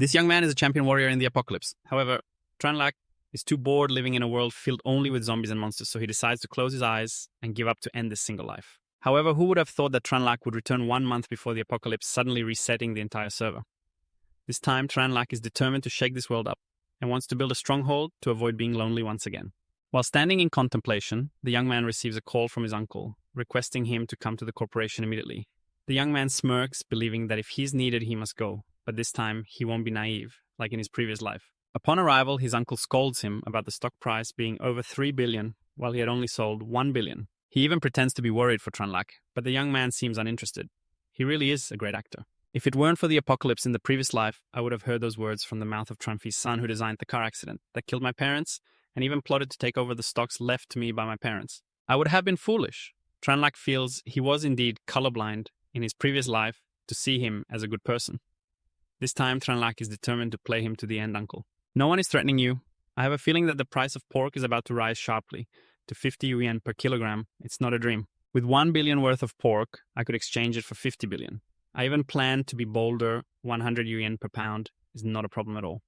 This young man is a champion warrior in the apocalypse. However, Tranlac is too bored living in a world filled only with zombies and monsters, so he decides to close his eyes and give up to end this single life. However, who would have thought that Tranlac would return 1 month before the apocalypse, suddenly resetting the entire server? This time, Tranlac is determined to shake this world up and wants to build a stronghold to avoid being lonely once again. While standing in contemplation, the young man receives a call from his uncle, requesting him to come to the corporation immediately. The young man smirks, believing that if he's needed, he must go, but this time he won't be naive, like in his previous life. Upon arrival, his uncle scolds him about the stock price being over 3 billion, while he had only sold 1 billion. He even pretends to be worried for Tranlac, but the young man seems uninterested. He really is a great actor. If it weren't for the apocalypse in the previous life, I would have heard those words from the mouth of Tranfi's son who designed the car accident that killed my parents and even plotted to take over the stocks left to me by my parents. I would have been foolish. Tranlac feels he was indeed colorblind in his previous life to see him as a good person. This time, Tranlac is determined to play him to the end, uncle. No one is threatening you. I have a feeling that the price of pork is about to rise sharply to 50 yuan per kilogram. It's not a dream. With 1 billion worth of pork, I could exchange it for 50 billion. I even plan to be bolder. 100 yuan per pound is not a problem at all.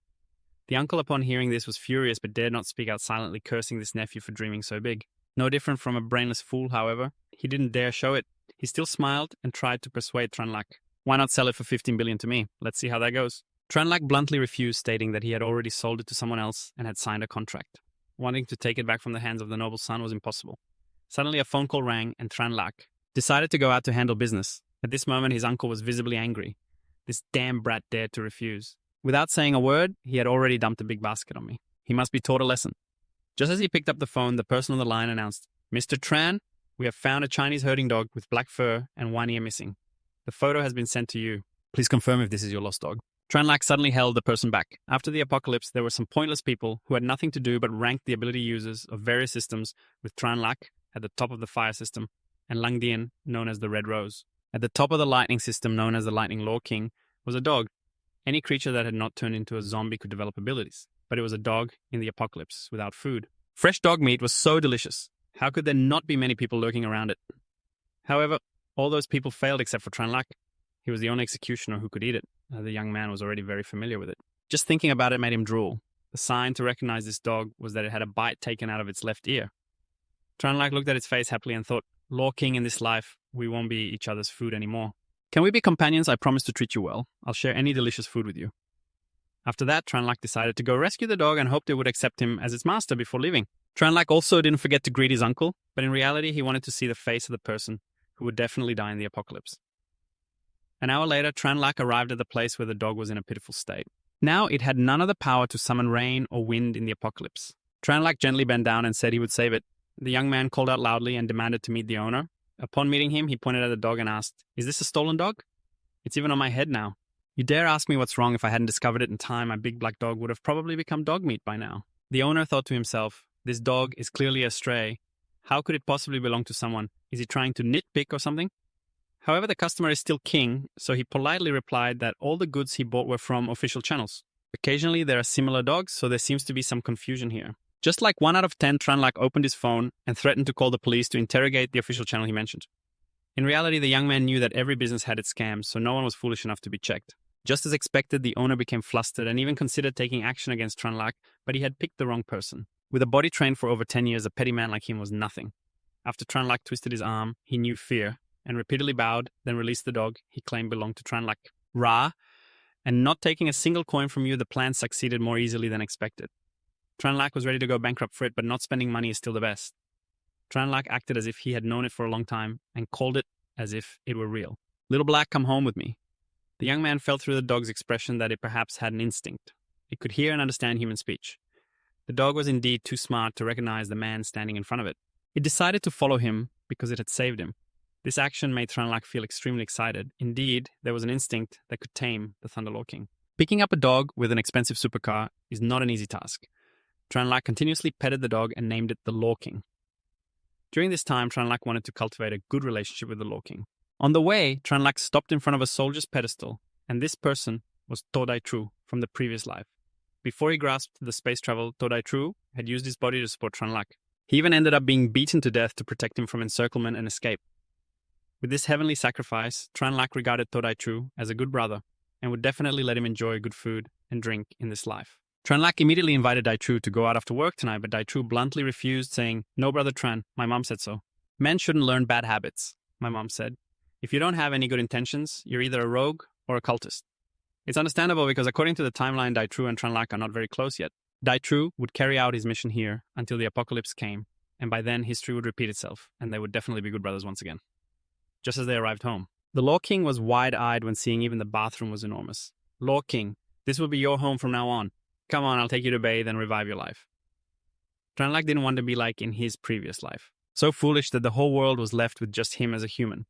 The uncle, upon hearing this, was furious but dared not speak out, silently cursing this nephew for dreaming so big. No different from a brainless fool, however, he didn't dare show it. He still smiled and tried to persuade Tranlac. Why not sell it for 15 billion to me? Let's see how that goes. Tranlac bluntly refused, stating that he had already sold it to someone else and had signed a contract. Wanting to take it back from the hands of the noble son was impossible. Suddenly a phone call rang and Tranlac decided to go out to handle business. At this moment, his uncle was visibly angry. This damn brat dared to refuse. Without saying a word, he had already dumped a big basket on me. He must be taught a lesson. Just as he picked up the phone, the person on the line announced, "Mr. Tran, we have found a Chinese herding dog with black fur and one ear missing. The photo has been sent to you. Please confirm if this is your lost dog." Tranlac suddenly held the person back. After the apocalypse, there were some pointless people who had nothing to do but rank the ability users of various systems, with Tranlac at the top of the fire system and Langdian, known as the Red Rose. At the top of the lightning system, known as the Lightning Law King, was a dog. Any creature that had not turned into a zombie could develop abilities, but it was a dog in the apocalypse, without food. Fresh dog meat was so delicious. How could there not be many people lurking around it? However, all those people failed except for Tranlac. He was the only executioner who could eat it. The young man was already very familiar with it. Just thinking about it made him drool. The sign to recognize this dog was that it had a bite taken out of its left ear. Tranlac looked at its face happily and thought, "Law King, in this life, we won't be each other's food anymore. Can we be companions? I promise to treat you well. I'll share any delicious food with you." After that, Tranlac decided to go rescue the dog and hoped it would accept him as its master before leaving. Tranlac also didn't forget to greet his uncle, but in reality, he wanted to see the face of the person who would definitely die in the apocalypse. An hour later, Tranlac arrived at the place where the dog was in a pitiful state. Now it had none of the power to summon rain or wind in the apocalypse. Tranlac gently bent down and said he would save it. The young man called out loudly and demanded to meet the owner. Upon meeting him, he pointed at the dog and asked, "Is this a stolen dog? It's even on my head now. You dare ask me what's wrong? If I hadn't discovered it in time, my big black dog would have probably become dog meat by now." The owner thought to himself, "This dog is clearly a stray. How could it possibly belong to someone? Is he trying to nitpick or something?" However, the customer is still king, so he politely replied that all the goods he bought were from official channels. Occasionally, there are similar dogs, so there seems to be some confusion here. Just like 1 out of 10, Tranlac opened his phone and threatened to call the police to interrogate the official channel he mentioned. In reality, the young man knew that every business had its scams, so no one was foolish enough to be checked. Just as expected, the owner became flustered and even considered taking action against Tranlac, but he had picked the wrong person. With a body trained for over 10 years, a petty man like him was nothing. After Tranlac twisted his arm, he knew fear and repeatedly bowed, then released the dog he claimed belonged to Tranlac. Ra, and not taking a single coin from you, the plan succeeded more easily than expected. Tranlac was ready to go bankrupt for it, but not spending money is still the best. Tranlac acted as if he had known it for a long time and called it as if it were real. "Little Black, come home with me." The young man felt through the dog's expression that it perhaps had an instinct. It could hear and understand human speech. The dog was indeed too smart to recognize the man standing in front of it. It decided to follow him because it had saved him. This action made Tranlac feel extremely excited. Indeed, there was an instinct that could tame the Thunderlaw King. Picking up a dog with an expensive supercar is not an easy task. Tranlac continuously petted the dog and named it the Law King. During this time, Tranlac wanted to cultivate a good relationship with the Law King. On the way, Tranlac stopped in front of a soldier's pedestal, and this person was Todai Tru from the previous life. Before he grasped the space travel, Todai Tru had used his body to support Tranlac. He even ended up being beaten to death to protect him from encirclement and escape. With this heavenly sacrifice, Tranlac regarded Todai Tru as a good brother and would definitely let him enjoy good food and drink in this life. Tranlak immediately invited Daitru to go out after work tonight, but Daitru bluntly refused, saying, "No, brother Tran, my mom said so. Men shouldn't learn bad habits," my mom said. "If you don't have any good intentions, you're either a rogue or a cultist." It's understandable because according to the timeline, Daitru and Tranlak are not very close yet. Daitru would carry out his mission here until the apocalypse came, and by then history would repeat itself, and they would definitely be good brothers once again. Just as they arrived home. The Law King was wide-eyed when seeing even the bathroom was enormous. "Law King, this will be your home from now on. Come on, I'll take you to bathe and revive your life." Tranlak didn't want to be like in his previous life. So foolish that the whole world was left with just him as a human.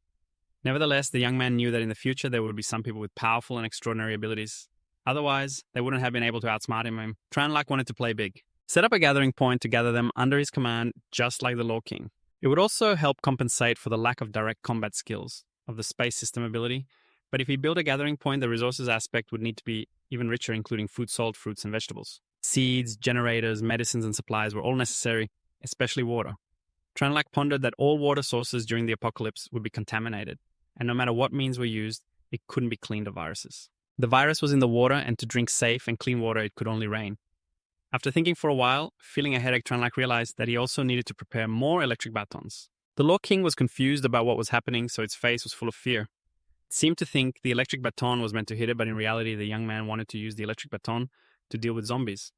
Nevertheless, the young man knew that in the future there would be some people with powerful and extraordinary abilities. Otherwise, they wouldn't have been able to outsmart him. Tranlak wanted to play big. Set up a gathering point to gather them under his command, just like the Law King. It would also help compensate for the lack of direct combat skills of the space system ability, but if he built a gathering point, the resources aspect would need to be even richer, including food, salt, fruits, and vegetables. Seeds, generators, medicines, and supplies were all necessary, especially water. Tranlak pondered that all water sources during the apocalypse would be contaminated, and no matter what means were used, it couldn't be cleaned of viruses. The virus was in the water, and to drink safe and clean water, it could only rain. After thinking for a while, feeling a headache, Tranlak realized that he also needed to prepare more electric batons. The Law King was confused about what was happening, so its face was full of fear. It seemed to think the electric baton was meant to hit it, but in reality, the young man wanted to use the electric baton to deal with zombies.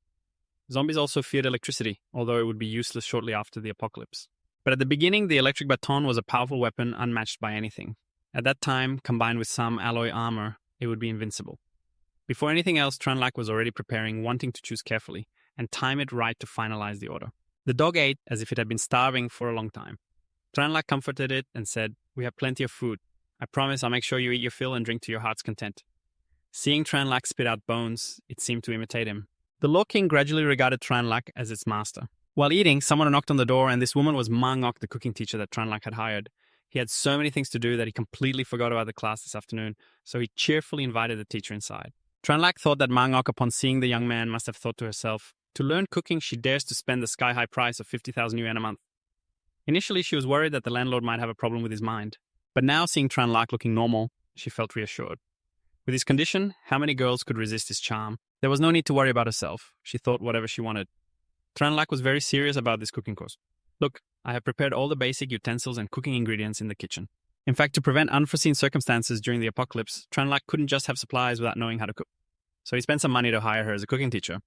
Zombies also feared electricity, although it would be useless shortly after the apocalypse. But at the beginning, the electric baton was a powerful weapon unmatched by anything. At that time, combined with some alloy armor, it would be invincible. Before anything else, Tranlak was already preparing, wanting to choose carefully and time it right to finalize the order. The dog ate as if it had been starving for a long time. Tranlak comforted it and said, "We have plenty of food. I promise I'll make sure you eat your fill and drink to your heart's content." Seeing Tranlak spit out bones, it seemed to imitate him. The Law King gradually regarded Tranlak as its master. While eating, someone knocked on the door, and this woman was Manga, the cooking teacher that Tranlak had hired. He had so many things to do that he completely forgot about the class this afternoon, so he cheerfully invited the teacher inside. Tranlak thought that Manga, upon seeing the young man, must have thought to herself, "To learn cooking, she dares to spend the sky-high price of 50,000 yuan a month." Initially, she was worried that the landlord might have a problem with his mind. But now, seeing Tranlak looking normal, she felt reassured. With his condition, how many girls could resist his charm? There was no need to worry about herself. She thought whatever she wanted. Tranlak was very serious about this cooking course. "Look, I have prepared all the basic utensils and cooking ingredients in the kitchen." In fact, to prevent unforeseen circumstances during the apocalypse, Tranlak couldn't just have supplies without knowing how to cook. So he spent some money to hire her as a cooking teacher.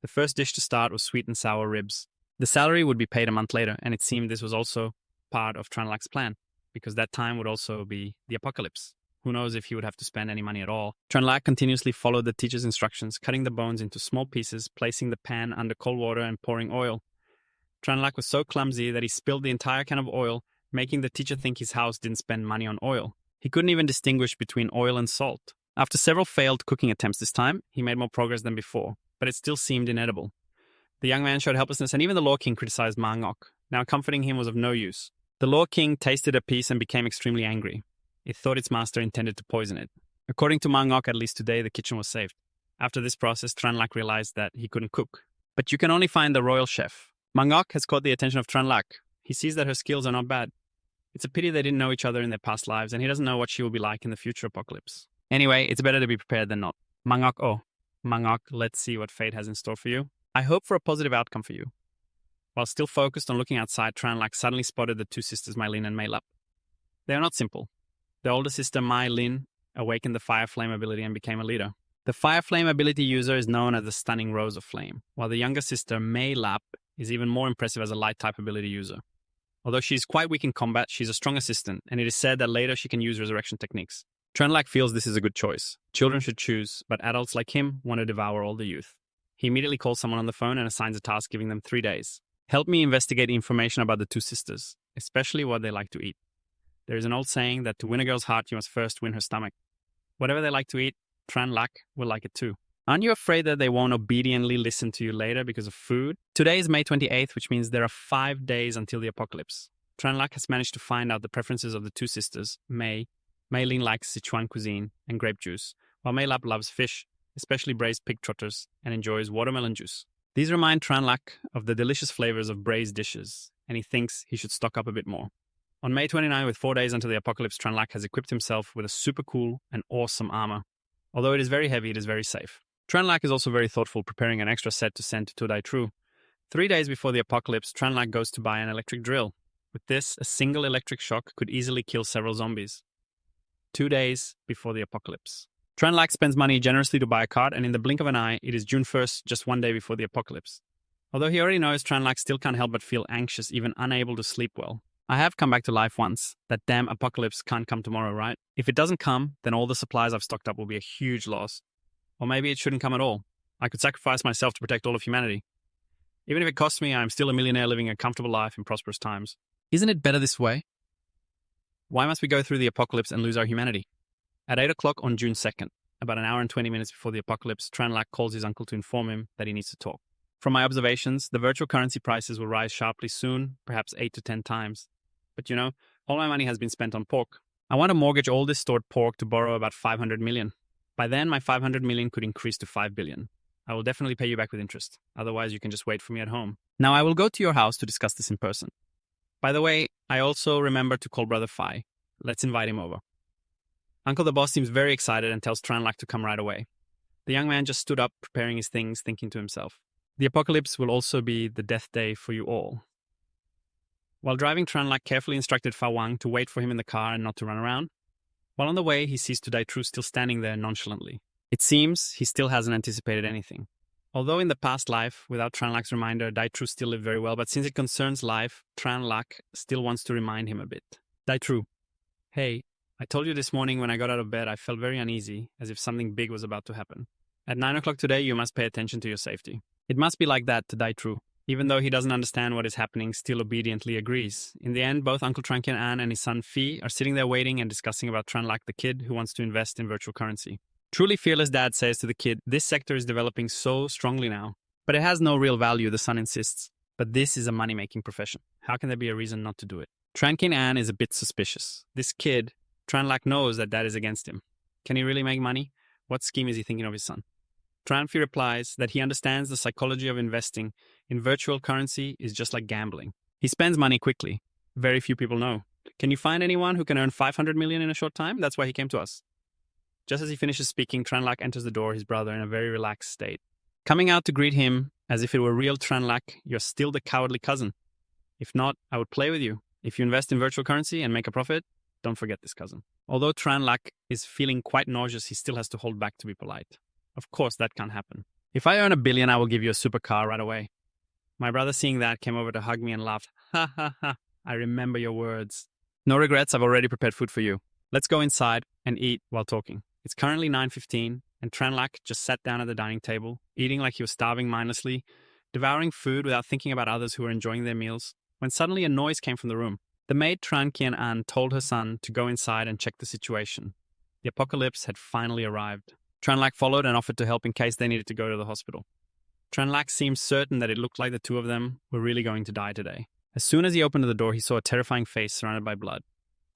The first dish to start was sweet and sour ribs. The salary would be paid a month later, and it seemed this was also part of Tranlak's plan, because that time would also be the apocalypse. Who knows if he would have to spend any money at all. Tranlak continuously followed the teacher's instructions, cutting the bones into small pieces, placing the pan under cold water, and pouring oil. Tranlak was so clumsy that he spilled the entire can of oil, making the teacher think his house didn't spend money on oil. He couldn't even distinguish between oil and salt. After several failed cooking attempts this time, he made more progress than before, but it still seemed inedible. The young man showed helplessness, and even the Law King criticized Mangok. Now comforting him was of no use. The Law King tasted a piece and became extremely angry. It thought its master intended to poison it. According to Mangok, at least today, the kitchen was saved. After this process, Tranlak realized that he couldn't cook. But you can only find the royal chef. Mangok has caught the attention of Tranlak. He sees that her skills are not bad. It's a pity they didn't know each other in their past lives, and he doesn't know what she will be like in the future apocalypse. Anyway, it's better to be prepared than not. Mangok, let's see what fate has in store for you. I hope for a positive outcome for you. While still focused on looking outside, Tranlak suddenly spotted the two sisters, Mai Lin and Mei Lap. They are not simple. The older sister, Mai Lin, awakened the Fire Flame ability and became a leader. The Fire Flame ability user is known as the Stunning Rose of Flame, while the younger sister, Mei Lap, is even more impressive as a light type ability user. Although she is quite weak in combat, she's a strong assistant, and it is said that later she can use resurrection techniques. Tranlak feels this is a good choice. Children should choose, but adults like him want to devour all the youth. He immediately calls someone on the phone and assigns a task, giving them 3 days. Help me investigate information about the two sisters, especially what they like to eat. There is an old saying that to win a girl's heart, you must first win her stomach. Whatever they like to eat, Tranlak will like it too. Aren't you afraid that they won't obediently listen to you later because of food? Today is May 28th, which means there are 5 days until the apocalypse. Tranlak has managed to find out the preferences of the two sisters, Mei. Mei Lin likes Sichuan cuisine and grape juice, while Mei Lap loves fish, especially braised pig trotters, and enjoys watermelon juice. These remind Tranlak of the delicious flavors of braised dishes, and he thinks he should stock up a bit more. On May 29, with 4 days until the apocalypse, Tranlak has equipped himself with a super cool and awesome armor. Although it is very heavy, it is very safe. Tranlac is also very thoughtful, preparing an extra set to send to Todai True. 3 days before the apocalypse, Tranlac goes to buy an electric drill. With this, a single electric shock could easily kill several zombies. 2 days before the apocalypse. Tranlac spends money generously to buy a cart, and in the blink of an eye, it is June 1st, just 1 day before the apocalypse. Although he already knows, Tranlac still can't help but feel anxious, even unable to sleep well. I have come back to life once. That damn apocalypse can't come tomorrow, right? If it doesn't come, then all the supplies I've stocked up will be a huge loss. Or maybe it shouldn't come at all. I could sacrifice myself to protect all of humanity. Even if it costs me, I'm still a millionaire living a comfortable life in prosperous times. Isn't it better this way? Why must we go through the apocalypse and lose our humanity? At 8 o'clock on June 2nd, about an hour and 20 minutes before the apocalypse, Tranlac calls his uncle to inform him that he needs to talk. From my observations, the virtual currency prices will rise sharply soon, perhaps 8 to 10 times. But you know, all my money has been spent on pork. I want to mortgage all this stored pork to borrow about 500 million. By then, my 500 million could increase to 5 billion. I will definitely pay you back with interest. Otherwise, you can just wait for me at home. Now, I will go to your house to discuss this in person. By the way, I also remember to call Brother Phi. Let's invite him over. Uncle the boss seems very excited and tells Tranlac to come right away. The young man just stood up, preparing his things, thinking to himself, the apocalypse will also be the death day for you all. While driving, Tranlac carefully instructed Fa Wang to wait for him in the car and not to run around. While on the way, he sees Todai True still standing there nonchalantly. It seems he still hasn't anticipated anything. Although in the past life, without Tranlac's reminder, Dai True still lived very well, but since it concerns life, Tranlac still wants to remind him a bit. Dai True, hey, I told you this morning when I got out of bed I felt very uneasy, as if something big was about to happen. At 9 o'clock today, you must pay attention to your safety. It must be like that to Dai True. Even though he doesn't understand what is happening, still obediently agrees. In the end, both Uncle Trankian An and his son Phi are sitting there waiting and discussing about Tranlac the kid who wants to invest in virtual currency. Truly fearless dad says to the kid, this sector is developing so strongly now. But it has no real value, the son insists. But this is a money-making profession. How can there be a reason not to do it? Trankian An is a bit suspicious. This kid, Tranlac knows that dad is against him. Can he really make money? What scheme is he thinking of his son? Tranfi replies that he understands the psychology of investing in virtual currency is just like gambling. He spends money quickly. Very few people know. Can you find anyone who can earn 500 million in a short time? That's why he came to us. Just as he finishes speaking, Tranlac enters the door, his brother, in a very relaxed state. Coming out to greet him as if it were real Tranlac, you're still the cowardly cousin. If not, I would play with you. If you invest in virtual currency and make a profit, don't forget this cousin. Although Tranlac is feeling quite nauseous, he still has to hold back to be polite. Of course, that can't happen. If I earn $1 billion, I will give you a supercar right away. My brother, seeing that, came over to hug me and laughed. Ha ha ha, I remember your words. No regrets, I've already prepared food for you. Let's go inside and eat while talking. It's currently 9:15, and Tranlac just sat down at the dining table, eating like he was starving mindlessly, devouring food without thinking about others who were enjoying their meals, when suddenly a noise came from the room. The maid Tran Kian An told her son to go inside and check the situation. The apocalypse had finally arrived. Tranlac followed and offered to help in case they needed to go to the hospital. Tranlac seemed certain that it looked like the two of them were really going to die today. As soon as he opened the door, he saw a terrifying face surrounded by blood.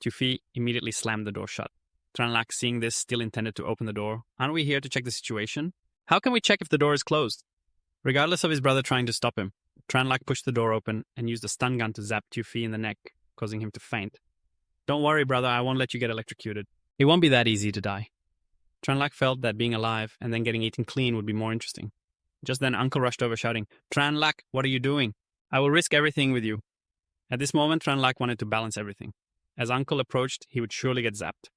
Tufi immediately slammed the door shut. Tranlac, seeing this, still intended to open the door. Aren't we here to check the situation? How can we check if the door is closed? Regardless of his brother trying to stop him, Tranlac pushed the door open and used a stun gun to zap Tufi in the neck, causing him to faint. Don't worry, brother, I won't let you get electrocuted. It won't be that easy to die. Tranlac felt that being alive and then getting eaten clean would be more interesting. Just then, Uncle rushed over shouting, Tranlac, what are you doing? I will risk everything with you. At this moment, Tranlac wanted to balance everything. As Uncle approached, he would surely get zapped.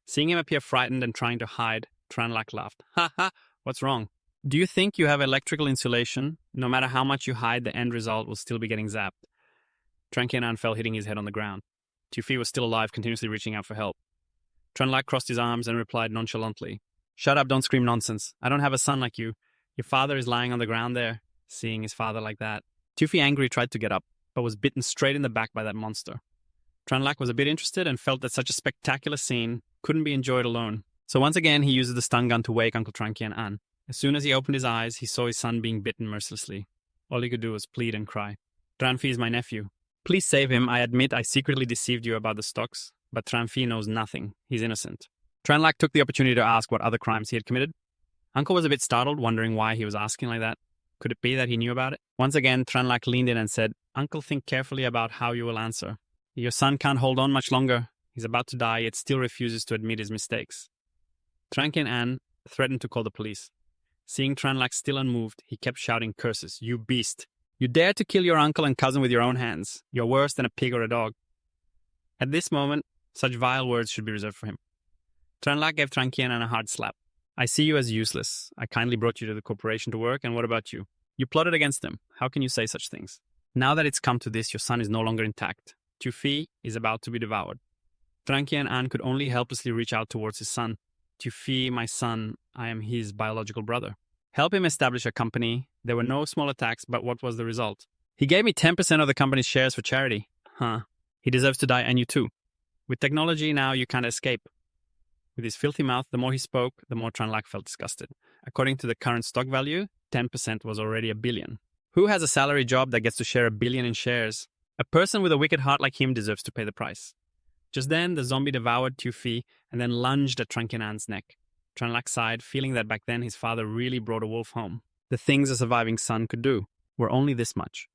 Seeing him appear frightened and trying to hide, Tranlac laughed. Ha ha, what's wrong? Do you think you have electrical insulation? No matter how much you hide, the end result will still be getting zapped. Trankianan fell, hitting his head on the ground. Tufi was still alive, continuously reaching out for help. Tranlac crossed his arms and replied nonchalantly, Shut up, don't scream nonsense. I don't have a son like you. Your father is lying on the ground there. Seeing his father like that. Tufi, angry, tried to get up, but was bitten straight in the back by that monster. Tranlac was a bit interested and felt that such a spectacular scene couldn't be enjoyed alone. So once again, he used the stun gun to wake Uncle Trankian An. As soon as he opened his eyes, he saw his son being bitten mercilessly. All he could do was plead and cry. Tranfi is my nephew. Please save him. I admit I secretly deceived you about the stocks, but Tranfi knows nothing. He's innocent. Tranlac took the opportunity to ask what other crimes he had committed. Uncle was a bit startled, wondering why he was asking like that. Could it be that he knew about it? Once again, Tranlac leaned in and said, Uncle, think carefully about how you will answer. Your son can't hold on much longer. He's about to die, yet still refuses to admit his mistakes. Trankian An threatened to call the police. Seeing Tranlac still unmoved, he kept shouting curses. You beast! You dare to kill your uncle and cousin with your own hands. You're worse than a pig or a dog. At this moment, such vile words should be reserved for him. Tranlac gave Trankian a hard slap. I see you as useless. I kindly brought you to the corporation to work, and what about you? You plotted against them. How can you say such things? Now that it's come to this, your son is no longer intact. Tufi is about to be devoured. Trankian An could only helplessly reach out towards his son. Tufi, my son, I am his biological brother. Help him establish a company. There were no small attacks, but what was the result? He gave me 10% of the company's shares for charity. He deserves to die, and you too. With technology now, you can't escape. With his filthy mouth, the more he spoke, the more Tranlac felt disgusted. According to the current stock value, 10% was already $1 billion. Who has a salary job that gets to share $1 billion in shares? A person with a wicked heart like him deserves to pay the price. Just then, the zombie devoured Tufi and then lunged at Trankinan's neck. Tranlac sighed, feeling that back then his father really brought a wolf home. The things a surviving son could do were only this much.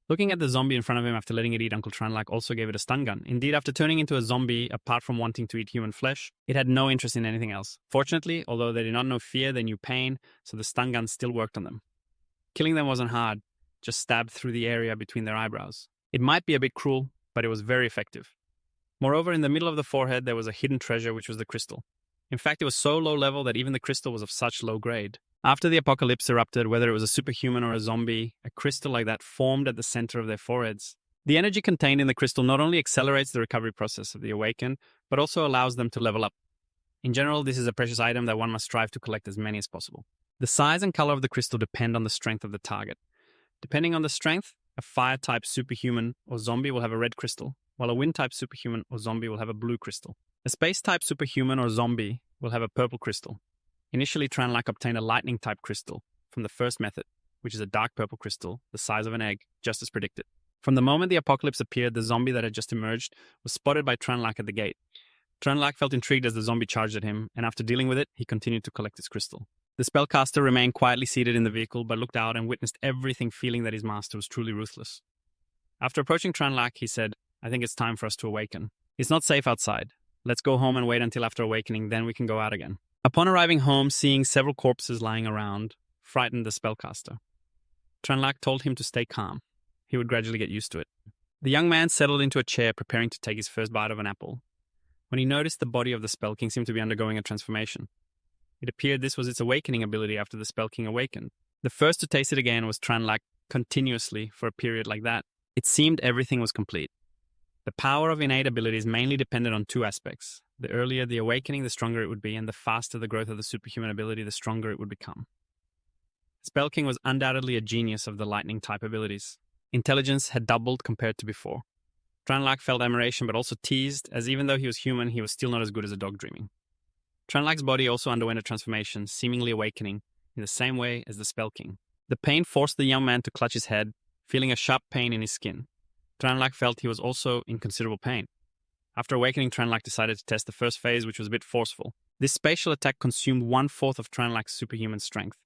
Looking at the zombie in front of him after letting it eat Uncle Tranlac also gave it a stun gun. Indeed, after turning into a zombie, apart from wanting to eat human flesh, it had no interest in anything else. Fortunately, although they did not know fear, they knew pain, so the stun gun still worked on them. Killing them wasn't hard, just stabbed through the area between their eyebrows. It might be a bit cruel, but it was very effective. Moreover, in the middle of the forehead, there was a hidden treasure, which was the crystal. In fact, it was so low level that even the crystal was of such low grade. After the apocalypse erupted, whether it was a superhuman or a zombie, a crystal like that formed at the center of their foreheads. The energy contained in the crystal not only accelerates the recovery process of the awakened, but also allows them to level up. In general, this is a precious item that one must strive to collect as many as possible. The size and color of the crystal depend on the strength of the target. Depending on the strength, a fire-type superhuman or zombie will have a red crystal, while a wind-type superhuman or zombie will have a blue crystal. A space-type superhuman or zombie will have a purple crystal. Initially, Tranlac obtained a lightning-type crystal from the first method, which is a dark purple crystal, the size of an egg, just as predicted. From the moment the apocalypse appeared, the zombie that had just emerged was spotted by Tranlac at the gate. Tranlac felt intrigued as the zombie charged at him, and after dealing with it, he continued to collect his crystal. The spellcaster remained quietly seated in the vehicle, but looked out and witnessed everything, feeling that his master was truly ruthless. After approaching Tranlac, he said, I think it's time for us to awaken. It's not safe outside. Let's go home and wait until after awakening, then we can go out again. Upon arriving home, seeing several corpses lying around frightened the spellcaster. Tranlac told him to stay calm. He would gradually get used to it. The young man settled into a chair, preparing to take his first bite of an apple, when he noticed the body of the Spell King seemed to be undergoing a transformation. It appeared this was its awakening ability after the Spell King awakened. The first to taste it again was Tranlac continuously for a period like that. It seemed everything was complete. The power of innate abilities mainly depended on two aspects. The earlier the awakening, the stronger it would be, and the faster the growth of the superhuman ability, the stronger it would become. Spell King was undoubtedly a genius of the lightning-type abilities. Intelligence had doubled compared to before. Tranlac felt admiration but also teased, as even though he was human, he was still not as good as a dog dreaming. Tranlac's body also underwent a transformation, seemingly awakening, in the same way as the Spell King. The pain forced the young man to clutch his head, feeling a sharp pain in his skin. Tranlac felt he was also in considerable pain. After awakening, Tranlac decided to test the first phase, which was a bit forceful. This spatial attack consumed 1/4 of Tranlac's superhuman strength,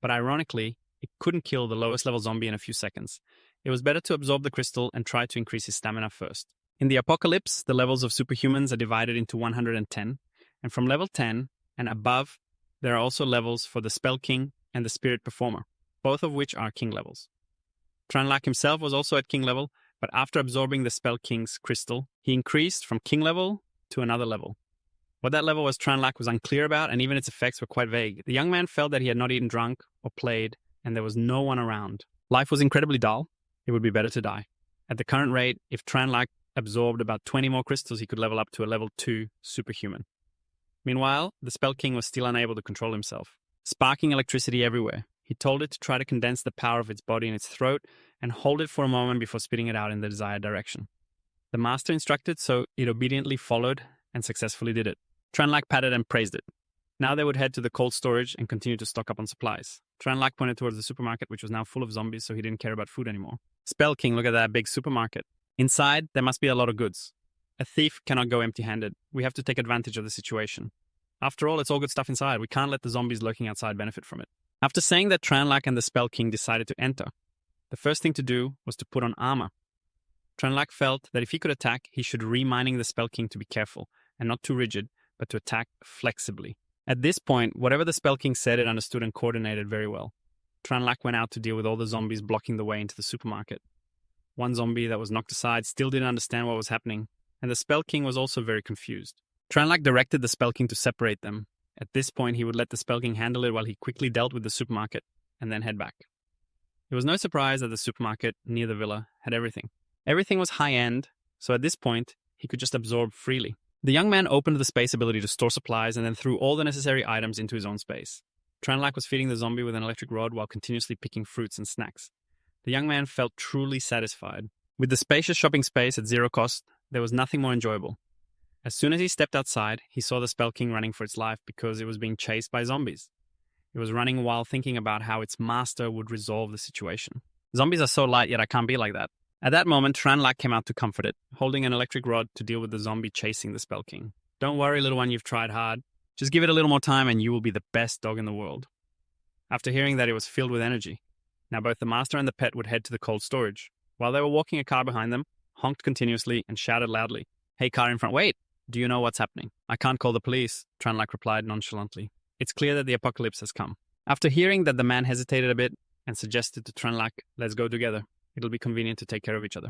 but ironically, it couldn't kill the lowest level zombie in a few seconds. It was better to absorb the crystal and try to increase his stamina first. In the apocalypse, the levels of superhumans are divided into 110, and from level 10 and above, there are also levels for the Spell King and the Spirit Performer, both of which are king levels. Tranlac himself was also at king level, but after absorbing the Spell King's crystal, he increased from king level to another level. What that level was, Tranlac was unclear about, and even its effects were quite vague. The young man felt that he had not eaten, drunk, or played, and there was no one around. Life was incredibly dull. It would be better to die. At the current rate, if Tranlac absorbed about 20 more crystals, he could level up to a level 2 superhuman. Meanwhile, the Spell King was still unable to control himself, sparking electricity everywhere. He told it to try to condense the power of its body in its throat and hold it for a moment before spitting it out in the desired direction. The master instructed, so it obediently followed and successfully did it. Tranlac patted and praised it. Now they would head to the cold storage and continue to stock up on supplies. Tranlac pointed towards the supermarket, which was now full of zombies, so he didn't care about food anymore. Spell King, look at that big supermarket. Inside, there must be a lot of goods. A thief cannot go empty-handed. We have to take advantage of the situation. After all, it's all good stuff inside. We can't let the zombies lurking outside benefit from it. After saying that, Tranlac and the Spell King decided to enter. The first thing to do was to put on armor. Tranlac felt that if he could attack, he should reminding the Spell King to be careful and not too rigid, but to attack flexibly. At this point, whatever the Spell King said, it understood and coordinated very well. Tranlac went out to deal with all the zombies blocking the way into the supermarket. One zombie that was knocked aside still didn't understand what was happening, and the Spell King was also very confused. Tranlac directed the Spell King to separate them. At this point, he would let the Spell King handle it while he quickly dealt with the supermarket, and then head back. It was no surprise that the supermarket near the villa had everything. Everything was high-end, so at this point, he could just absorb freely. The young man opened the space ability to store supplies and then threw all the necessary items into his own space. Tranlac was feeding the zombie with an electric rod while continuously picking fruits and snacks. The young man felt truly satisfied. With the spacious shopping space at zero cost, there was nothing more enjoyable. As soon as he stepped outside, he saw the Spell King running for its life because it was being chased by zombies. It was running while thinking about how its master would resolve the situation. Zombies are so light, yet I can't be like that. At that moment, Tranlac came out to comfort it, holding an electric rod to deal with the zombie chasing the Spell King. Don't worry, little one, you've tried hard. Just give it a little more time and you will be the best dog in the world. After hearing that, it was filled with energy. Now both the master and the pet would head to the cold storage. While they were walking, a car behind them honked continuously and shouted loudly, "Hey, car in front, wait! Do you know what's happening?" "I can't call the police," Tranlac replied nonchalantly. "It's clear that the apocalypse has come." After hearing that, the man hesitated a bit and suggested to Tranlac, "Let's go together. It'll be convenient to take care of each other."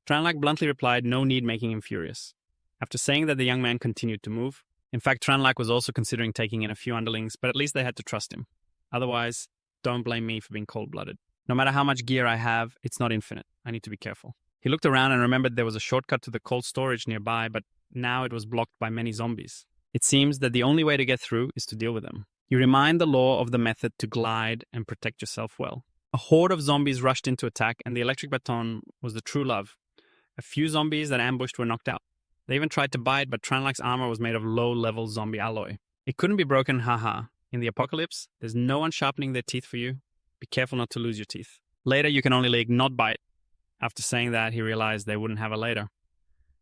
Tranlac bluntly replied, no need making him furious. After saying that, the young man continued to move. In fact, Tranlac was also considering taking in a few underlings, but at least they had to trust him. Otherwise, don't blame me for being cold-blooded. No matter how much gear I have, it's not infinite. I need to be careful. He looked around and remembered there was a shortcut to the cold storage nearby, but now it was blocked by many zombies. It seems that the only way to get through is to deal with them. You remind the law of the method to glide and protect yourself well. A horde of zombies rushed in to attack, and the electric baton was the true love. A few zombies that ambushed were knocked out. They even tried to bite, but Tranlac's armor was made of low-level zombie alloy. It couldn't be broken, haha. In the apocalypse, there's no one sharpening their teeth for you. Be careful not to lose your teeth. Later, you can only league, not bite. After saying that, he realized they wouldn't have a later.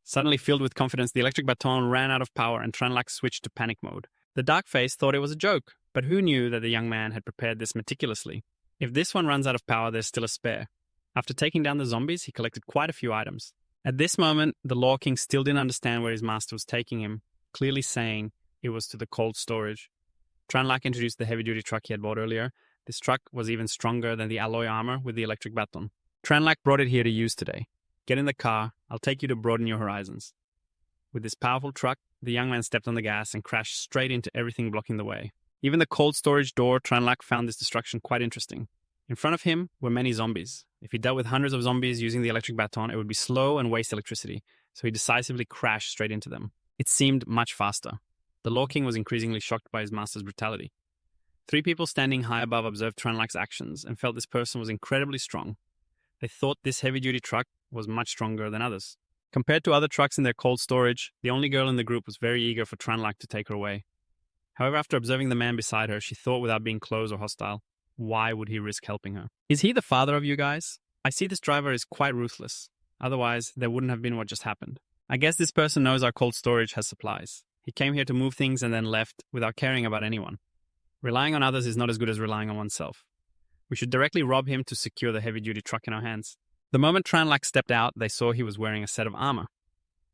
Suddenly filled with confidence, the electric baton ran out of power and Tranlac switched to panic mode. The dark face thought it was a joke, but who knew that the young man had prepared this meticulously? If this one runs out of power, there's still a spare. After taking down the zombies, he collected quite a few items. At this moment, the Law King still didn't understand where his master was taking him, clearly saying it was to the cold storage. Tranlac introduced the heavy-duty truck he had bought earlier. This truck was even stronger than the alloy armor with the electric baton. Tranlac brought it here to use today. Get in the car. I'll take you to broaden your horizons. With this powerful truck, the young man stepped on the gas and crashed straight into everything blocking the way. Even the cold storage door, Tranlac found this destruction quite interesting. In front of him were many zombies. If he dealt with hundreds of zombies using the electric baton, it would be slow and waste electricity, so he decisively crashed straight into them. It seemed much faster. The Law King was increasingly shocked by his master's brutality. 3 people standing high above observed Tranlac's actions and felt this person was incredibly strong. They thought this heavy-duty truck was much stronger than others. Compared to other trucks in their cold storage, the only girl in the group was very eager for Tranlac to take her away. However, after observing the man beside her, she thought without being close or hostile, why would he risk helping her? Is he the father of you guys? I see this driver is quite ruthless. Otherwise, there wouldn't have been what just happened. I guess this person knows our cold storage has supplies. He came here to move things and then left without caring about anyone. Relying on others is not as good as relying on oneself. We should directly rob him to secure the heavy-duty truck in our hands. The moment Tranlac stepped out, they saw he was wearing a set of armor.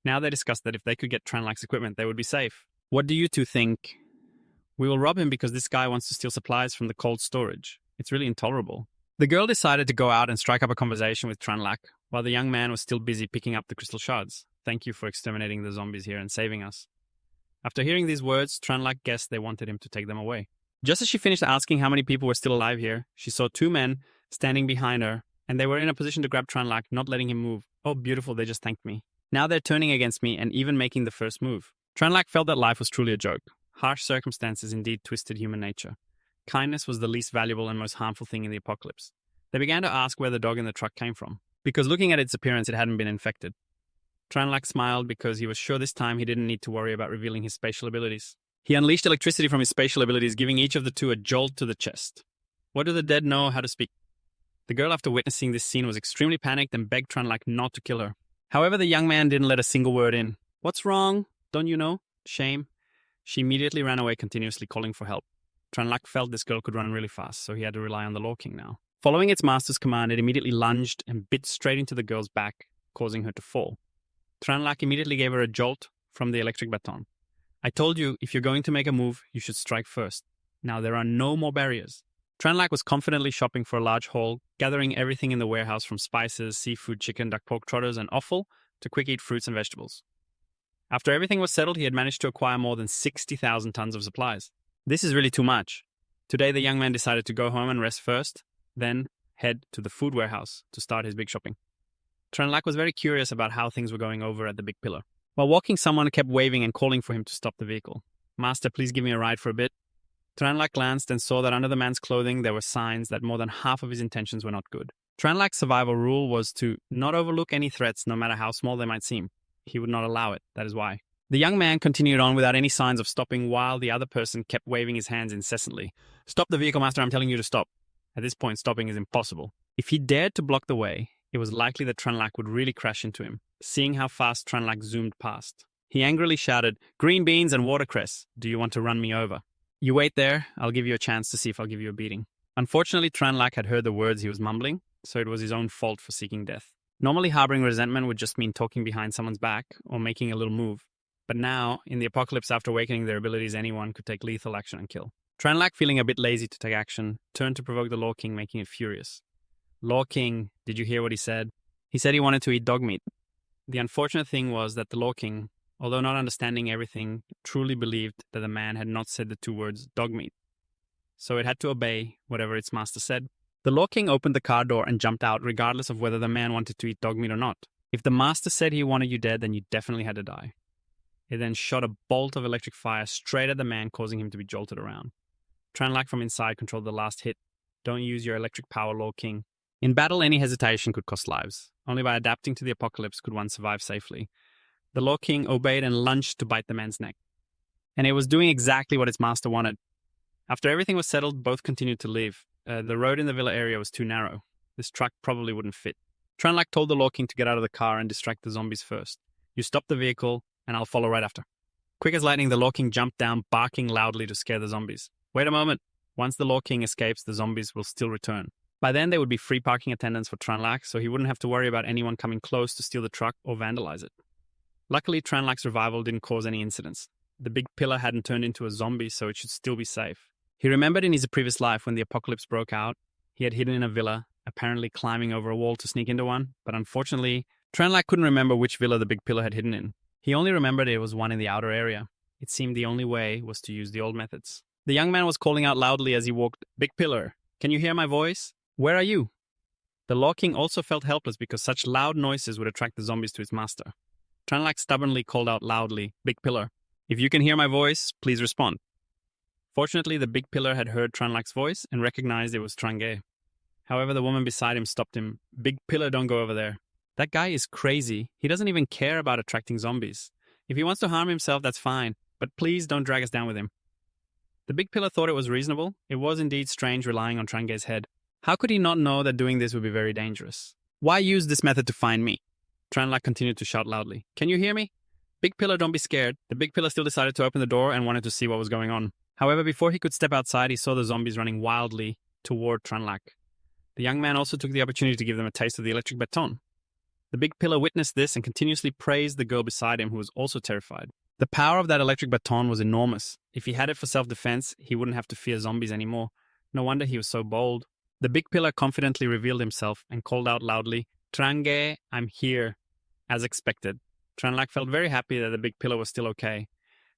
Now they discussed that if they could get Tranlac's equipment, they would be safe. What do you two think? We will rob him because this guy wants to steal supplies from the cold storage. It's really intolerable. The girl decided to go out and strike up a conversation with Tranlac, while the young man was still busy picking up the crystal shards. Thank you for exterminating the zombies here and saving us. After hearing these words, Tranlac guessed they wanted him to take them away. Just as she finished asking how many people were still alive here, she saw 2 men standing behind her, and they were in a position to grab Tranlac, not letting him move. Oh, beautiful, they just thanked me. Now they're turning against me and even making the first move. Tranlac felt that life was truly a joke. Harsh circumstances indeed twisted human nature. Kindness was the least valuable and most harmful thing in the apocalypse. They began to ask where the dog in the truck came from, because looking at its appearance, it hadn't been infected. Tranlac smiled because he was sure this time he didn't need to worry about revealing his spatial abilities. He unleashed electricity from his spatial abilities, giving each of the 2 a jolt to the chest. What do the dead know how to speak? The girl, after witnessing this scene, was extremely panicked and begged Tranlac not to kill her. However, the young man didn't let a single word in. What's wrong? Don't you know? Shame. She immediately ran away, continuously calling for help. Tranlac felt this girl could run really fast, so he had to rely on the Law King now. Following its master's command, it immediately lunged and bit straight into the girl's back, causing her to fall. Tranlac immediately gave her a jolt from the electric baton. I told you, if you're going to make a move, you should strike first. Now there are no more barriers. Tranlac was confidently shopping for a large haul, gathering everything in the warehouse from spices, seafood, chicken, duck, pork, trotters, and offal to quick-eat fruits and vegetables. After everything was settled, he had managed to acquire more than 60,000 tons of supplies. This is really too much. Today, the young man decided to go home and rest first, then head to the food warehouse to start his big shopping. Tranlac was very curious about how things were going over at the big pillar. While walking, someone kept waving and calling for him to stop the vehicle. "Master, please give me a ride for a bit." Tranlac glanced and saw that under the man's clothing there were signs that more than half of his intentions were not good. Tranlac's survival rule was to not overlook any threats, no matter how small they might seem. He would not allow it, that is why. The young man continued on without any signs of stopping while the other person kept waving his hands incessantly. "Stop the vehicle, master, I'm telling you to stop." At this point, stopping is impossible. If he dared to block the way, it was likely that Tranlac would really crash into him, seeing how fast Tranlac zoomed past. He angrily shouted, "Green beans and watercress, do you want to run me over?" "You wait there, I'll give you a chance to see if I'll give you a beating." Unfortunately, Tranlac had heard the words he was mumbling, so it was his own fault for seeking death. Normally, harboring resentment would just mean talking behind someone's back or making a little move. But now, in the apocalypse after awakening their abilities, anyone could take lethal action and kill. Tranlac, feeling a bit lazy to take action, turned to provoke the Law King, making it furious. "Law King, did you hear what he said? He said he wanted to eat dog meat." The unfortunate thing was that the Law King, although not understanding everything, truly believed that the man had not said the two words dog meat. So it had to obey whatever its master said. The Law King opened the car door and jumped out, regardless of whether the man wanted to eat dog meat or not. If the master said he wanted you dead, then you definitely had to die. It then shot a bolt of electric fire straight at the man, causing him to be jolted around. Tranlac from inside controlled the last hit. "Don't use your electric power, Law King." In battle, any hesitation could cost lives. Only by adapting to the apocalypse could one survive safely. The Law King obeyed and lunged to bite the man's neck. And it was doing exactly what its master wanted. After everything was settled, both continued to live. The road in the villa area was too narrow. This truck probably wouldn't fit. Tranlac told the Law King to get out of the car and distract the zombies first. "You stop the vehicle, and I'll follow right after." Quick as lightning, the Law King jumped down, barking loudly to scare the zombies. "Wait a moment. Once the Law King escapes, the zombies will still return." By then, there would be free parking attendants for Tranlac, so he wouldn't have to worry about anyone coming close to steal the truck or vandalize it. Luckily, Tranlac's revival didn't cause any incidents. The big pillar hadn't turned into a zombie, so it should still be safe. He remembered in his previous life when the apocalypse broke out, he had hidden in a villa, apparently climbing over a wall to sneak into one, but unfortunately, Tranlac couldn't remember which villa the big pillar had hidden in. He only remembered it was one in the outer area. It seemed the only way was to use the old methods. The young man was calling out loudly as he walked, "Big pillar, can you hear my voice? Where are you?" The Law King also felt helpless because such loud noises would attract the zombies to its master. Tranlac stubbornly called out loudly, "Big pillar, if you can hear my voice, please respond." Fortunately, the big pillar had heard Tranlac's voice and recognized it was Trange. However, the woman beside him stopped him. "Big pillar, don't go over there. That guy is crazy. He doesn't even care about attracting zombies. If he wants to harm himself, that's fine, but please don't drag us down with him." The big pillar thought it was reasonable. It was indeed strange relying on Trange's head. How could he not know that doing this would be very dangerous? "Why use this method to find me?" Tranlac continued to shout loudly. "Can you hear me? Big pillar, don't be scared." The big pillar still decided to open the door and wanted to see what was going on. However, before he could step outside, he saw the zombies running wildly toward Tranlac. The young man also took the opportunity to give them a taste of the electric baton. The big pillar witnessed this and continuously praised the girl beside him, who was also terrified. The power of that electric baton was enormous. If he had it for self-defense, he wouldn't have to fear zombies anymore. No wonder he was so bold. The big pillar confidently revealed himself and called out loudly, "Trange, I'm here." As expected, Tranlac felt very happy that the big pillar was still okay.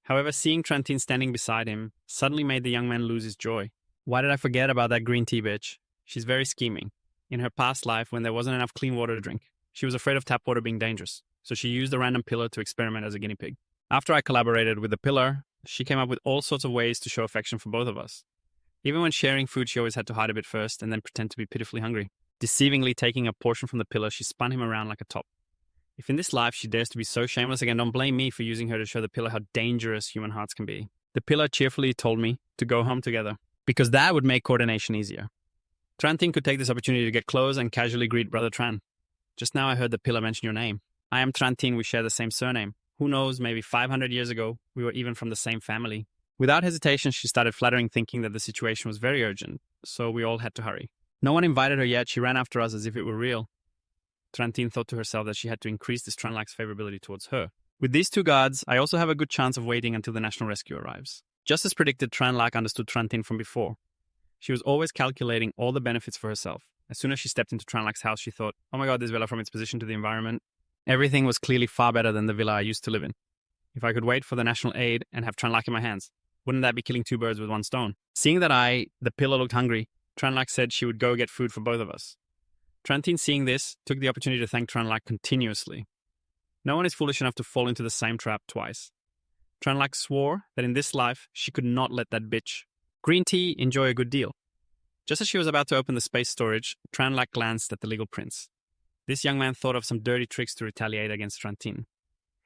However, seeing Trantin standing beside him suddenly made the young man lose his joy. "Why did I forget about that green tea bitch? She's very scheming. In her past life, when there wasn't enough clean water to drink, she was afraid of tap water being dangerous, so she used a random pillar to experiment as a guinea pig. After I collaborated with the pillar, she came up with all sorts of ways to show affection for both of us. Even when sharing food, she always had to hide a bit first and then pretend to be pitifully hungry. Deceivingly taking a portion from the pillar, she spun him around like a top. If in this life she dares to be so shameless again, don't blame me for using her to show the pillar how dangerous human hearts can be." The pillar cheerfully told me to go home together, because that would make coordination easier. Trantin could take this opportunity to get close and casually greet Brother Tran. "Just now I heard the pillar mention your name. I am Trantin, we share the same surname. Who knows, maybe 500 years ago, we were even from the same family." Without hesitation, she started flattering, thinking that the situation was very urgent, so we all had to hurry. No one invited her yet, she ran after us as if it were real. Trantin thought to herself that she had to increase this Tranlac's favorability towards her. With these two guards, I also have a good chance of waiting until the national rescue arrives. Just as predicted, Tranlac understood Trantin from before. She was always calculating all the benefits for herself. As soon as she stepped into Tranlac's house, she thought, oh my god, this villa, from its position to the environment, everything was clearly far better than the villa I used to live in. If I could wait for the national aid and have Tranlac in my hands, wouldn't that be killing two birds with one stone? Seeing that the pillar, looked hungry, Tranlac said she would go get food for both of us. Trantin, seeing this, took the opportunity to thank Tranlac continuously. No one is foolish enough to fall into the same trap twice. Tranlac swore that in this life, she could not let that bitch, Green Tea, enjoy a good deal. Just as she was about to open the space storage, Tranlac glanced at the legal prince. This young man thought of some dirty tricks to retaliate against Trantin.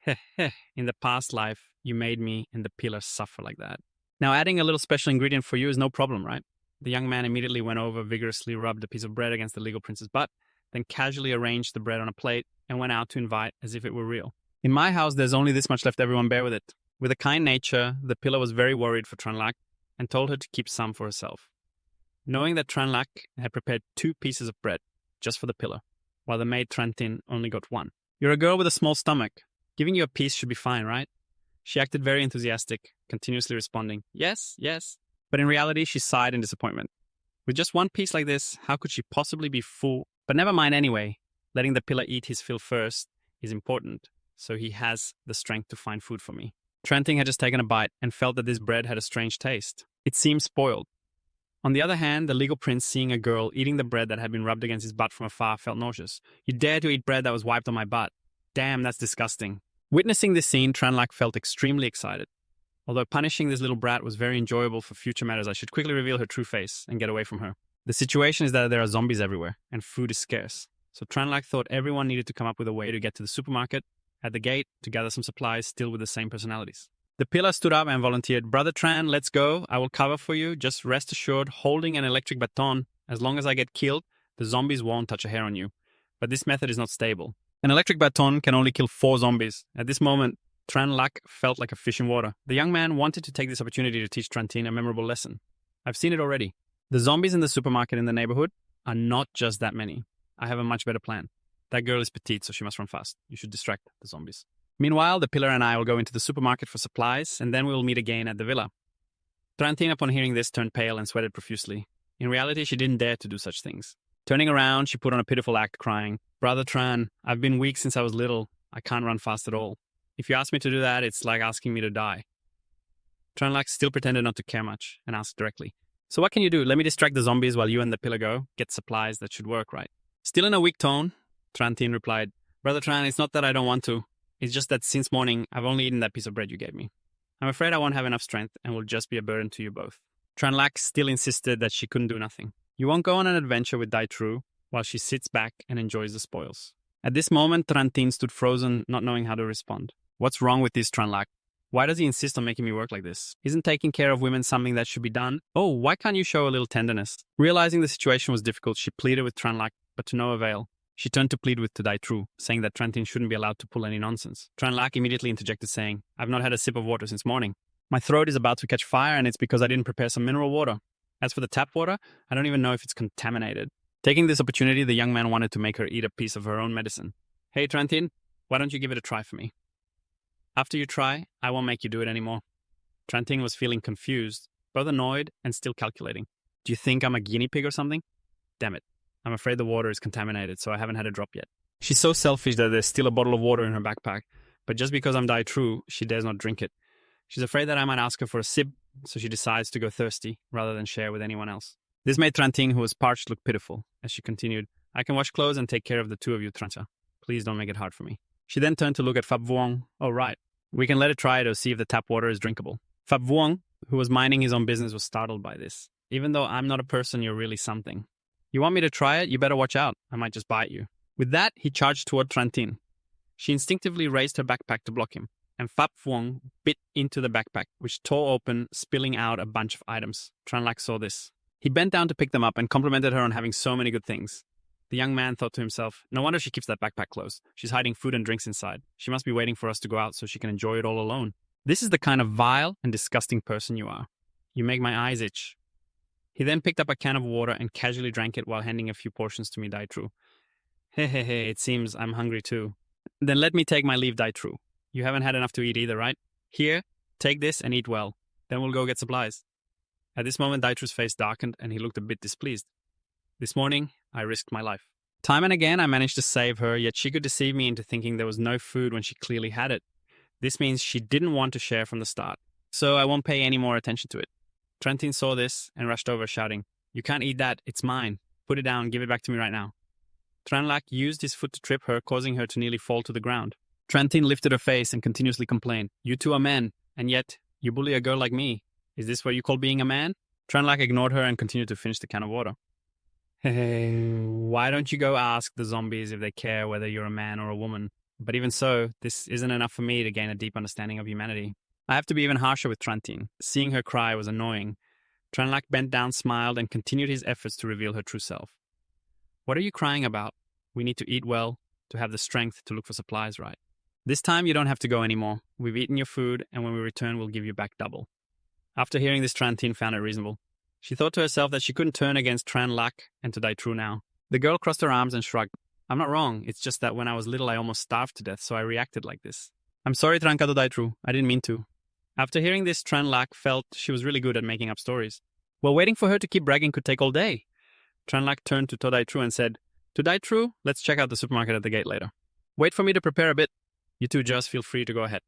Heh heh, in the past life, you made me and the pillar suffer like that. Now adding a little special ingredient for you is no problem, right? The young man immediately went over, vigorously rubbed a piece of bread against the legal prince's butt, then casually arranged the bread on a plate and went out to invite as if it were real. In my house, there's only this much left, everyone bear with it. With a kind nature, the pillar was very worried for Tranlac and told her to keep some for herself. Knowing that Tranlac had prepared 2 pieces of bread just for the pillar, while the maid Trantin only got 1. You're a girl with a small stomach. Giving you a piece should be fine, right? She acted very enthusiastic, continuously responding, yes, yes. But in reality, she sighed in disappointment. With just 1 piece like this, how could she possibly be full? But never mind anyway. Letting the pillar eat his fill first is important, so he has the strength to find food for me. Trantin had just taken a bite and felt that this bread had a strange taste. It seemed spoiled. On the other hand, the legal prince, seeing a girl eating the bread that had been rubbed against his butt from afar, felt nauseous. You dare to eat bread that was wiped on my butt. Damn, that's disgusting. Witnessing this scene, Tranlac felt extremely excited. Although punishing this little brat was very enjoyable for future matters, I should quickly reveal her true face and get away from her. The situation is that there are zombies everywhere, and food is scarce. So Tranlac thought everyone needed to come up with a way to get to the supermarket, at the gate, to gather some supplies, still with the same personalities. The pillar stood up and volunteered, Brother Tran, let's go. I will cover for you. Just rest assured, holding an electric baton, as long as I get killed, the zombies won't touch a hair on you. But this method is not stable. An electric baton can only kill 4 zombies. At this moment, Tranlac felt like a fish in water. The young man wanted to take this opportunity to teach Trantin a memorable lesson. I've seen it already. The zombies in the supermarket in the neighborhood are not just that many. I have a much better plan. That girl is petite, so she must run fast. You should distract the zombies. Meanwhile, the pillar and I will go into the supermarket for supplies, and then we will meet again at the villa. Trantin, upon hearing this, turned pale and sweated profusely. In reality, she didn't dare to do such things. Turning around, she put on a pitiful act, crying, Brother Tran, I've been weak since I was little. I can't run fast at all. If you ask me to do that, it's like asking me to die. Tranlac still pretended not to care much and asked directly, so what can you do? Let me distract the zombies while you and the pillar go. Get supplies, that should work, right? Still in a weak tone, Trantin replied, Brother Tran, it's not that I don't want to. It's just that since morning, I've only eaten that piece of bread you gave me. I'm afraid I won't have enough strength and will just be a burden to you both. Tranlac still insisted that she couldn't do nothing. You won't go on an adventure with Dai Tru while she sits back and enjoys the spoils. At this moment, Trantin stood frozen, not knowing how to respond. What's wrong with this Tranlac? Why does he insist on making me work like this? Isn't taking care of women something that should be done? Oh, why can't you show a little tenderness? Realizing the situation was difficult, she pleaded with Tranlac, but to no avail. She turned to plead with Dai Tru, saying that Trantin shouldn't be allowed to pull any nonsense. Tranlac immediately interjected, saying, I've not had a sip of water since morning. My throat is about to catch fire, and it's because I didn't prepare some mineral water. As for the tap water, I don't even know if it's contaminated. Taking this opportunity, the young man wanted to make her eat a piece of her own medicine. Hey, Trantin, why don't you give it a try for me? After you try, I won't make you do it anymore. Trantin was feeling confused, both annoyed and still calculating. Do you think I'm a guinea pig or something? Damn it. I'm afraid the water is contaminated, so I haven't had a drop yet. She's so selfish that there's still a bottle of water in her backpack, but just because I'm Dai Tru, she dares not drink it. She's afraid that I might ask her for a sip, so she decides to go thirsty rather than share with anyone else. This made Trantin, who was parched, look pitiful, as she continued, I can wash clothes and take care of the 2 of you, Trancha. Please don't make it hard for me. She then turned to look at Phap Vuong. Oh, right. We can let it try to see if the tap water is drinkable. Phap Vuong, who was minding his own business, was startled by this. Even though I'm not a person, you're really something. You want me to try it? You better watch out. I might just bite you. With that, he charged toward Trantin. She instinctively raised her backpack to block him, and Phap Vuong bit into the backpack, which tore open, spilling out a bunch of items. Tranlac saw this. He bent down to pick them up and complimented her on having so many good things. The young man thought to himself, no wonder she keeps that backpack closed. She's hiding food and drinks inside. She must be waiting for us to go out so she can enjoy it all alone. This is the kind of vile and disgusting person you are. You make my eyes itch. He then picked up a can of water and casually drank it while handing a few portions to me, Dai Tru. Hey, it seems I'm hungry too. Then let me take my leave, Dai Tru. You haven't had enough to eat either, right? Here, take this and eat well. Then we'll go get supplies. At this moment, Daitru's face darkened and he looked a bit displeased. This morning, I risked my life. Time and again, I managed to save her, yet she could deceive me into thinking there was no food when she clearly had it. This means she didn't want to share from the start. So I won't pay any more attention to it. Trentin saw this and rushed over, shouting, "You can't eat that, it's mine. Put it down, give it back to me right now." Tranlak used his foot to trip her, causing her to nearly fall to the ground. Trentin lifted her face and continuously complained, "You two are men, and yet you bully a girl like me. Is this what you call being a man?" Tranlak ignored her and continued to finish the can of water. "Hey, why don't you go ask the zombies if they care whether you're a man or a woman? But even so, this isn't enough for me to gain a deep understanding of humanity." I have to be even harsher with Trentin. Seeing her cry was annoying. Tranlak bent down, smiled, and continued his efforts to reveal her true self. "What are you crying about? We need to eat well, to have the strength to look for supplies, right? This time you don't have to go anymore. We've eaten your food, and when we return, we'll give you back double." After hearing this, Trentin found it reasonable. She thought to herself that she couldn't turn against Tranlak and to Daitru now. The girl crossed her arms and shrugged. "I'm not wrong. It's just that when I was little, I almost starved to death, so I reacted like this. I'm sorry, Trankado Daitru. I didn't mean to." After hearing this, Tranlak felt she was really good at making up stories. Well, waiting for her to keep bragging could take all day. Tranlak turned to Todaitru and said, "To Daitru, let's check out the supermarket at the gate later. Wait for me to prepare a bit. You two just feel free to go ahead."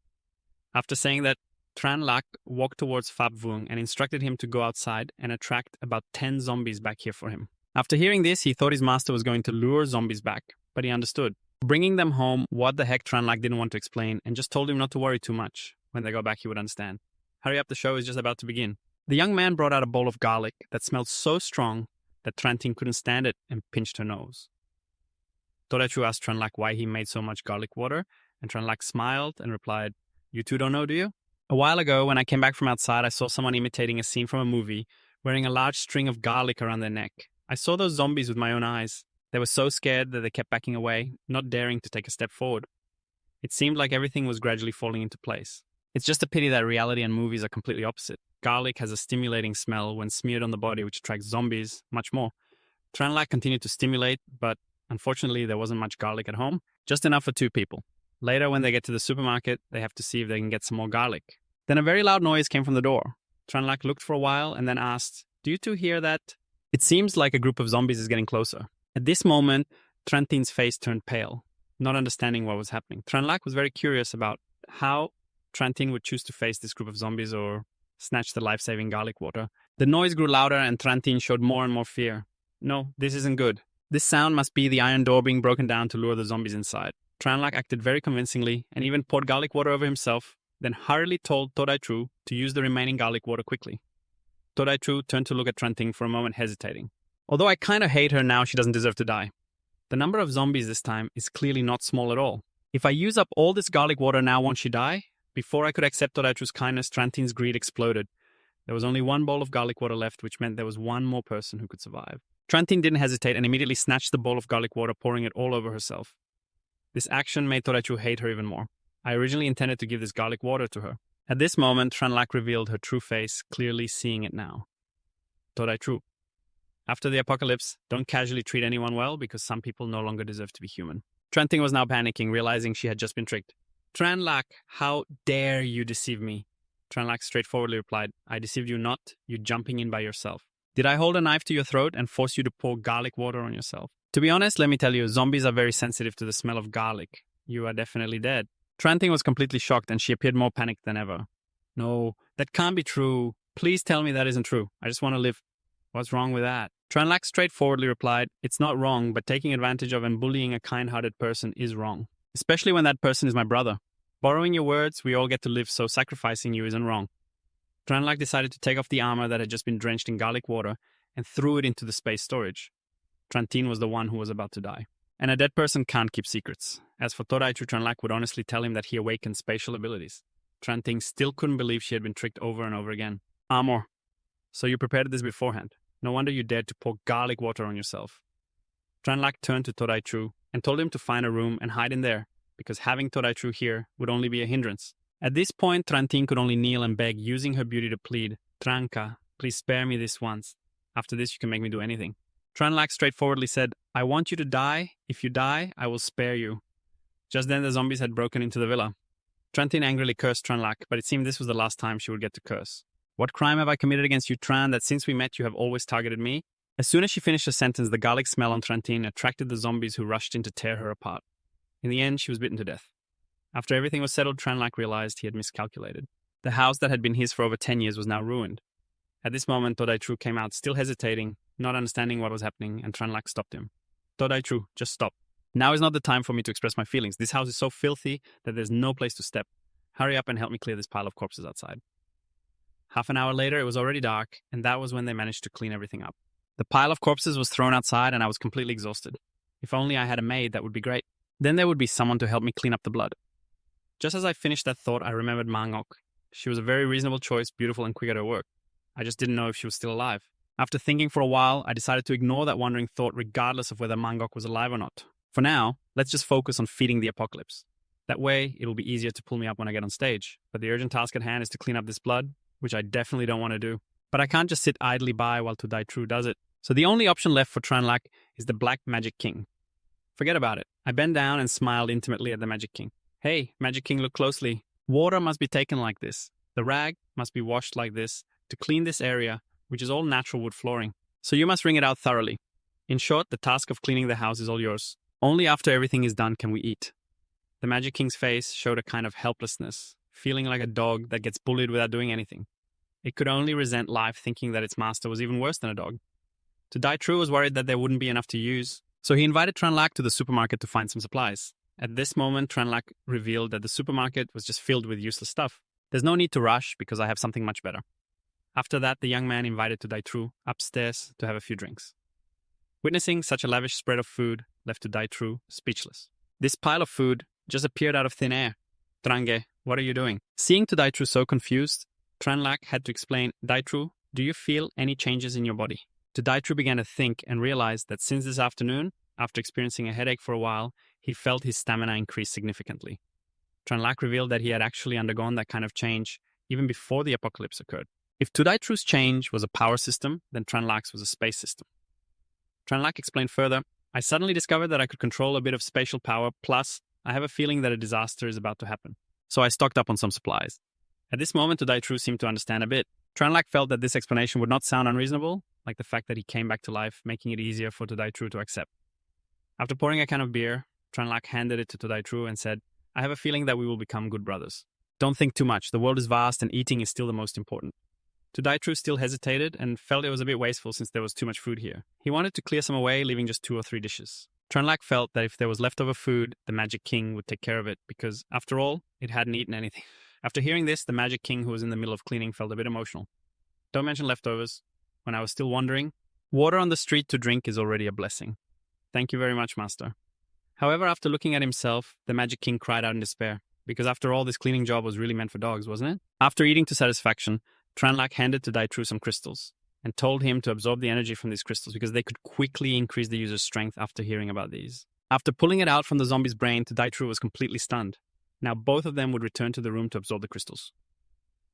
After saying that, Tranlak walked towards Fabvung and instructed him to go outside and attract about 10 zombies back here for him. After hearing this, he thought his master was going to lure zombies back, but he understood. Bringing them home, what the heck Tranlak didn't want to explain, and just told him not to worry too much. When they go back, he would understand. Hurry up, the show is just about to begin. The young man brought out a bowl of garlic that smelled so strong that Trentin couldn't stand it and pinched her nose. Todachu asked Tranlak why he made so much garlic water, and Tranlak smiled and replied, "You two don't know, do you? A while ago, when I came back from outside, I saw someone imitating a scene from a movie, wearing a large string of garlic around their neck. I saw those zombies with my own eyes. They were so scared that they kept backing away, not daring to take a step forward. It seemed like everything was gradually falling into place. It's just a pity that reality and movies are completely opposite. Garlic has a stimulating smell when smeared on the body, which attracts zombies much more." Tranlak continued to stimulate, but unfortunately there wasn't much garlic at home, just enough for 2 people. Later, when they get to the supermarket, they have to see if they can get some more garlic. Then a very loud noise came from the door. Tranlak looked for a while and then asked, "Do you two hear that? It seems like a group of zombies is getting closer." At this moment, Trentin's face turned pale, not understanding what was happening. Tranlak was very curious about how Trentin would choose to face this group of zombies or snatch the life-saving garlic water. The noise grew louder and Trentin showed more and more fear. "No, this isn't good. This sound must be the iron door being broken down to lure the zombies inside." Tranlak acted very convincingly and even poured garlic water over himself, then hurriedly told Todaitru to use the remaining garlic water quickly. Todaitru turned to look at Trentin for a moment, hesitating. "Although I kind of hate her now, she doesn't deserve to die. The number of zombies this time is clearly not small at all. If I use up all this garlic water now, won't she die?" Before I could accept Todaitru's kindness, Trentin's greed exploded. There was only 1 bowl of garlic water left, which meant there was 1 more person who could survive. Trentin didn't hesitate and immediately snatched the bowl of garlic water, pouring it all over herself. This action made Todaitru hate her even more. I originally intended to give this garlic water to her. At this moment, Tranlak revealed her true face, clearly seeing it now. Todaitru. After the apocalypse, don't casually treat anyone well because some people no longer deserve to be human. Trentin was now panicking, realizing she had just been tricked. "Tranlak, how dare you deceive me?" Tranlak straightforwardly replied, "I deceived you not, you jumping in by yourself. Did I hold a knife to your throat and force you to pour garlic water on yourself? To be honest, let me tell you, zombies are very sensitive to the smell of garlic. You are definitely dead." Trentin was completely shocked and she appeared more panicked than ever. "No, that can't be true. Please tell me that isn't true. I just want to live." "What's wrong with that?" Tranlak straightforwardly replied, "It's not wrong, but taking advantage of and bullying a kind-hearted person is wrong. Especially when that person is my brother. Borrowing your words, we all get to live, so sacrificing you isn't wrong." Tranlak decided to take off the armor that had just been drenched in garlic water and threw it into the space storage. Trentin was the one who was about to die. And a dead person can't keep secrets. As for Todaitru, Tranlak would honestly tell him that he awakened spatial abilities. Trentin still couldn't believe she had been tricked over and over again. "Armor. So you prepared this beforehand. No wonder you dared to pour garlic water on yourself." Tranlak turned to Todaitru and told him to find a room and hide in there, because having Todaitru here would only be a hindrance. At this point, Trentin could only kneel and beg, using her beauty to plead, "Tranka, please spare me this once. After this, you can make me do anything." Tranlak straightforwardly said, "I want you to die. If you die, I will spare you." Just then, the zombies had broken into the villa. Trantin angrily cursed Tranlac, but it seemed this was the last time she would get to curse. What crime have I committed against you, Tran, that since we met you have always targeted me? As soon as she finished her sentence, the garlic smell on Trantin attracted the zombies who rushed in to tear her apart. In the end, she was bitten to death. After everything was settled, Tranlac realized he had miscalculated. The house that had been his for over 10 years was now ruined. At this moment, Todai Tru came out, still hesitating, not understanding what was happening, and Tranlac stopped him. Todai Tru, just stop. Now is not the time for me to express my feelings. This house is so filthy that there's no place to step. Hurry up and help me clear this pile of corpses outside. Half an hour later, it was already dark, and that was when they managed to clean everything up. The pile of corpses was thrown outside, and I was completely exhausted. If only I had a maid, that would be great. Then there would be someone to help me clean up the blood. Just as I finished that thought, I remembered Mangok. She was a very reasonable choice, beautiful and quick at her work. I just didn't know if she was still alive. After thinking for a while, I decided to ignore that wandering thought regardless of whether Mangok was alive or not. For now, let's just focus on feeding the apocalypse. That way, it'll be easier to pull me up when I get on stage. But the urgent task at hand is to clean up this blood, which I definitely don't want to do. But I can't just sit idly by while Todai Tru does it. So the only option left for Tranlac is the Black Magic King. Forget about it. I bent down and smiled intimately at the Magic King. Hey, Magic King, look closely. Water must be taken like this. The rag must be washed like this to clean this area, which is all natural wood flooring. So you must wring it out thoroughly. In short, the task of cleaning the house is all yours. Only after everything is done can we eat. The Magic King's face showed a kind of helplessness, feeling like a dog that gets bullied without doing anything. It could only resent life, thinking that its master was even worse than a dog. Todai Tru was worried that there wouldn't be enough to use, so he invited Tranlac to the supermarket to find some supplies. At this moment, Tranlac revealed that the supermarket was just filled with useless stuff. There's no need to rush because I have something much better. After that, the young man invited Todai Tru upstairs to have a few drinks. Witnessing such a lavish spread of food left Todai Tru speechless. This pile of food just appeared out of thin air. Trange, what are you doing? Seeing Todai Tru so confused, Tranlac had to explain, Dai Tru, do you feel any changes in your body? Todai Tru began to think and realized that since this afternoon, after experiencing a headache for a while, he felt his stamina increase significantly. Tranlac revealed that he had actually undergone that kind of change even before the apocalypse occurred. If Todai Tru's change was a power system, then Tranlac's was a space system. Tranlac explained further, I suddenly discovered that I could control a bit of spatial power, plus I have a feeling that a disaster is about to happen. So I stocked up on some supplies. At this moment, Todai Tru seemed to understand a bit. Tranlac felt that this explanation would not sound unreasonable, like the fact that he came back to life, making it easier for Todai Tru to accept. After pouring a can of beer, Tranlac handed it to Todai Tru and said, I have a feeling that we will become good brothers. Don't think too much. The world is vast and eating is still the most important. Todai Tru still hesitated and felt it was a bit wasteful since there was too much food here. He wanted to clear some away, leaving just 2 or 3 dishes. Tranlac felt that if there was leftover food, the Magic King would take care of it because, after all, it hadn't eaten anything. After hearing this, the Magic King, who was in the middle of cleaning, felt a bit emotional. Don't mention leftovers. When I was still wandering, water on the street to drink is already a blessing. Thank you very much, Master. However, after looking at himself, the Magic King cried out in despair, because after all, this cleaning job was really meant for dogs, wasn't it? After eating to satisfaction, Tranlac handed Todai Tru some crystals and told him to absorb the energy from these crystals because they could quickly increase the user's strength after hearing about these. After pulling it out from the zombie's brain, Todai Tru was completely stunned. Now both of them would return to the room to absorb the crystals.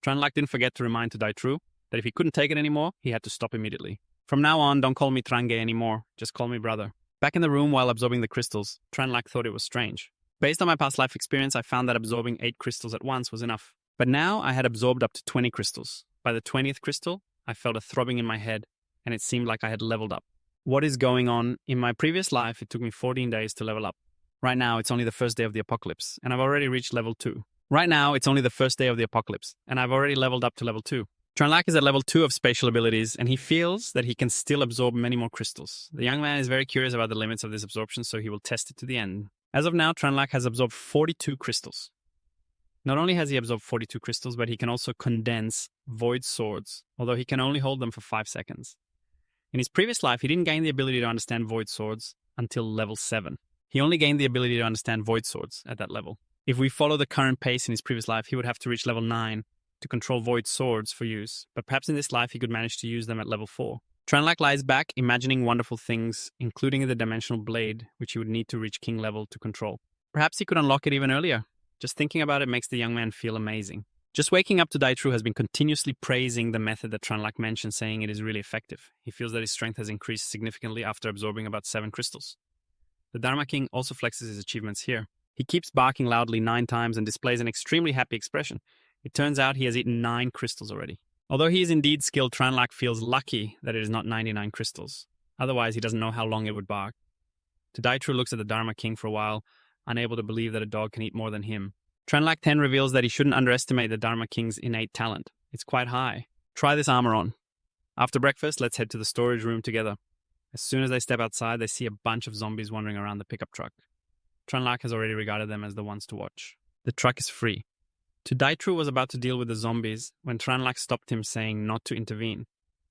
Tranlac didn't forget to remind Todai Tru that if he couldn't take it anymore, he had to stop immediately. From now on, don't call me Trange anymore, just call me brother. Back in the room while absorbing the crystals, Tranlac thought it was strange. Based on my past life experience, I found that absorbing 8 crystals at once was enough. But now I had absorbed up to 20 crystals. By the 20th crystal, I felt a throbbing in my head, and it seemed like I had leveled up. What is going on? In my previous life, it took me 14 days to level up. Right now, it's only the first day of the apocalypse, and I've already reached level 2. Right now, it's only the first day of the apocalypse, and I've already leveled up to level 2. Tranlac is at level 2 of spatial abilities, and he feels that he can still absorb many more crystals. The young man is very curious about the limits of this absorption, so he will test it to the end. As of now, Tranlac has absorbed 42 crystals. Not only has he absorbed 42 crystals, but he can also condense void swords, although he can only hold them for 5 seconds. In his previous life, he didn't gain the ability to understand void swords until level 7. He only gained the ability to understand void swords at that level. If we follow the current pace in his previous life, he would have to reach level 9 to control void swords for use, but perhaps in this life he could manage to use them at level 4. Tranlac lies back, imagining wonderful things, including the dimensional blade, which he would need to reach king level to control. Perhaps he could unlock it even earlier. Just thinking about it makes the young man feel amazing. Just waking up to Todai Tru has been continuously praising the method that Tranlac mentioned, saying it is really effective. He feels that his strength has increased significantly after absorbing about 7 crystals. The Dharma King also flexes his achievements here. He keeps barking loudly 9 times and displays an extremely happy expression. It turns out he has eaten 9 crystals already. Although he is indeed skilled, Tranlac feels lucky that it is not 99 crystals. Otherwise, he doesn't know how long it would bark. Tadaitru looks at the Dharma King for a while, unable to believe that a dog can eat more than him. Tranlac then reveals that he shouldn't underestimate the Dharma King's innate talent. It's quite high. Try this armor on. After breakfast, let's head to the storage room together. As soon as they step outside, they see a bunch of zombies wandering around the pickup truck. Tranlac has already regarded them as the ones to watch. The truck is free. Tadaitru was about to deal with the zombies when Tranlac stopped him, saying not to intervene.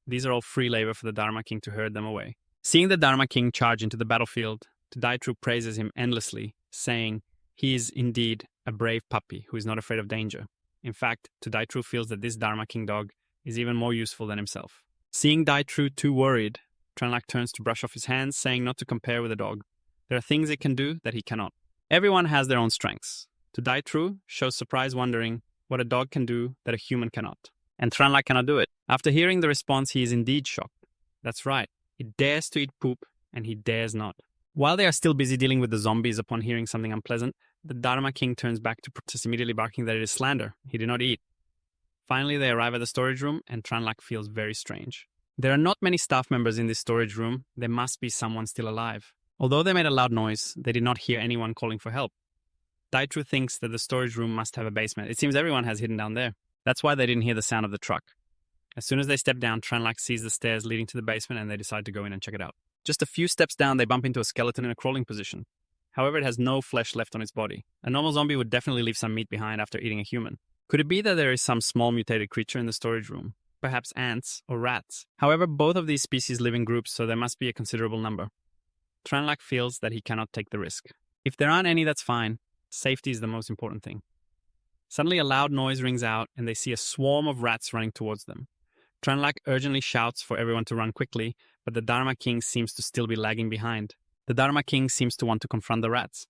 These are all free labor for the Dharma King to herd them away. Seeing the Dharma King charge into the battlefield, Tadaitru praises him endlessly, saying he is indeed a brave puppy who is not afraid of danger. In fact, Tadaitru feels that this Dharma King dog is even more useful than himself. Seeing Daitru too worried, Tranlac turns to brush off his hands, saying not to compare with a dog. There are things it can do that he cannot. Everyone has their own strengths. Tadaitru shows surprise, wondering what a dog can do that a human cannot. And Tranlac cannot do it. After hearing the response, he is indeed shocked. That's right. It dares to eat poop, and he dares not. While they are still busy dealing with the zombies upon hearing something unpleasant, the Dharma King turns back to protest, immediately barking that it is slander. He did not eat. Finally, they arrive at the storage room, and Tranlac feels very strange. There are not many staff members in this storage room. There must be someone still alive. Although they made a loud noise, they did not hear anyone calling for help. Daitru thinks that the storage room must have a basement. It seems everyone has hidden down there. That's why they didn't hear the sound of the truck. As soon as they step down, Tranlac sees the stairs leading to the basement and they decide to go in and check it out. Just a few steps down, they bump into a skeleton in a crawling position. However, it has no flesh left on its body. A normal zombie would definitely leave some meat behind after eating a human. Could it be that there is some small mutated creature in the storage room? Perhaps ants or rats. However, both of these species live in groups, so there must be a considerable number. Tranlac feels that he cannot take the risk. If there aren't any, that's fine. Safety is the most important thing. Suddenly, a loud noise rings out, and they see a swarm of rats running towards them. Tranlac urgently shouts for everyone to run quickly, but the Dharma King seems to still be lagging behind. The Dharma King seems to want to confront the rats.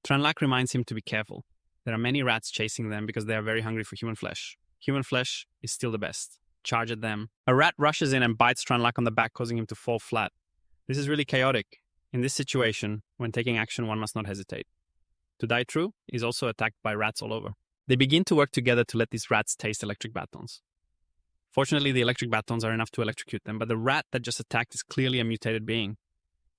Tranlac reminds him to be careful. There are many rats chasing them because they are very hungry for human flesh. Human flesh is still the best. Charge at them. A rat rushes in and bites Tranlac on the back, causing him to fall flat. This is really chaotic. In this situation, when taking action, one must not hesitate. Tadaitru is also attacked by rats all over. They begin to work together to let these rats taste electric batons. Fortunately, the electric batons are enough to electrocute them, but the rat that just attacked is clearly a mutated being.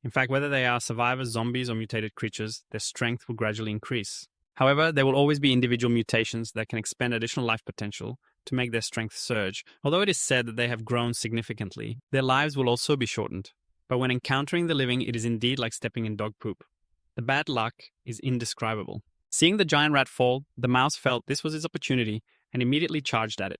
In fact, whether they are survivors, zombies, or mutated creatures, their strength will gradually increase. However, there will always be individual mutations that can expend additional life potential to make their strength surge. Although it is said that they have grown significantly, their lives will also be shortened. But when encountering the living, it is indeed like stepping in dog poop. The bad luck is indescribable. Seeing the giant rat fall, the mouse felt this was its opportunity and immediately charged at it.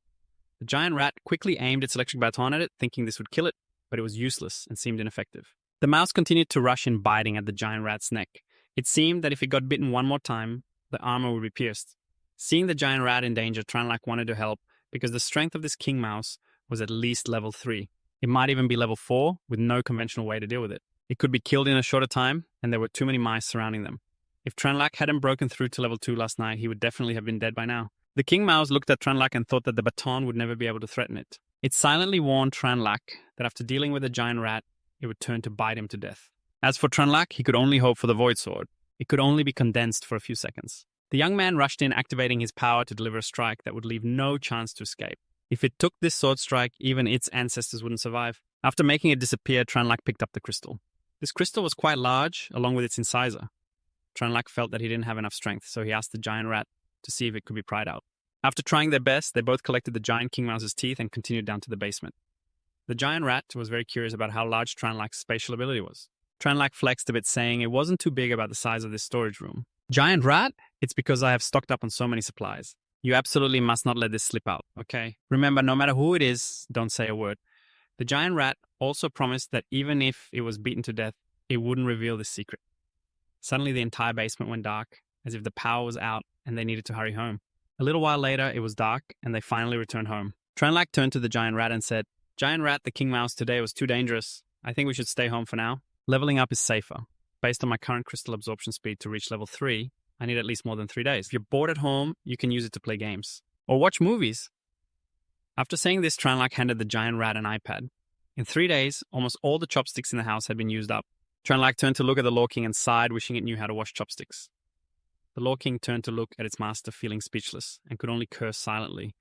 The giant rat quickly aimed its electric baton at it, thinking this would kill it, but it was useless and seemed ineffective. The mouse continued to rush in, biting at the giant rat's neck. It seemed that if it got bitten one more time, the armor would be pierced. Seeing the giant rat in danger, Tranlac wanted to help because the strength of this king mouse was at least level 3. It might even be level 4 with no conventional way to deal with it. It could be killed in a shorter time, and there were too many mice surrounding them. If Tranlac hadn't broken through to level 2 last night, he would definitely have been dead by now. The king mouse looked at Tranlac and thought that the baton would never be able to threaten it. It silently warned Tranlac that after dealing with the giant rat, it would turn to bite him to death. As for Tranlac, he could only hope for the void sword. It could only be condensed for a few seconds. The young man rushed in, activating his power to deliver a strike that would leave no chance to escape. If it took this sword strike, even its ancestors wouldn't survive. After making it disappear, Tranlac picked up the crystal. This crystal was quite large, along with its incisor. Tranlac felt that he didn't have enough strength, so he asked the giant rat to see if it could be pried out. After trying their best, they both collected the giant king mouse's teeth and continued down to the basement. The giant rat was very curious about how large Tranlac's spatial ability was. Tranlac flexed a bit, saying it wasn't too big about the size of this storage room. Giant rat? It's because I have stocked up on so many supplies. You absolutely must not let this slip out, okay? Remember, no matter who it is, don't say a word. The giant rat also promised that even if it was beaten to death, it wouldn't reveal this secret. Suddenly, the entire basement went dark, as if the power was out and they needed to hurry home. A little while later, it was dark, and they finally returned home. Tranlac turned to the giant rat and said, "Giant rat, the king mouse today was too dangerous. I think we should stay home for now. Leveling up is safer. Based on my current crystal absorption speed to reach level 3, I need at least more than 3 days. If you're bored at home, you can use it to play games. Or watch movies." After saying this, Tranlac handed the giant rat an iPad. In 3 days, almost all the chopsticks in the house had been used up. Tranlac turned to look at the Law King and sighed, wishing it knew how to wash chopsticks. The Law King turned to look at its master, feeling speechless, and could only curse silently.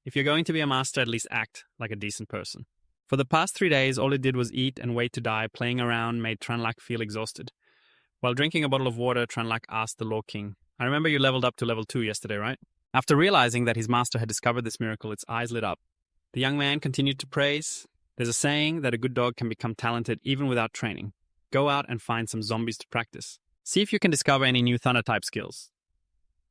If you're going to be a master, at least act like a decent person. For the past 3 days, all it did was eat and wait to die. Playing around made Tranlac feel exhausted. While drinking a bottle of water, Tranlac asked the Law King, I remember you leveled up to level 2 yesterday, right? After realizing that his master had discovered this miracle, its eyes lit up. The young man continued to praise. There's a saying that a good dog can become talented even without training. Go out and find some zombies to practice. See if you can discover any new Thunder-type skills.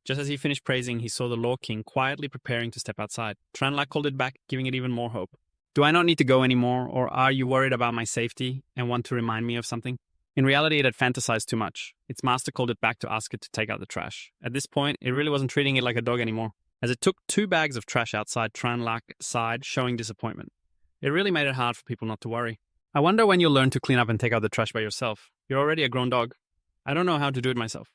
Just as he finished praising, he saw the Law King quietly preparing to step outside. Tranlac called it back, giving it even more hope. Do I not need to go anymore, or are you worried about my safety and want to remind me of something? In reality, it had fantasized too much. Its master called it back to ask it to take out the trash. At this point, it really wasn't treating it like a dog anymore. As it took 2 bags of trash outside, Tranlac sighed, showing disappointment. It really made it hard for people not to worry. I wonder when you'll learn to clean up and take out the trash by yourself. You're already a grown dog. I don't know how to do it myself.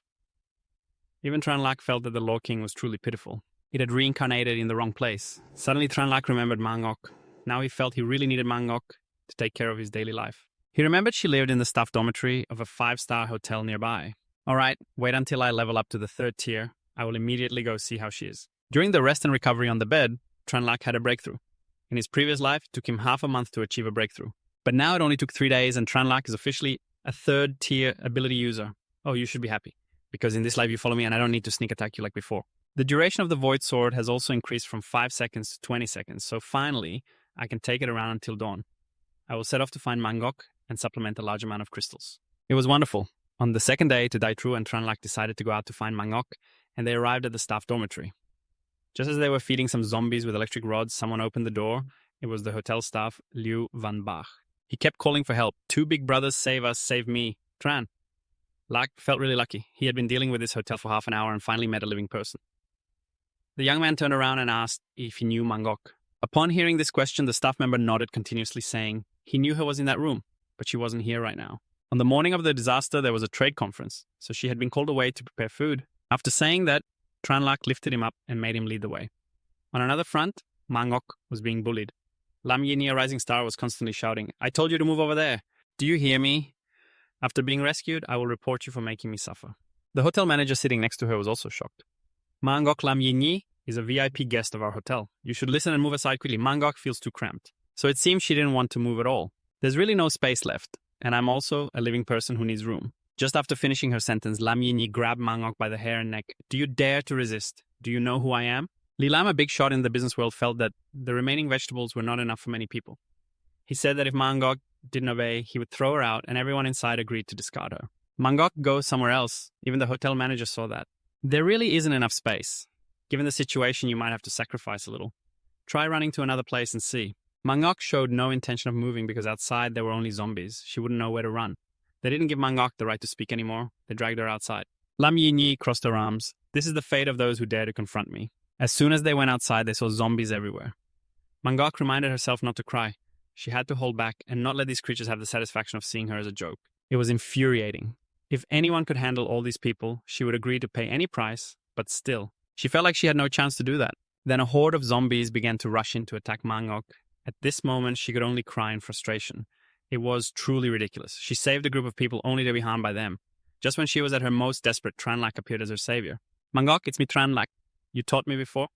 Even Tranlac felt that the Law King was truly pitiful. It had reincarnated in the wrong place. Suddenly Tranlac remembered Mangok. Now he felt he really needed Mangok to take care of his daily life. He remembered she lived in the staff dormitory of a 5-star hotel nearby. Alright, wait until I level up to the 3rd tier. I will immediately go see how she is. During the rest and recovery on the bed, Tranlac had a breakthrough. In his previous life, it took him half a month to achieve a breakthrough. But now it only took 3 days, and Tranlac is officially a 3rd tier ability user. Oh, you should be happy, because in this life you follow me and I don't need to sneak attack you like before. The duration of the Void Sword has also increased from 5 seconds to 20 seconds, so finally, I can take it around until dawn. I will set off to find Mangok and supplement a large amount of crystals. It was wonderful. On the 2nd day, Tadaitru and Tranlac decided to go out to find Mangok, and they arrived at the staff dormitory. Just as they were feeding some zombies with electric rods, someone opened the door. It was the hotel staff, Liu Van Bach. He kept calling for help. 2 big brothers, save us, save me. Tran. Lac felt really lucky. He had been dealing with this hotel for half an hour and finally met a living person. The young man turned around and asked if he knew Mangok. Upon hearing this question, the staff member nodded continuously, saying he knew her was in that room, but she wasn't here right now. On the morning of the disaster, there was a trade conference, so she had been called away to prepare food. After saying that, Tranlac lifted him up and made him lead the way. On another front, Mangok was being bullied. Lam Yini, a rising star, was constantly shouting, I told you to move over there. Do you hear me? After being rescued, I will report you for making me suffer. The hotel manager sitting next to her was also shocked. Mangok Lam Yini is a VIP guest of our hotel. You should listen and move aside quickly. Mangok feels too cramped. So it seems she didn't want to move at all. There's really no space left, and I'm also a living person who needs room. Just after finishing her sentence, Lam Yini grabbed Mangok by the hair and neck. Do you dare to resist? Do you know who I am? Li Lam, a big shot in the business world, felt that the remaining vegetables were not enough for many people. He said that if Mangok didn't obey, he would throw her out, and everyone inside agreed to discard her. Mangok go somewhere else. Even the hotel manager saw that. There really isn't enough space. Given the situation, you might have to sacrifice a little. Try running to another place and see. Mangok showed no intention of moving because outside there were only zombies. She wouldn't know where to run. They didn't give Mangok the right to speak anymore. They dragged her outside. Lam Yinyi crossed her arms. This is the fate of those who dare to confront me. As soon as they went outside, they saw zombies everywhere. Mangok reminded herself not to cry. She had to hold back and not let these creatures have the satisfaction of seeing her as a joke. It was infuriating. If anyone could handle all these people, she would agree to pay any price, but still. She felt like she had no chance to do that. Then a horde of zombies began to rush in to attack Mangok. At this moment, she could only cry in frustration. It was truly ridiculous. She saved a group of people only to be harmed by them. Just when she was at her most desperate, Tranlac appeared as her savior. Mangok, it's me Tranlac. You taught me before?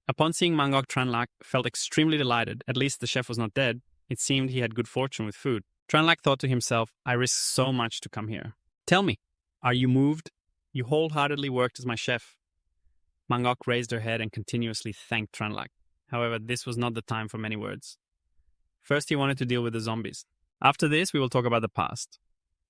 Upon seeing Mangok, Tranlac felt extremely delighted. At least the chef was not dead. It seemed he had good fortune with food. Tranlac thought to himself, I risked so much to come here. Tell me, are you moved? You wholeheartedly worked as my chef. Mangok raised her head and continuously thanked Tranlac. However, this was not the time for many words. First, he wanted to deal with the zombies. After this, we will talk about the past.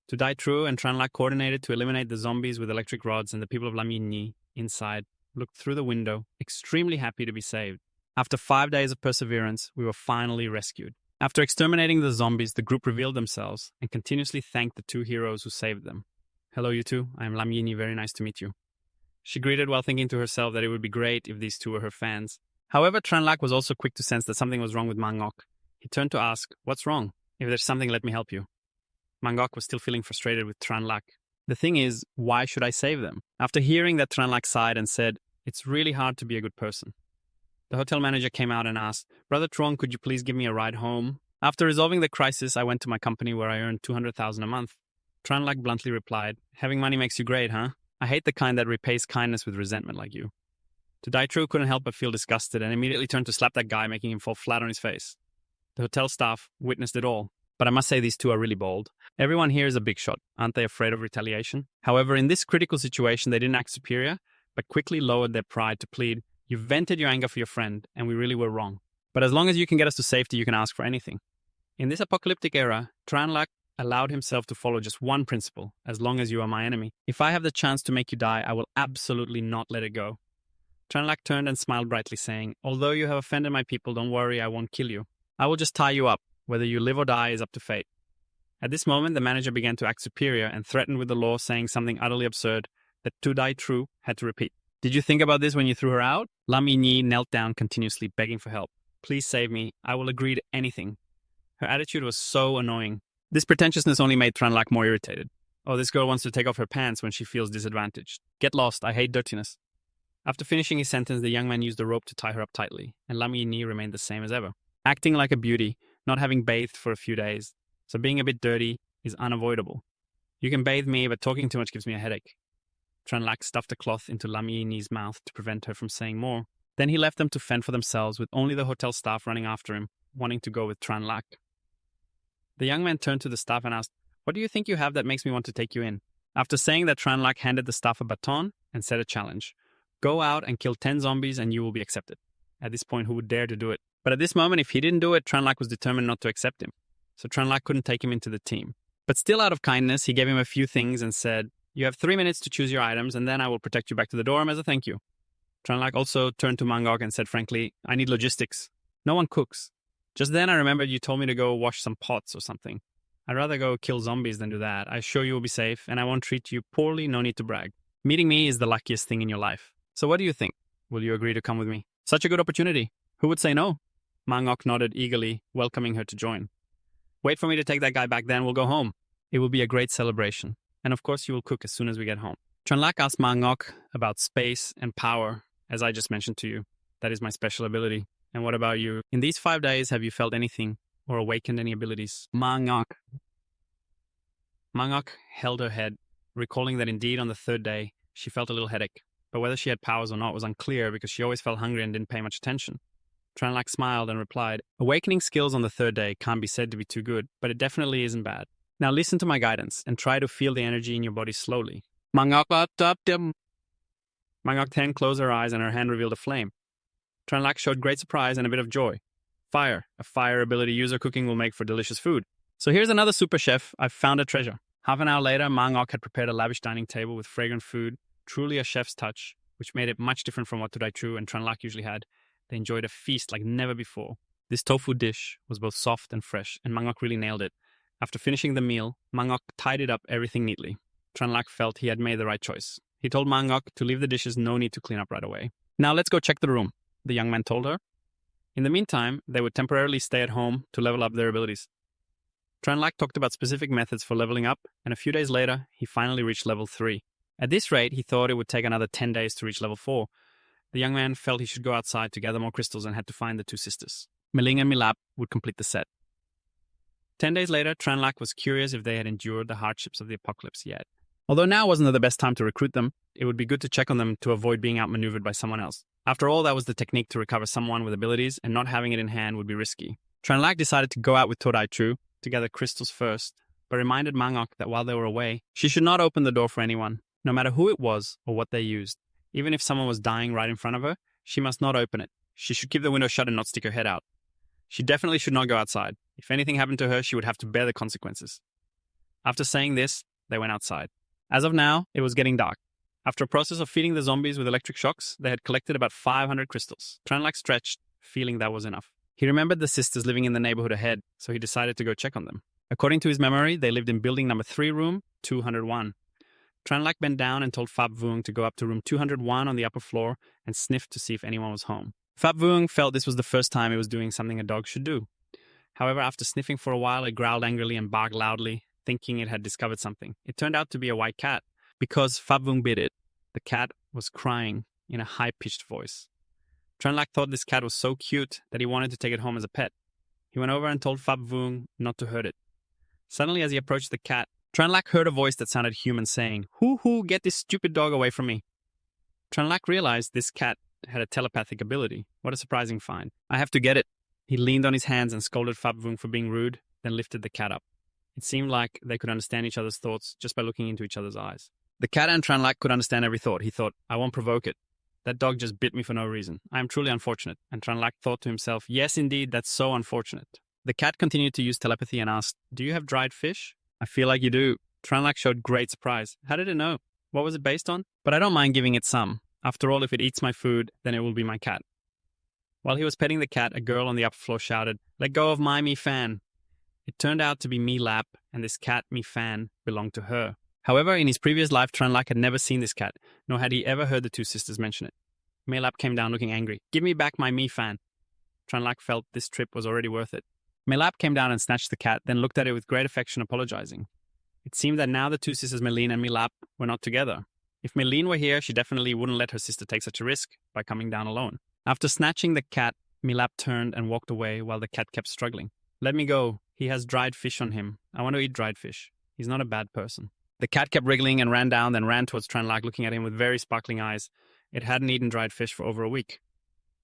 To die true, and Tranlac coordinated to eliminate the zombies with electric rods, and the people of Lamini inside looked through the window, extremely happy to be saved. After 5 days of perseverance, we were finally rescued. After exterminating the zombies, the group revealed themselves and continuously thanked the 2 heroes who saved them. Hello, you two. I am Lamini. Very nice to meet you. She greeted while thinking to herself that it would be great if these 2 were her fans. However, Tranlac was also quick to sense that something was wrong with Mangok. He turned to ask, what's wrong? If there's something, let me help you. Mangok was still feeling frustrated with Tranlac. The thing is, why should I save them? After hearing that, Tranlac sighed and said, it's really hard to be a good person. The hotel manager came out and asked, Brother Truong, could you please give me a ride home? After resolving the crisis, I went to my company where I earned 200,000 a month. Tranlac bluntly replied, having money makes you great, huh? I I hate the kind that repays kindness with resentment like you. To die true couldn't help but feel disgusted and immediately turned to slap that guy, making him fall flat on his face. The hotel staff witnessed it all, but I must say these two are really bold. Everyone here is a big shot. Aren't they afraid of retaliation? However, in this critical situation, they didn't act superior, but quickly lowered their pride to plead, "You vented your anger for your friend, and we really were wrong. But as long as you can get us to safety, you can ask for anything." In this apocalyptic era, Tranlac allowed himself to follow just one principle: as long as you are my enemy. If I have the chance to make you die, I will absolutely not let it go. Tranlac turned and smiled brightly, saying, "Although you have offended my people, don't worry, I won't kill you. I will just tie you up. Whether you live or die is up to fate." At this moment, the manager began to act superior and threatened with the law, saying something utterly absurd that To Die True had to repeat. "Did you think about this when you threw her out?" Lam Yinyi knelt down continuously, begging for help. "Please save me. I will agree to anything." Her attitude was so annoying. This pretentiousness only made Tranlac more irritated. "Oh, this girl wants to take off her pants when she feels disadvantaged. Get lost, I hate dirtiness." After finishing his sentence, the young man used a rope to tie her up tightly, and Lam Yinyi remained the same as ever, acting like a beauty, not having bathed for a few days, so being a bit dirty is unavoidable. "You can bathe me, but talking too much gives me a headache." Tranlac stuffed a cloth into Lam Yinyi's mouth to prevent her from saying more. Then he left them to fend for themselves, with only the hotel staff running after him, wanting to go with Tranlac. The young man turned to the staff and asked, "What do you think you have that makes me want to take you in?" After saying that, Tranlac handed the staff a baton and set a challenge. "Go out and kill 10 zombies and you will be accepted." At this point, who would dare to do it? But at this moment, if he didn't do it, Tranlac was determined not to accept him. So Tranlac couldn't take him into the team. But still out of kindness, he gave him a few things and said, "You have 3 minutes to choose your items and then I will protect you back to the dorm as a thank you." Tranlac also turned to Mangok and said frankly, "I need logistics. No one cooks. Just then I remembered you told me to go wash some pots or something. I'd rather go kill zombies than do that. I assure you will be safe, and I won't treat you poorly, no need to brag. Meeting me is the luckiest thing in your life. So what do you think? Will you agree to come with me? Such a good opportunity. Who would say no?" Mangok nodded eagerly, welcoming her to join. "Wait for me to take that guy back, then we'll go home. It will be a great celebration. And of course you will cook as soon as we get home." Tranlac asked Mangok about space and power, as I just mentioned to you. That is my special ability. "And what about you? In these 5 days, have you felt anything or awakened any abilities?" Mangok held her head, recalling that indeed on the 3rd day, she felt a little headache. But whether she had powers or not was unclear because she always felt hungry and didn't pay much attention. Tranlac smiled and replied, "Awakening skills on the 3rd day can't be said to be too good, but it definitely isn't bad. Now listen to my guidance and try to feel the energy in your body slowly." Mangok then closed her eyes and her hand revealed a flame. Tranlac showed great surprise and a bit of joy. Fire. A fire ability user cooking will make for delicious food. "So here's another super chef. I've found a treasure." Half an hour later, Mangok had prepared a lavish dining table with fragrant food, truly a chef's touch, which made it much different from what To Die True and Tranlac usually had. They enjoyed a feast like never before. This tofu dish was both soft and fresh, and Mangok really nailed it. After finishing the meal, Mangok tidied up everything neatly. Tranlac felt he had made the right choice. He told Mangok to leave the dishes, no need to clean up right away. "Now let's go check the room," the young man told her. In the meantime, they would temporarily stay at home to level up their abilities. Tranlac talked about specific methods for leveling up, and a few days later, he finally reached level 3. At this rate, he thought it would take another 10 days to reach level 4. The young man felt he should go outside to gather more crystals and had to find the 2 sisters. Meling and Milap would complete the set. 10 days later, Tranlac was curious if they had endured the hardships of the apocalypse yet. Although now wasn't the best time to recruit them, it would be good to check on them to avoid being outmaneuvered by someone else. After all, that was the technique to recover someone with abilities, and not having it in hand would be risky. Tranlac decided to go out with To Die True to gather crystals first, but reminded Mangok that while they were away, she should not open the door for anyone, no matter who it was or what they used. Even if someone was dying right in front of her, she must not open it. She should keep the window shut and not stick her head out. She definitely should not go outside. If anything happened to her, she would have to bear the consequences. After saying this, they went outside. As of now, it was getting dark. After a process of feeding the zombies with electric shocks, they had collected about 500 crystals. Tranlac stretched, feeling that was enough. He remembered the sisters living in the neighborhood ahead, so he decided to go check on them. According to his memory, they lived in building number 3, room 201. Tranlac bent down and told Phap Vuong to go up to room 201 on the upper floor and sniff to see if anyone was home. Phap Vuong felt this was the first time it was doing something a dog should do. However, after sniffing for a while, it growled angrily and barked loudly, thinking it had discovered something. It turned out to be a white cat. Because Phap Vuong bit it, the cat was crying in a high-pitched voice. Tranlac thought this cat was so cute that he wanted to take it home as a pet. He went over and told Phap Vuong not to hurt it. Suddenly, as he approached the cat, Tranlac heard a voice that sounded human saying, "Hoo, get this stupid dog away from me." Tranlac realized this cat had a telepathic ability. What a surprising find. "I have to get it." He leaned on his hands and scolded Fabvung for being rude, then lifted the cat up. It seemed like they could understand each other's thoughts just by looking into each other's eyes. The cat and Tranlac could understand every thought. He thought, "I won't provoke it. That dog just bit me for no reason. I am truly unfortunate." And Tranlac thought to himself, "Yes, indeed, that's so unfortunate." The cat continued to use telepathy and asked, "Do you have dried fish?" "I feel like you do." Tranlac showed great surprise. "How did it know? What was it based on?" "But I don't mind giving it some. After all, if it eats my food, then it will be my cat." While he was petting the cat, a girl on the upper floor shouted, "Let go of my Me-Fan." It turned out to be Me-Lap, and this cat, Me-Fan, belonged to her. However, in his previous life, Tranlac had never seen this cat, nor had he ever heard the two sisters mention it. Me-Lap came down looking angry. "Give me back my Me-Fan." Tranlac felt this trip was already worth it. Me-Lap came down and snatched the cat, then looked at it with great affection, apologizing. It seemed that now the two sisters Meline and Me-Lap were not together. If Meline were here, she definitely wouldn't let her sister take such a risk by coming down alone. After snatching the cat, Me-Lap turned and walked away while the cat kept struggling. "Let me go. He has dried fish on him. I want to eat dried fish. He's not a bad person." The cat kept wriggling and ran down, then ran towards Tranlac, looking at him with very sparkling eyes. It hadn't eaten dried fish for over a week.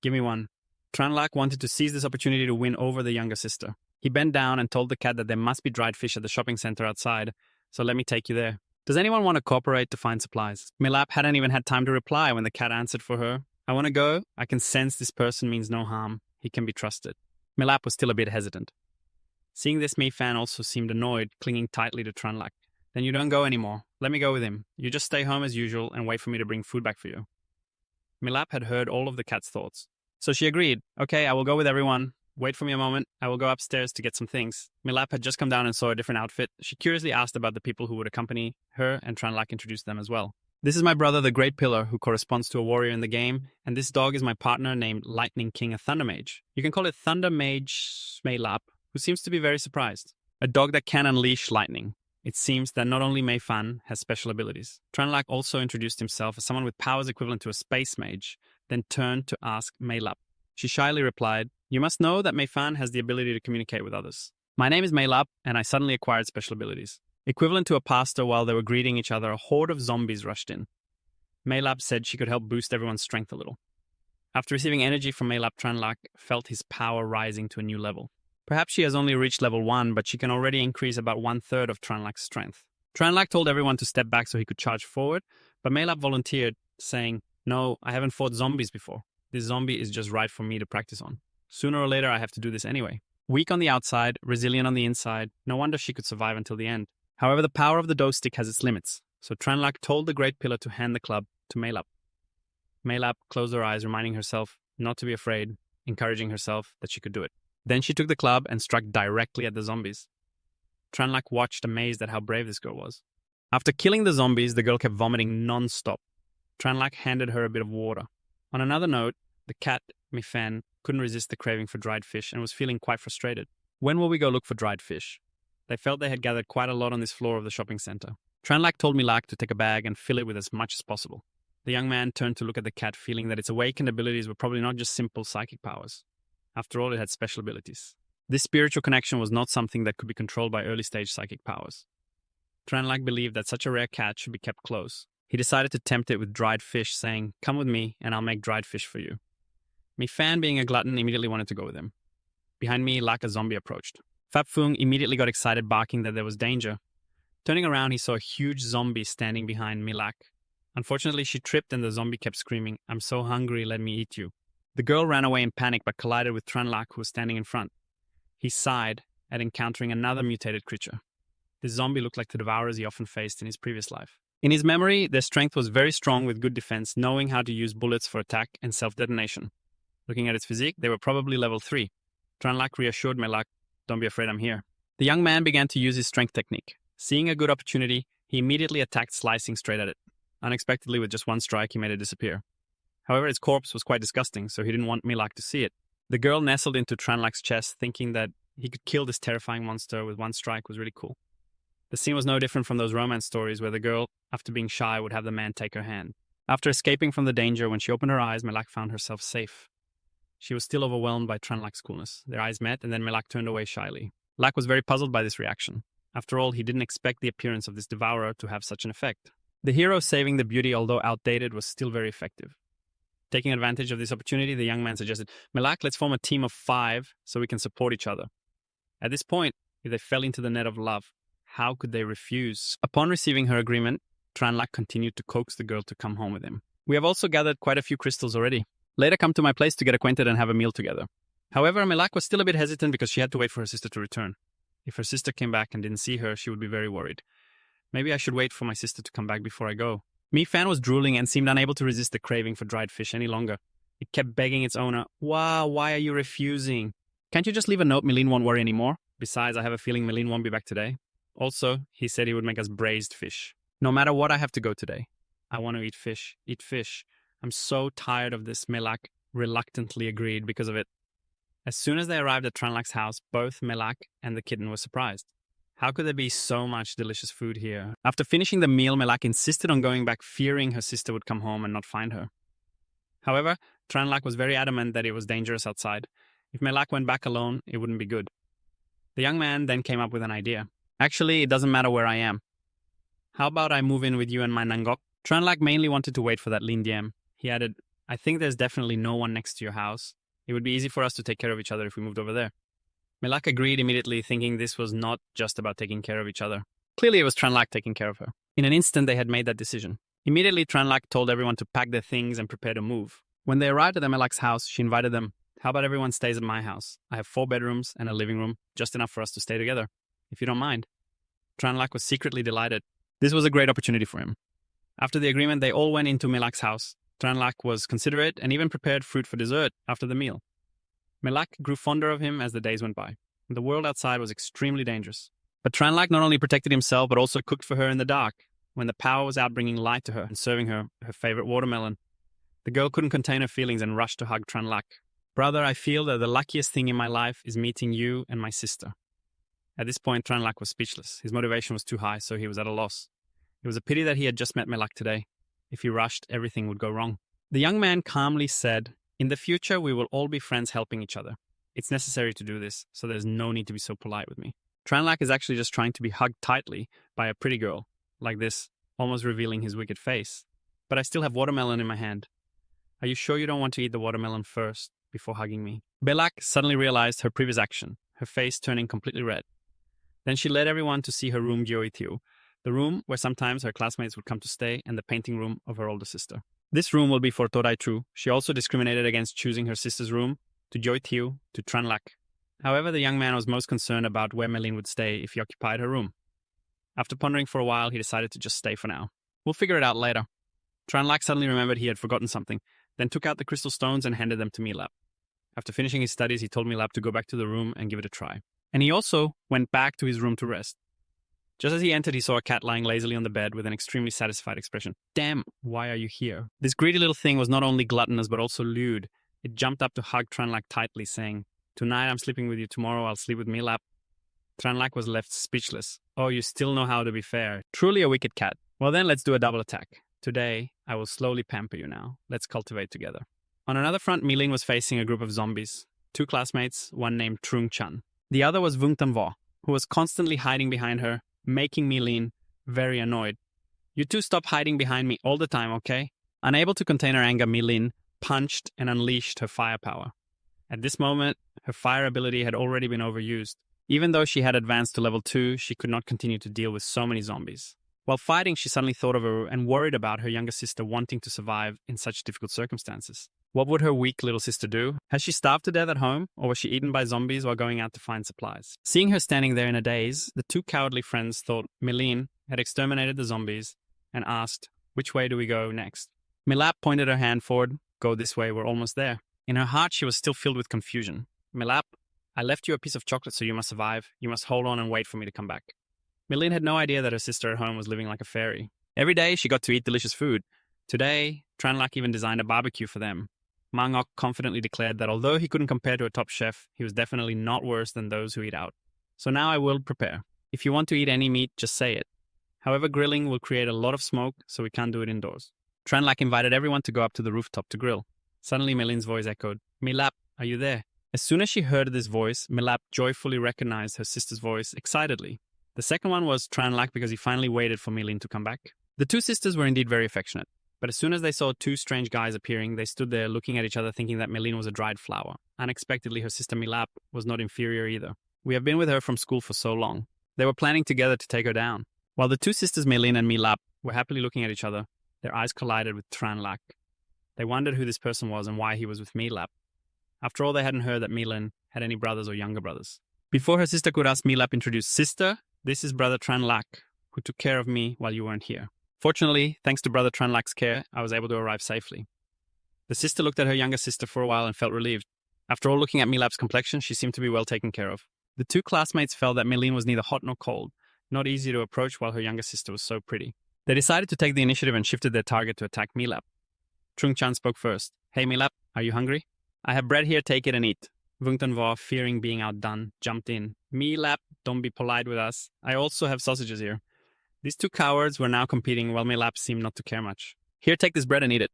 "Give me one." Tranlac wanted to seize this opportunity to win over the younger sister. He bent down and told the cat that there must be dried fish at the shopping center outside, so let me take you there. "Does anyone want to cooperate to find supplies?" Me-Lap hadn't even had time to reply when the cat answered for her. "I want to go. I can sense this person means no harm. He can be trusted." Me-Lap was still a bit hesitant. Seeing this, Me-Fan also seemed annoyed, clinging tightly to Tranlac. "Then you don't go anymore. Let me go with him. You just stay home as usual and wait for me to bring food back for you." Me-Lap had heard all of the cat's thoughts. So she agreed. "Okay, I will go with everyone. Wait for me a moment. I will go upstairs to get some things." Me-Lap had just come down and saw a different outfit. She curiously asked about the people who would accompany her, and Tranlac introduced them as well. "This is my brother, the Great Pillar, who corresponds to a warrior in the game, and this dog is my partner named Lightning King, a Thunder Mage. You can call it Thunder Mage Me-Lap, who seems to be very surprised. A dog that can unleash lightning." It seems that not only Me-Fan has special abilities. Tranlac also introduced himself as someone with powers equivalent to a space mage, then turned to ask Me-Lap. She shyly replied, "You must know that Me-Fan has the ability to communicate with others. My name is Me-Lap, and I suddenly acquired special abilities." Equivalent to a pastor, while they were greeting each other, a horde of zombies rushed in. Me-Lap said she could help boost everyone's strength a little. After receiving energy from Me-Lap, Tranlac felt his power rising to a new level. Perhaps she has only reached level 1, but she can already increase about 1/3 of Tranlac's strength. Tranlac told everyone to step back so he could charge forward, but Me-Lap volunteered, saying, "No, I haven't fought zombies before. This zombie is just right for me to practice on. Sooner or later, I have to do this anyway." Weak on the outside, resilient on the inside, no wonder she could survive until the end. However, the power of the dough stick has its limits, so Tranlac told the Great Pillar to hand the club to Me-Lap. Me-Lap closed her eyes, reminding herself not to be afraid, encouraging herself that she could do it. Then she took the club and struck directly at the zombies. Tranlac watched, amazed at how brave this girl was. After killing the zombies, the girl kept vomiting non-stop. Tranlac handed her a bit of water. On another note, the cat, Me-Fan, couldn't resist the craving for dried fish and was feeling quite frustrated. "When will we go look for dried fish?" They felt they had gathered quite a lot on this floor of the shopping center. Tranlac told Me-Lap to take a bag and fill it with as much as possible. The young man turned to look at the cat, feeling that its awakened abilities were probably not just simple psychic powers. After all, it had special abilities. This spiritual connection was not something that could be controlled by early-stage psychic powers. Tranlac believed that such a rare cat should be kept close. He decided to tempt it with dried fish, saying, "Come with me, and I'll make dried fish for you." Me-Fan, being a glutton, immediately wanted to go with him. Behind Me-Lap, a zombie approached. Fabvung immediately got excited, barking that there was danger. Turning around, he saw a huge zombie standing behind Me-Lap. Unfortunately, she tripped and the zombie kept screaming, "I'm so hungry, let me eat you." The girl ran away in panic but collided with Tranlac, who was standing in front. He sighed at encountering another mutated creature. This zombie looked like the devourers he often faced in his previous life. In his memory, their strength was very strong with good defense, knowing how to use bullets for attack and self-detonation. Looking at its physique, they were probably level 3. Tranlac reassured Me-Lap, "Don't be afraid, I'm here." The young man began to use his strength technique. Seeing a good opportunity, he immediately attacked, slicing straight at it. Unexpectedly, with just one strike, he made it disappear. However, its corpse was quite disgusting, so he didn't want Me-Lap to see it. The girl nestled into Tranlac's chest, thinking that he could kill this terrifying monster with one strike was really cool. The scene was no different from those romance stories where the girl, after being shy, would have the man take her hand. After escaping from the danger, when she opened her eyes, Me-Lap found herself safe. She was still overwhelmed by Tranlac's coolness. Their eyes met, and then Me-Lap turned away shyly. Lak was very puzzled by this reaction. After all, he didn't expect the appearance of this devourer to have such an effect. The hero saving the beauty, although outdated, was still very effective. Taking advantage of this opportunity, the young man suggested, Melak, let's form a team of 5 so we can support each other. At this point, if they fell into the net of love, how could they refuse? Upon receiving her agreement, Tranlak continued to coax the girl to come home with him. We have also gathered quite a few crystals already. Later come to my place to get acquainted and have a meal together. However, Melak was still a bit hesitant because she had to wait for her sister to return. If her sister came back and didn't see her, she would be very worried. Maybe I should wait for my sister to come back before I go. Mi-Fan was drooling and seemed unable to resist the craving for dried fish any longer. It kept begging its owner, wow, why are you refusing? Can't you just leave a note? Milin won't worry anymore. Besides, I have a feeling Milin won't be back today. Also, he said he would make us braised fish. No matter what, I have to go today. I want to eat fish. Eat fish. I'm so tired of this. Melak reluctantly agreed because of it. As soon as they arrived at Tranlak's house, both Melak and the kitten were surprised. How could there be so much delicious food here? After finishing the meal, Melak insisted on going back, fearing her sister would come home and not find her. However, Tranlak was very adamant that it was dangerous outside. If Melak went back alone, it wouldn't be good. The young man then came up with an idea. Actually, it doesn't matter where I am. How about I move in with you and my Nangok? Tranlak mainly wanted to wait for that Lindiem. He added, I think there's definitely no one next to your house. It would be easy for us to take care of each other if we moved over there. Melak agreed immediately, thinking this was not just about taking care of each other. Clearly, it was Tranlak taking care of her. In an instant, they had made that decision. Immediately, Tranlak told everyone to pack their things and prepare to move. When they arrived at Melak's house, she invited them. How about everyone stays at my house? I have 4 bedrooms and a living room, just enough for us to stay together, if you don't mind. Tranlak was secretly delighted. This was a great opportunity for him. After the agreement, they all went into Melak's house. Tranlak was considerate and even prepared fruit for dessert after the meal. Melak grew fonder of him as the days went by. The world outside was extremely dangerous. But Tranlak not only protected himself, but also cooked for her in the dark, when the power was out bringing light to her and serving her her favorite watermelon. The girl couldn't contain her feelings and rushed to hug Tranlak. Brother, I feel that the luckiest thing in my life is meeting you and my sister. At this point, Tranlak was speechless. His motivation was too high, so he was at a loss. It was a pity that he had just met Melak today. If he rushed, everything would go wrong. The young man calmly said, in the future, we will all be friends helping each other. It's necessary to do this, so there's no need to be so polite with me. Tranlak is actually just trying to be hugged tightly by a pretty girl, like this, almost revealing his wicked face. But I still have watermelon in my hand. Are you sure you don't want to eat the watermelon first, before hugging me? Belak suddenly realized her previous action, her face turning completely red. Then she led everyone to see her room Gyoithiu, the room where sometimes her classmates would come to stay, and the painting room of her older sister. This room will be for Todai Tru. She also discriminated against choosing her sister's room, to Gyoithiu, to Tranlak. However, the young man was most concerned about where Melin would stay if he occupied her room. After pondering for a while, he decided to just stay for now. We'll figure it out later. Tranlak suddenly remembered he had forgotten something, then took out the crystal stones and handed them to Milap. After finishing his studies, he told Milap to go back to the room and give it a try. And he also went back to his room to rest. Just as he entered, he saw a cat lying lazily on the bed with an extremely satisfied expression. Damn, why are you here? This greedy little thing was not only gluttonous but also lewd. It jumped up to hug Tranlak tightly, saying, Tonight I'm sleeping with you, tomorrow I'll sleep with Milap. Tranlak was left speechless. Oh, you still know how to be fair. Truly a wicked cat. Well then, let's do a double attack. Today, I will slowly pamper you now. Let's cultivate together. On another front, Milin was facing a group of zombies. 2 classmates, one named Trung Chan. The other was Vung Vo, who was constantly hiding behind her, making Milin very annoyed. You 2 stop hiding behind me all the time, okay? Unable to contain her anger, Milin punched and unleashed her firepower. At this moment, her fire ability had already been overused. Even though she had advanced to level 2, she could not continue to deal with so many zombies. While fighting, she suddenly thought of her and worried about her younger sister wanting to survive in such difficult circumstances. What would her weak little sister do? Had she starved to death at home, or was she eaten by zombies while going out to find supplies? Seeing her standing there in a daze, the 2 cowardly friends thought Milin had exterminated the zombies and asked, which way do we go next? Milap pointed her hand forward. Go this way, we're almost there. In her heart, she was still filled with confusion. Milap, I left you a piece of chocolate, so you must survive. You must hold on and wait for me to come back. Milin had no idea that her sister at home was living like a fairy. Every day, she got to eat delicious food. Today, Tranlak even designed a barbecue for them. Mangok confidently declared that although he couldn't compare to a top chef, he was definitely not worse than those who eat out. So now I will prepare. If you want to eat any meat, just say it. However, grilling will create a lot of smoke, so we can't do it indoors. Tranlak invited everyone to go up to the rooftop to grill. Suddenly, Milin's voice echoed, Milap, are you there? As soon as she heard this voice, Milap joyfully recognized her sister's voice excitedly. The second one was Tranlac because he finally waited for Milin to come back. The two sisters were indeed very affectionate, but as soon as they saw two strange guys appearing, they stood there looking at each other thinking that Milin was a dried flower. Unexpectedly, her sister Milap was not inferior either. We have been with her from school for so long. They were planning together to take her down. While the two sisters Milin and Milap were happily looking at each other, their eyes collided with Tranlac. They wondered who this person was and why he was with Milap. After all, they hadn't heard that Milin had any brothers or younger brothers. Before her sister could ask, Milap introduced, "Sister, this is Brother Tranlac, who took care of me while you weren't here." Fortunately, thanks to Brother Tranlac's care, I was able to arrive safely. The sister looked at her younger sister for a while and felt relieved. After all, looking at Milap's complexion, she seemed to be well taken care of. The two classmates felt that Milin was neither hot nor cold, not easy to approach while her younger sister was so pretty. They decided to take the initiative and shifted their target to attack Milap. Trung-chan spoke first. "Hey Milap, are you hungry?" "I have bread here, take it and eat." Vungtanva, fearing being outdone, jumped in. "Milap, don't be polite with us. I also have sausages here." These two cowards were now competing while Milap seemed not to care much. "Here, take this bread and eat it."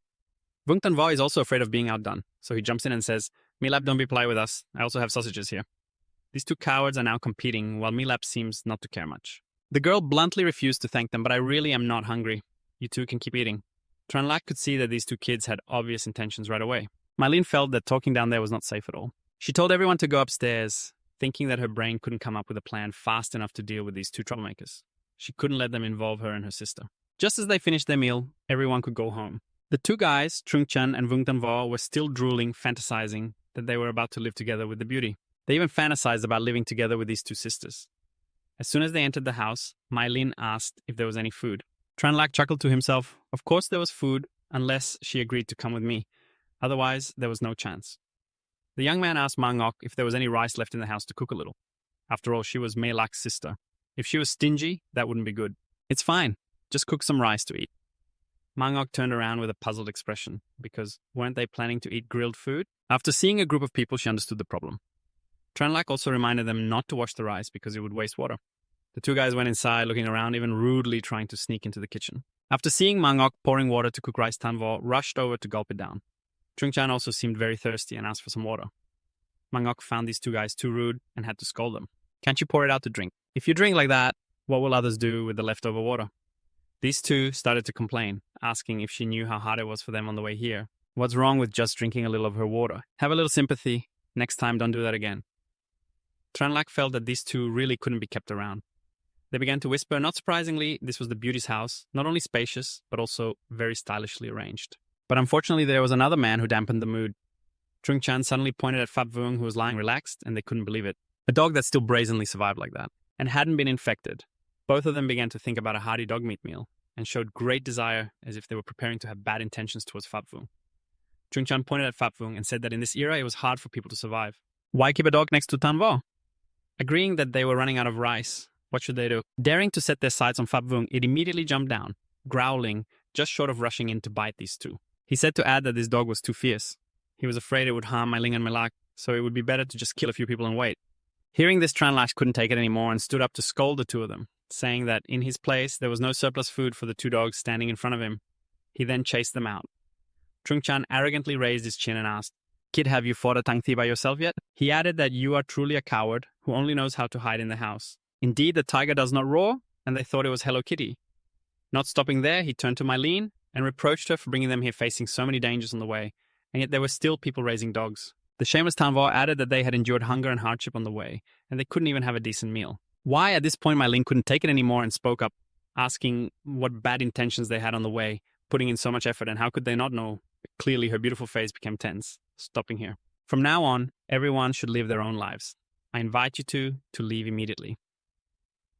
Vungtanva is also afraid of being outdone, so he jumps in and says, "Milap, don't be polite with us. I also have sausages here." These two cowards are now competing while Milap seems not to care much. The girl bluntly refused to thank them, "But I really am not hungry. You two can keep eating." Tranlac could see that these two kids had obvious intentions right away. Mylene felt that talking down there was not safe at all. She told everyone to go upstairs, thinking that her brain couldn't come up with a plan fast enough to deal with these two troublemakers. She couldn't let them involve her and her sister. Just as they finished their meal, everyone could go home. The two guys, Trung-chan and Vungtanva, were still drooling, fantasizing that they were about to live together with the beauty. They even fantasized about living together with these two sisters. As soon as they entered the house, Mylene asked if there was any food. Tranlac chuckled to himself. Of course there was food, unless she agreed to come with me. Otherwise, there was no chance. The young man asked Mangok if there was any rice left in the house to cook a little. After all, she was Melak's sister. If she was stingy, that wouldn't be good. "It's fine. Just cook some rice to eat." Mangok turned around with a puzzled expression, because weren't they planning to eat grilled food? After seeing a group of people, she understood the problem. Tranlac also reminded them not to wash the rice because it would waste water. The two guys went inside, looking around, even rudely trying to sneak into the kitchen. After seeing Mangok pouring water to cook rice, Tanvo rushed over to gulp it down. Trung-chan also seemed very thirsty and asked for some water. Mangok found these two guys too rude and had to scold them. "Can't you pour it out to drink? If you drink like that, what will others do with the leftover water?" These two started to complain, asking if she knew how hard it was for them on the way here. What's wrong with just drinking a little of her water? Have a little sympathy. Next time, don't do that again. Tranlac felt that these two really couldn't be kept around. They began to whisper. Not surprisingly, this was the beauty's house, not only spacious, but also very stylishly arranged. But unfortunately, there was another man who dampened the mood. Trung-chan suddenly pointed at Fap Vung, who was lying relaxed, and they couldn't believe it. A dog that still brazenly survived like that, and hadn't been infected. Both of them began to think about a hearty dog meat meal, and showed great desire as if they were preparing to have bad intentions towards Fap Vung. Trung-chan pointed at Fap Vung and said that in this era it was hard for people to survive. Why keep a dog next to Tanvo? Agreeing that they were running out of rice, what should they do? Daring to set their sights on Fap Vung, it immediately jumped down, growling, just short of rushing in to bite these two. He said to add that this dog was too fierce. He was afraid it would harm Myling and Melak, so it would be better to just kill a few people and wait. Hearing this, Tranlac couldn't take it anymore and stood up to scold the two of them, saying that in his place there was no surplus food for the two dogs standing in front of him. He then chased them out. Trung-chan arrogantly raised his chin and asked, "Kid, have you fought a Tangthi by yourself yet?" He added that you are truly a coward who only knows how to hide in the house. Indeed, the tiger does not roar, and they thought it was Hello Kitty. Not stopping there, he turned to Mylene and reproached her for bringing them here facing so many dangers on the way, and yet there were still people raising dogs. The shameless Tanvo added that they had endured hunger and hardship on the way, and they couldn't even have a decent meal. Why, at this point, Mylene couldn't take it anymore and spoke up, asking what bad intentions they had on the way, putting in so much effort, and how could they not know? Clearly, her beautiful face became tense, stopping here. From now on, everyone should live their own lives. I invite you to leave immediately.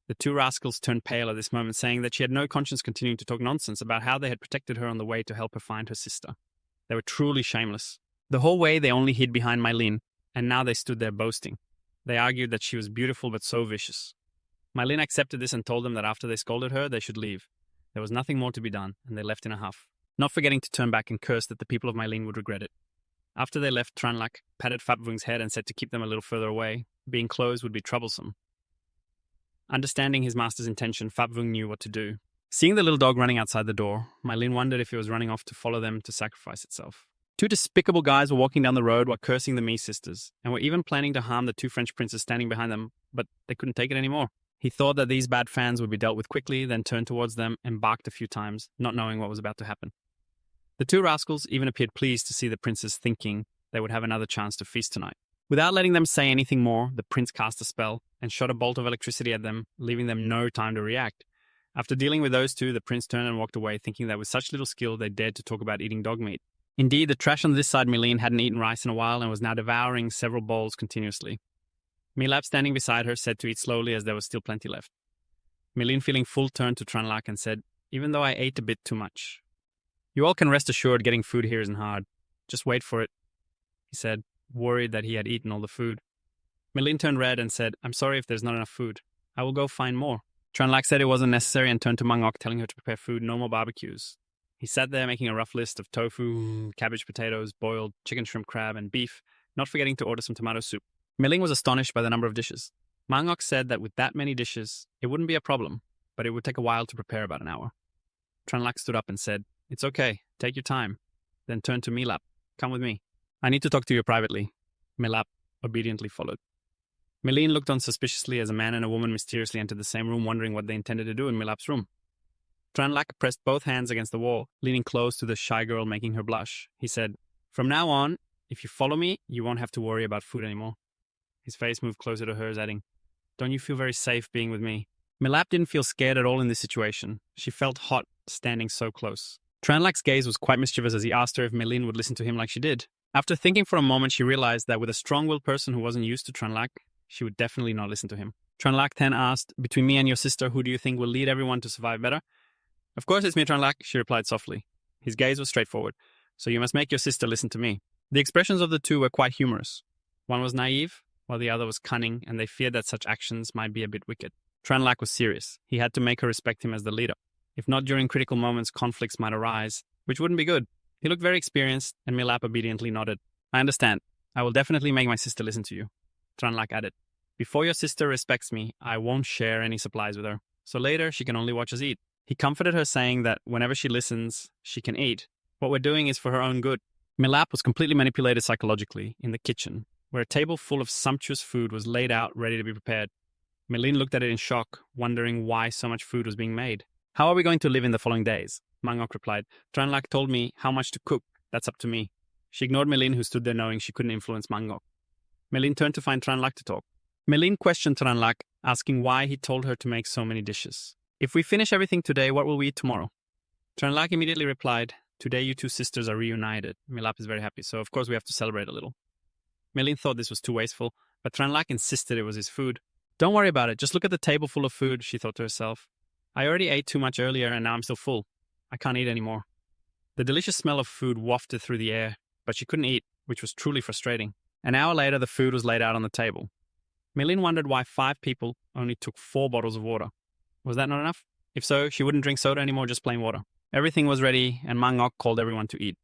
The two rascals turned pale at this moment, saying that she had no conscience continuing to talk nonsense about how they had protected her on the way to help her find her sister. They were truly shameless. The whole way they only hid behind Mylene, and now they stood there boasting. They argued that she was beautiful but so vicious. Mylene accepted this and told them that after they scolded her, they should leave. There was nothing more to be done, and they left in a huff, not forgetting to turn back and curse that the people of Mylene would regret it. After they left, Tranlac patted Fapvung's head and said to keep them a little further away. Being close would be troublesome. Understanding his master's intention, Fapvung knew what to do. Seeing the little dog running outside the door, Mylene wondered if it was running off to follow them to sacrifice itself. Two despicable guys were walking down the road while cursing the Mi sisters, and were even planning to harm the two French princes standing behind them, but they couldn't take it anymore. He thought that these bad fans would be dealt with quickly, then turned towards them and barked a few times, not knowing what was about to happen. The two rascals even appeared pleased to see the princes, thinking they would have another chance to feast tonight. Without letting them say anything more, the prince cast a spell and shot a bolt of electricity at them, leaving them no time to react. After dealing with those two, the prince turned and walked away, thinking that with such little skill they dared to talk about eating dog meat. Indeed, the trash on this side, Meline, hadn't eaten rice in a while and was now devouring several bowls continuously. Milap, standing beside her, said to eat slowly as there was still plenty left. Meline, feeling full, turned to Tranlak and said, "Even though I ate a bit too much, you all can rest assured getting food here isn't hard. Just wait for it," he said, worried that he had eaten all the food. Meline turned red and said, "I'm sorry if there's not enough food. I will go find more." Tranlak said it wasn't necessary and turned to Mangok, telling her to prepare food, no more barbecues. He sat there making a rough list of tofu, cabbage, potatoes, boiled chicken, shrimp, crab, and beef, not forgetting to order some tomato soup. Meling was astonished by the number of dishes. Mangok said that with that many dishes, it wouldn't be a problem, but it would take a while to prepare, about an hour. Tranlak stood up and said, "It's okay, take your time," then turned to Milap. "Come with me. I need to talk to you privately." Milap obediently followed. Meline looked on suspiciously as a man and a woman mysteriously entered the same room, wondering what they intended to do in Milap's room. Tranlak pressed both hands against the wall, leaning close to the shy girl, making her blush. He said, "From now on, if you follow me, you won't have to worry about food anymore." His face moved closer to hers, adding, "Don't you feel very safe being with me?" Milap didn't feel scared at all in this situation. She felt hot standing so close. Tranlak's gaze was quite mischievous as he asked her if Meline would listen to him like she did. After thinking for a moment, she realized that with a strong-willed person who wasn't used to Tranlak, she would definitely not listen to him. Tranlak then asked, "Between me and your sister, who do you think will lead everyone to survive better?" "Of course it's me, Tranlak," she replied softly. His gaze was straightforward. "So you must make your sister listen to me." The expressions of the two were quite humorous. One was naive, while the other was cunning, and they feared that such actions might be a bit wicked. Tranlak was serious. He had to make her respect him as the leader. If not during critical moments, conflicts might arise, which wouldn't be good. He looked very experienced, and Milap obediently nodded. "I understand. I will definitely make my sister listen to you." Tranlak added, "Before your sister respects me, I won't share any supplies with her. So later, she can only watch us eat." He comforted her, saying that whenever she listens, she can eat. What we're doing is for her own good. Milap was completely manipulated psychologically in the kitchen, where a table full of sumptuous food was laid out ready to be prepared. Meline looked at it in shock, wondering why so much food was being made. "How are we going to live in the following days?" Mangok replied. "Tranlak told me how much to cook. That's up to me." She ignored Meline, who stood there knowing she couldn't influence Mangok. Meline turned to find Tranlak to talk. Meline questioned Tranlak, asking why he told her to make so many dishes. "If we finish everything today, what will we eat tomorrow?" Tranlak immediately replied, "Today you two sisters are reunited. Milap is very happy, so of course we have to celebrate a little." Meline thought this was too wasteful, but Tranlak insisted it was his food. "Don't worry about it, just look at the table full of food," she thought to herself. "I already ate too much earlier and now I'm still full. I can't eat anymore." The delicious smell of food wafted through the air, but she couldn't eat, which was truly frustrating. An hour later, the food was laid out on the table. Meline wondered why 5 people only took 4 bottles of water. Was that not enough? If so, she wouldn't drink soda anymore, just plain water. Everything was ready, and Mangok called everyone to eat.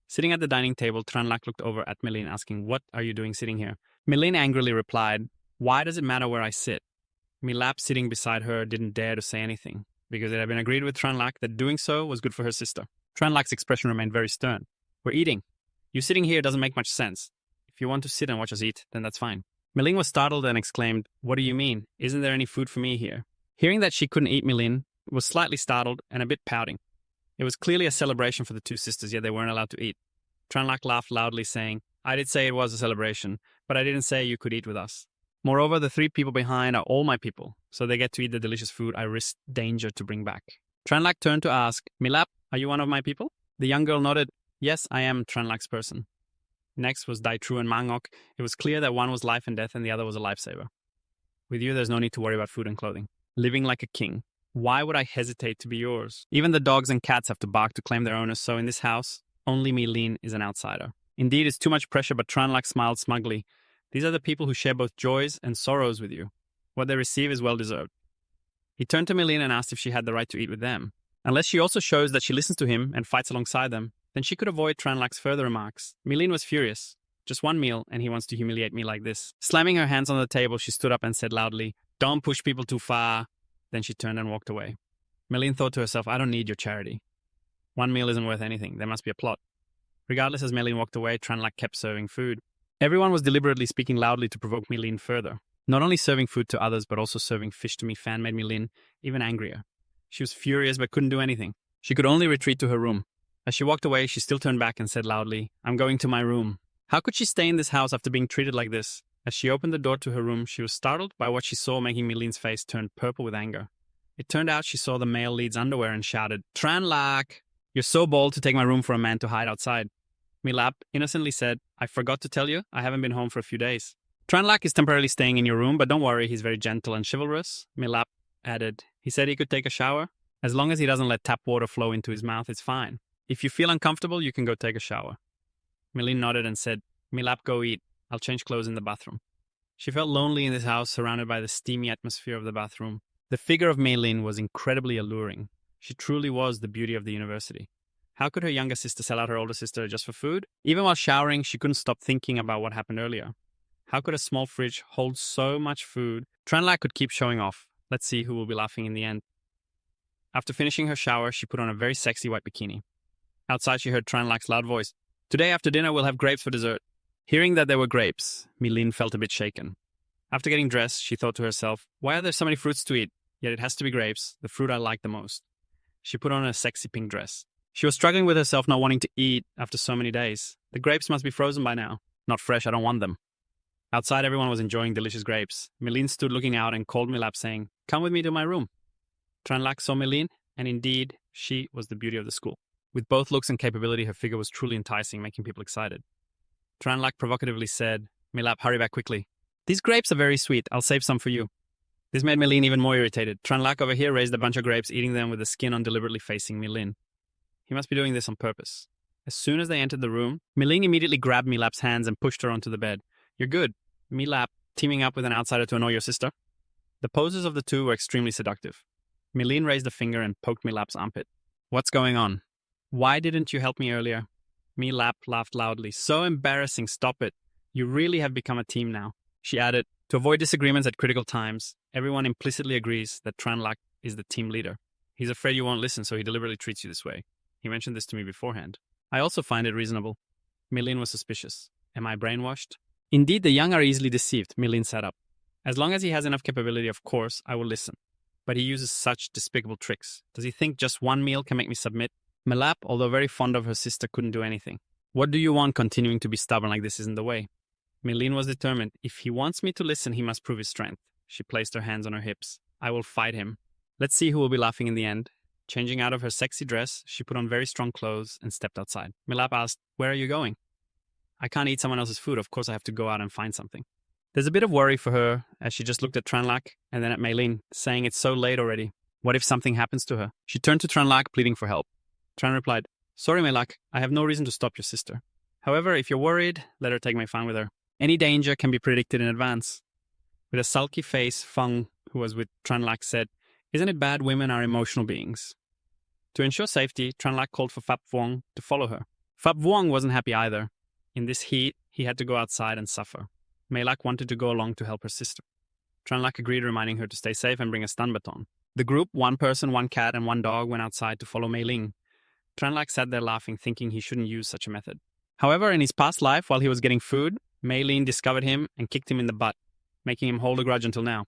Sitting at the dining table, Tranlak looked over at Meline, asking, "What are you doing sitting here?" Meline angrily replied, "Why does it matter where I sit?" Milap, sitting beside her, didn't dare to say anything, because it had been agreed with Tranlak that doing so was good for her sister. Tranlak's expression remained very stern. "We're eating. You sitting here doesn't make much sense. If you want to sit and watch us eat, then that's fine." Meline was startled and exclaimed, "What do you mean? Isn't there any food for me here?" Hearing that she couldn't eat, Meline was slightly startled and a bit pouting. It was clearly a celebration for the two sisters, yet they weren't allowed to eat. Tranlak laughed loudly, saying, "I did say it was a celebration, but I didn't say you could eat with us. Moreover, the 3 people behind are all my people, so they get to eat the delicious food I risked danger to bring back." Tranlak turned to ask, "Milap, are you one of my people?" The young girl nodded. "Yes, I am Tranlak's person." Next was Daitru and Mangok. It was clear that one was life and death and the other was a lifesaver. "With you, there's no need to worry about food and clothing. Living like a king. Why would I hesitate to be yours? Even the dogs and cats have to bark to claim their owners, so in this house, only Meline is an outsider." Indeed, it's too much pressure, but Tranlak smiled smugly. "These are the people who share both joys and sorrows with you. What they receive is well-deserved." He turned to Meline and asked if she had the right to eat with them. Unless she also shows that she listens to him and fights alongside them, then she could avoid Tranlak's further remarks. Meline was furious. "Just one meal, and he wants to humiliate me like this." Slamming her hands on the table, she stood up and said loudly, "Don't push people too far." Then she turned and walked away. Meline thought to herself, "I don't need your charity. One meal isn't worth anything. There must be a plot." Regardless, as Meline walked away, Tranlak kept serving food. Everyone was deliberately speaking loudly to provoke Meline further. Not only serving food to others, but also serving fish to me fan made Milin even angrier. She was furious but couldn't do anything. She could only retreat to her room. As she walked away, she still turned back and said loudly, "I'm going to my room." How could she stay in this house after being treated like this? As she opened the door to her room, she was startled by what she saw, making Milin's face turn purple with anger. It turned out she saw the male lead's underwear and shouted, "Tranlak! You're so bold to take my room for a man to hide outside." Milap innocently said, "I forgot to tell you, I haven't been home for a few days." "Tranlak is temporarily staying in your room, but don't worry, he's very gentle and chivalrous," Milap added. "He said he could take a shower. As long as he doesn't let tap water flow into his mouth, it's fine. If you feel uncomfortable, you can go take a shower." Milin nodded and said, "Milap, go eat. I'll change clothes in the bathroom." She felt lonely in this house, surrounded by the steamy atmosphere of the bathroom. The figure of Meilin was incredibly alluring. She truly was the beauty of the university. How could her younger sister sell out her older sister just for food? Even while showering, she couldn't stop thinking about what happened earlier. How could a small fridge hold so much food? Tranlak could keep showing off. Let's see who will be laughing in the end. After finishing her shower, she put on a very sexy white bikini. Outside, she heard Tranlak's loud voice. "Today after dinner, we'll have grapes for dessert." Hearing that there were grapes, Milin felt a bit shaken. After getting dressed, she thought to herself, "Why are there so many fruits to eat? Yet it has to be grapes, the fruit I like the most." She put on a sexy pink dress. She was struggling with herself not wanting to eat after so many days. The grapes must be frozen by now. Not fresh, I don't want them. Outside, everyone was enjoying delicious grapes. Milin stood looking out and called Milap, saying, "Come with me to my room." Tranlak saw Milin, and indeed, she was the beauty of the school. With both looks and capability, her figure was truly enticing, making people excited. Tranlak provocatively said, "Milap, hurry back quickly. These grapes are very sweet. I'll save some for you." This made Milin even more irritated. Tranlak over here raised a bunch of grapes, eating them with the skin on, deliberately facing Milin. He must be doing this on purpose. As soon as they entered the room, Milin immediately grabbed Milap's hands and pushed her onto the bed. "You're good. Milap, teaming up with an outsider to annoy your sister?" The poses of the two were extremely seductive. Milin raised a finger and poked Milap's armpit. "What's going on? Why didn't you help me earlier?" Milap laughed loudly. "So embarrassing, stop it. You really have become a team now." She added, "To avoid disagreements at critical times, everyone implicitly agrees that Tranlak is the team leader. He's afraid you won't listen, so he deliberately treats you this way. He mentioned this to me beforehand. I also find it reasonable." Milin was suspicious. "Am I brainwashed?" "Indeed, the young are easily deceived," Milin sat up. "As long as he has enough capability, of course, I will listen. But he uses such despicable tricks. Does he think just one meal can make me submit?" Milap, although very fond of her sister, couldn't do anything. "What do you want? Continuing to be stubborn like this isn't the way." Milin was determined. "If he wants me to listen, he must prove his strength." She placed her hands on her hips. "I will fight him. Let's see who will be laughing in the end." Changing out of her sexy dress, she put on very strong clothes and stepped outside. Milap asked, "Where are you going?" "I can't eat someone else's food. Of course I have to go out and find something." There's a bit of worry for her as she just looked at Tranlak and then at Meilin, saying it's so late already. What if something happens to her? She turned to Tranlak, pleading for help. Tran replied, "Sorry, Melak, I have no reason to stop your sister. However, if you're worried, let her take my fan with her. Any danger can be predicted in advance." With a sulky face, Feng, who was with Tranlak, said, "Isn't it bad women are emotional beings?" To ensure safety, Tranlak called for Phap Vuong to follow her. Phap Vuong wasn't happy either. In this heat, he had to go outside and suffer. Melak wanted to go along to help her sister. Tranlak agreed, reminding her to stay safe and bring a stun baton. The group, one person, one cat, and one dog, went outside to follow Mei Ling. Tranlak sat there laughing, thinking he shouldn't use such a method. However, in his past life, while he was getting food, Mei Ling discovered him and kicked him in the butt, making him hold a grudge until now.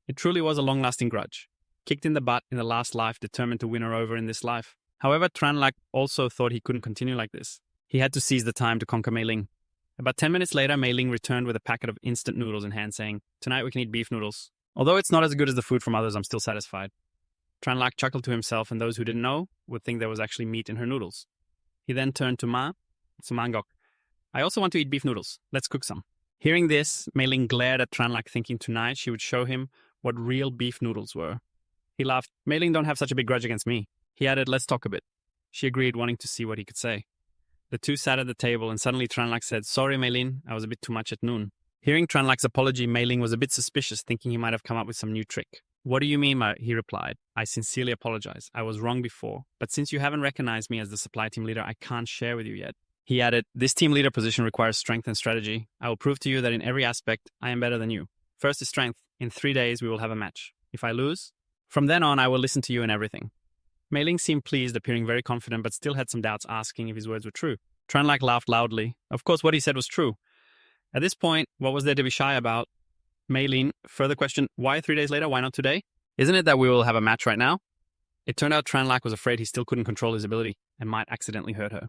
It truly was a long-lasting grudge. Kicked in the butt in the last life, determined to win her over in this life. However, Tranlak also thought he couldn't continue like this. He had to seize the time to conquer Mei Ling. About 10 minutes later, Mei Ling returned with a packet of instant noodles in hand, saying, "Tonight we can eat beef noodles. Although it's not as good as the food from others, I'm still satisfied." Tranlak chuckled to himself, and those who didn't know would think there was actually meat in her noodles. He then turned to Mangok. "I also want to eat beef noodles. Let's cook some." Hearing this, Mei Ling glared at Tranlak, thinking tonight she would show him what real beef noodles were. He laughed. "Mei Ling don't have such a big grudge against me." He added, "Let's talk a bit." She agreed, wanting to see what he could say. The two sat at the table, and suddenly Tranlak said, "Sorry, Mei Ling, I was a bit too much at noon." Hearing Tranlak's apology, Mei Ling was a bit suspicious, thinking he might have come up with some new trick. "What do you mean?" he replied. "I sincerely apologize. I was wrong before. But since you haven't recognized me as the supply team leader, I can't share with you yet." He added, "This team leader position requires strength and strategy. I will prove to you that in every aspect, I am better than you. First is strength. In 3 days, we will have a match. If I lose, from then on, I will listen to you in everything." Mei Ling seemed pleased, appearing very confident, but still had some doubts, asking if his words were true. Tranlak laughed loudly. Of course, what he said was true. At this point, what was there to be shy about? Maylene further questioned, why 3 days later? Why not today? Isn't it that we will have a match right now? It turned out Tranlac was afraid he still couldn't control his ability and might accidentally hurt her.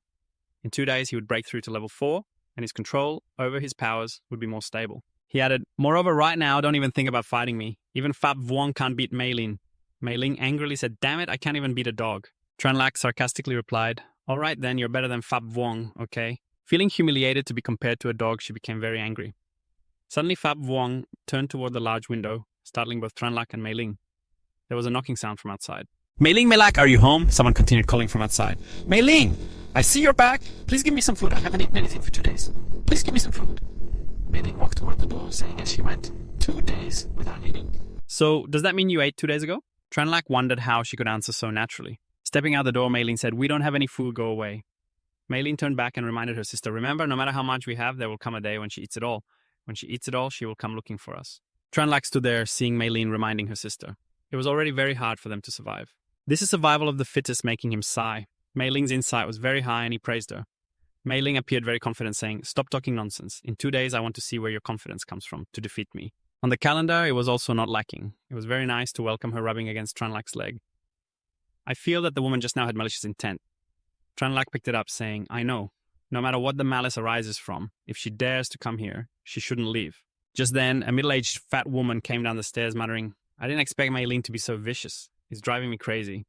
In 2 days, he would break through to level 4, and his control over his powers would be more stable. He added, moreover, right now, don't even think about fighting me. Even Fab Vuong can't beat Maylene. Maylene angrily said, damn it, I can't even beat a dog. Tranlac sarcastically replied, all right then, you're better than Fab Vuong, okay? Feeling humiliated to be compared to a dog, she became very angry. Suddenly, Fab Vuong turned toward the large window, startling both Tranlac and Maylene. There was a knocking sound from outside. Maylene, Melak, are you home? Someone continued calling from outside. Maylene, I see you're back. Please give me some food. I haven't eaten anything for 2 days. Please give me some food. Maylene walked toward the door, saying as she went, 2 days without eating. So, does that mean you ate 2 days ago? Tranlac wondered how she could answer so naturally. Stepping out the door, Maylene said, we don't have any food, go away. Maylene turned back and reminded her sister, remember, no matter how much we have, there will come a day when she eats it all. When she eats it all, she will come looking for us. Tranlac stood there, seeing Maylene reminding her sister. It was already very hard for them to survive. This is survival of the fittest, making him sigh. Maylene's insight was very high and he praised her. Maylene appeared very confident, saying, stop talking nonsense. In 2 days, I want to see where your confidence comes from to defeat me. On the calendar, it was also not lacking. It was very nice to welcome her rubbing against Tranlac's leg. I feel that the woman just now had malicious intent. Tranlac picked it up, saying, I know. No matter what the malice arises from, if she dares to come here, she shouldn't leave. Just then, a middle-aged fat woman came down the stairs muttering, I didn't expect Maylene to be so vicious. It's driving me crazy.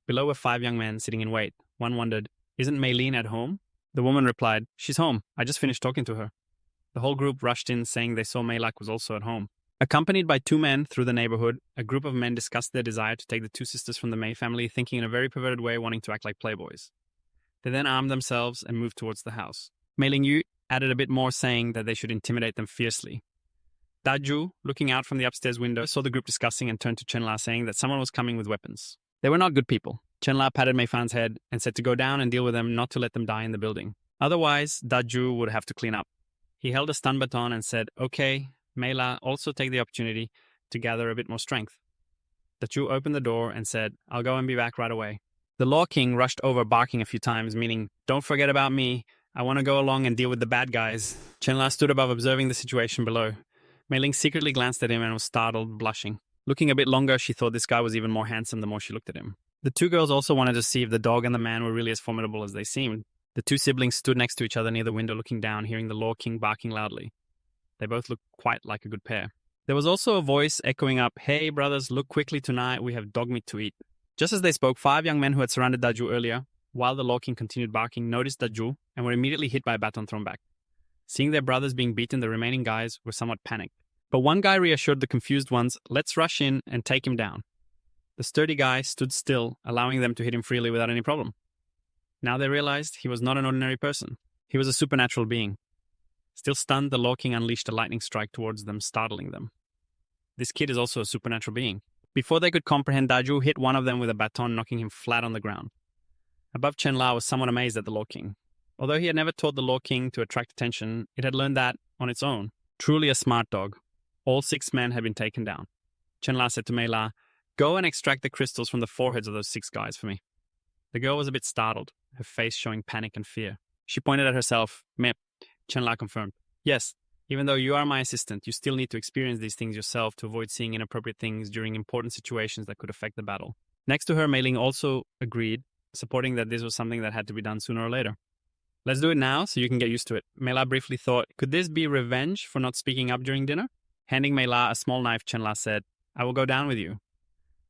Below were 5 young men sitting in wait. One wondered, isn't Maylene at home? The woman replied, she's home. I just finished talking to her. The whole group rushed in, saying they saw Maylak was also at home. Accompanied by 2 men through the neighborhood, a group of men discussed their desire to take the 2 sisters from the May family, thinking in a very perverted way, wanting to act like playboys. They then armed themselves and moved towards the house. Mei Ling Yu added a bit more, saying that they should intimidate them fiercely. Daju, looking out from the upstairs window, saw the group discussing and turned to Chenla, saying that someone was coming with weapons. They were not good people. Chenla patted Mei Fan's head and said to go down and deal with them, not to let them die in the building. Otherwise, Daju would have to clean up. He held a stun baton and said, okay, Mei La, also take the opportunity to gather a bit more strength. Daju opened the door and said, I'll go and be back right away. The Law King rushed over, barking a few times, meaning, don't forget about me. I want to go along and deal with the bad guys. Chenla stood above, observing the situation below. Mei Ling secretly glanced at him and was startled, blushing. Looking a bit longer, she thought this guy was even more handsome the more she looked at him. The 2 girls also wanted to see if the dog and the man were really as formidable as they seemed. The 2 siblings stood next to each other near the window, looking down, hearing the Law King barking loudly. They both looked quite like a good pair. There was also a voice echoing up, hey brothers, look quickly tonight, we have dog meat to eat. Just as they spoke, 5 young men who had surrounded Daju earlier, while the Law King continued barking, noticed Daju and were immediately hit by a baton thrown back. Seeing their brothers being beaten, the remaining guys were somewhat panicked. But one guy reassured the confused ones, let's rush in and take him down. The sturdy guy stood still, allowing them to hit him freely without any problem. Now they realized he was not an ordinary person. He was a supernatural being. Still stunned, the Law King unleashed a lightning strike towards them, startling them. This kid is also a supernatural being. Before they could comprehend, Daju hit one of them with a baton, knocking him flat on the ground. Above, Chen La was somewhat amazed at the Law King. Although he had never taught the Law King to attract attention, it had learned that on its own. Truly a smart dog. All 6 men had been taken down. Chen La said to Mei La, go and extract the crystals from the foreheads of those 6 guys for me. The girl was a bit startled, her face showing panic and fear. She pointed at herself. Mep, Chen La confirmed. Yes, even though you are my assistant, you still need to experience these things yourself to avoid seeing inappropriate things during important situations that could affect the battle. Next to her, Mei Ling also agreed, supporting that this was something that had to be done sooner or later. Let's do it now so you can get used to it. Mei La briefly thought, could this be revenge for not speaking up during dinner? Handing Mei La a small knife, Chen La said, I will go down with you.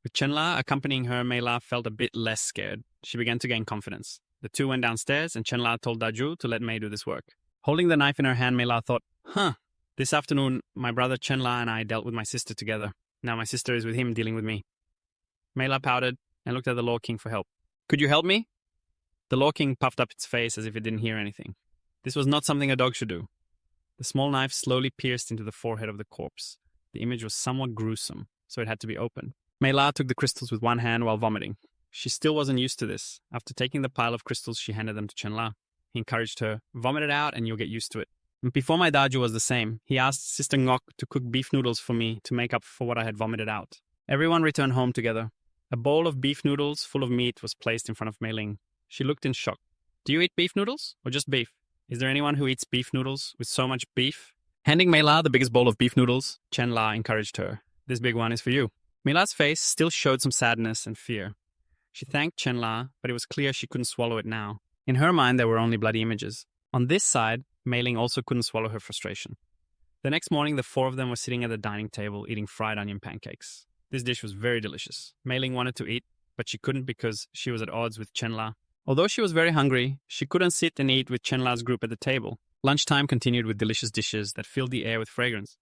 With Chen La accompanying her, Mei La felt a bit less scared. She began to gain confidence. The 2 went downstairs and Chen La told Daju to let Mei do this work. Holding the knife in her hand, Mei La thought, this afternoon my brother Chen La and I dealt with my sister together. Now my sister is with him dealing with me. Mei La pouted and looked at the Law King for help. Could you help me? The Law King puffed up its face as if it didn't hear anything. This was not something a dog should do. The small knife slowly pierced into the forehead of the corpse. The image was somewhat gruesome, so it had to be opened. Mei La took the crystals with one hand while vomiting. She still wasn't used to this. After taking the pile of crystals, she handed them to Chen La. He encouraged her, vomit it out and you'll get used to it. And before my Daju was the same. He asked Sister Ngok to cook beef noodles for me to make up for what I had vomited out. Everyone returned home together. A bowl of beef noodles full of meat was placed in front of Mei Ling. She looked in shock. Do you eat beef noodles or just beef? Is there anyone who eats beef noodles with so much beef? Handing Mei La the biggest bowl of beef noodles, Chen La encouraged her. This big one is for you. Mei La's face still showed some sadness and fear. She thanked Chen La, but it was clear she couldn't swallow it now. In her mind, there were only bloody images. On this side, Mei Ling also couldn't swallow her frustration. The next morning, the four of them were sitting at the dining table eating fried onion pancakes. This dish was very delicious. Mei Ling wanted to eat, but she couldn't because she was at odds with Chen La. Although she was very hungry, she couldn't sit and eat with Chen La's group at the table. Lunchtime continued with delicious dishes that filled the air with fragrance.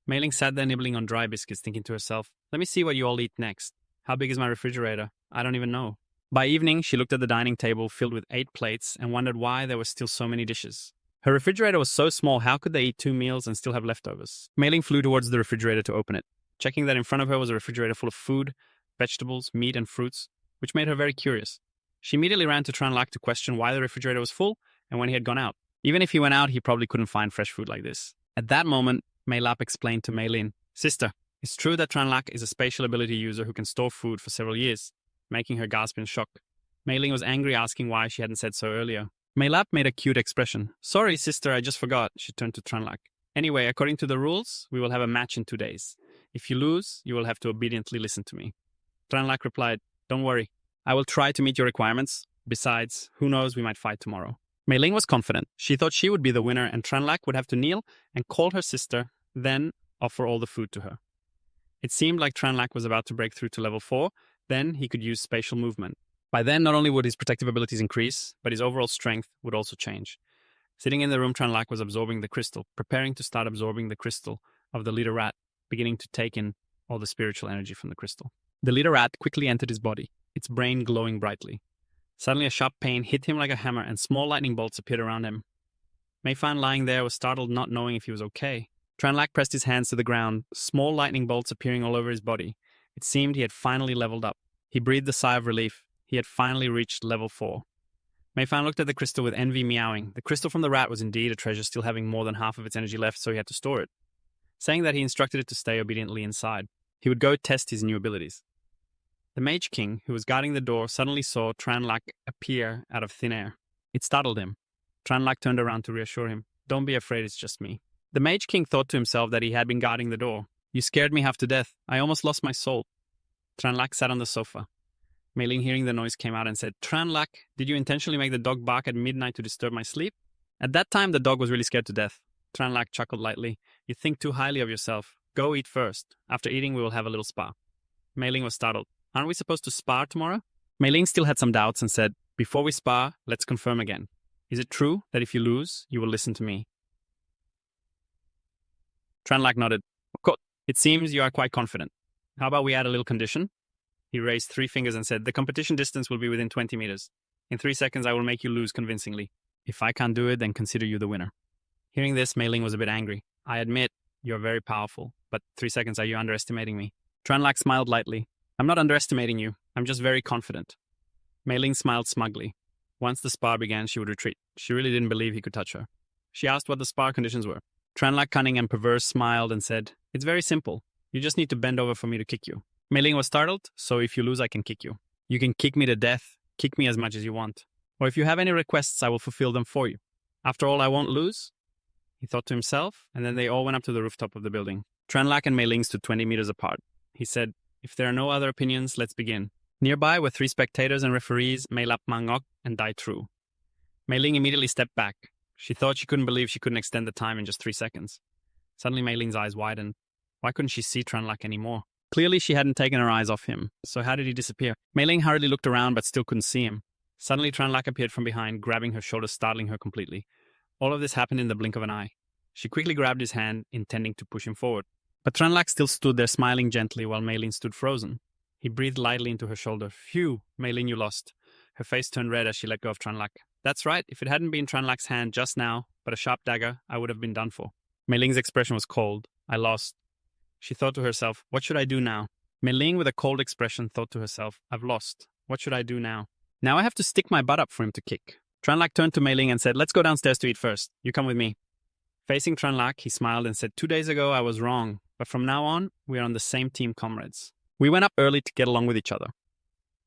Mei Ling sat there nibbling on dry biscuits, thinking to herself, let me see what you all eat next. How big is my refrigerator? I don't even know. By evening, she looked at the dining table filled with 8 plates and wondered why there were still so many dishes. Her refrigerator was so small, how could they eat 2 meals and still have leftovers? Mei Ling flew towards the refrigerator to open it, checking that in front of her was a refrigerator full of food, vegetables, meat, and fruits, which made her very curious. She immediately ran to Tran Lak to question why the refrigerator was full and when he had gone out. Even if he went out, he probably couldn't find fresh food like this. At that moment, Mei Lap explained to Mei Lin, Sister, it's true that Tran Lak is a spatial ability user who can store food for several years, making her gasp in shock. Mei Ling was angry, asking why she hadn't said so earlier. Mei Lap made a cute expression. Sorry, sister, I just forgot. She turned to Tran Lak. Anyway, according to the rules, we will have a match in 2 days. If you lose, you will have to obediently listen to me. Tran Lak replied, Don't worry. I will try to meet your requirements. Besides, who knows, we might fight tomorrow. Mei Ling was confident. She thought she would be the winner and Tran Lak would have to kneel and call her sister, then offer all the food to her. It seemed like Tran Lak was about to break through to level 4, then he could use spatial movement. By then, not only would his protective abilities increase, but his overall strength would also change. Sitting in the room, Tran Lak was absorbing the crystal, preparing to start absorbing the crystal of the leader rat, beginning to take in all the spiritual energy from the crystal. The leader rat quickly entered his body, its brain glowing brightly. Suddenly, a sharp pain hit him like a hammer and small lightning bolts appeared around him. Mei Fan, lying there, was startled, not knowing if he was okay. Tran Lak pressed his hands to the ground, small lightning bolts appearing all over his body. It seemed he had finally leveled up. He breathed a sigh of relief. He had finally reached level 4. Mei Fan looked at the crystal with envy, meowing. The crystal from the rat was indeed a treasure, still having more than half of its energy left, so he had to store it. Saying that, he instructed it to stay obediently inside. He would go test his new abilities. The Mage King, who was guarding the door, suddenly saw Tran Lak appear out of thin air. It startled him. Tran Lak turned around to reassure him. Don't be afraid, it's just me. The Mage King thought to himself that he had been guarding the door. You scared me half to death. I almost lost my soul. Tran Lak sat on the sofa. Mei Ling, hearing the noise, came out and said, Tran Lak, did you intentionally make the dog bark at midnight to disturb my sleep? At that time, the dog was really scared to death. Tran Lak chuckled lightly. You think too highly of yourself. Go eat first. After eating, we will have a little spa. Mei Ling was startled. Aren't we supposed to spar tomorrow? Mei Ling still had some doubts and said, Before we spar, let's confirm again. Is it true that if you lose, you will listen to me? Tran Lak nodded. Of course. It seems you are quite confident. How about we add a little condition? He raised 3 fingers and said, The competition distance will be within 20 meters. In 3 seconds, I will make you lose convincingly. If I can't do it, then consider you the winner. Hearing this, Mei Ling was a bit angry. I admit, you're very powerful, but 3 seconds, are you underestimating me? Tran Lak smiled lightly. I'm not underestimating you. I'm just very confident. Mei Ling smiled smugly. Once the spar began, she would retreat. She really didn't believe he could touch her. She asked what the spar conditions were. Tran Lak, cunning and perverse, smiled and said, It's very simple. You just need to bend over for me to kick you. Mei Ling was startled, so if you lose, I can kick you. You can kick me to death, kick me as much as you want. Or if you have any requests, I will fulfill them for you. After all, I won't lose, he thought to himself, and then they all went up to the rooftop of the building. Tran Lak and Mei Ling stood 20 meters apart. He said, If there are no other opinions, let's begin. Nearby were 3 spectators and referees, Mei Lap Mangok and Dai Tru. Mei Ling immediately stepped back. She thought she couldn't believe she couldn't extend the time in just 3 seconds. Suddenly, Mei Ling's eyes widened. Why couldn't she see Tran Lak anymore? Clearly, she hadn't taken her eyes off him, so how did he disappear? Mei Ling hurriedly looked around but still couldn't see him. Suddenly, Tran Lak appeared from behind, grabbing her shoulder, startling her completely. All of this happened in the blink of an eye. She quickly grabbed his hand, intending to push him forward. But Tran Lak still stood there smiling gently while Mei Ling stood frozen. He breathed lightly into her shoulder. Phew, Mei Ling, you lost. Her face turned red as she let go of Tran Lak. That's right, if it hadn't been Tran Lak's hand just now, but a sharp dagger, I would have been done for. Mei Ling's expression was cold. I lost. She thought to herself, what should I do now? Mei Ling, with a cold expression, thought to herself, I've lost. What should I do now? Now I have to stick my butt up for him to kick. Tran Lak turned to Mei Ling and said, Let's go downstairs to eat first. You come with me. Facing Tran Lak, he smiled and said, 2 days ago I was wrong, but from now on, we are on the same team, comrades. We went up early to get along with each other.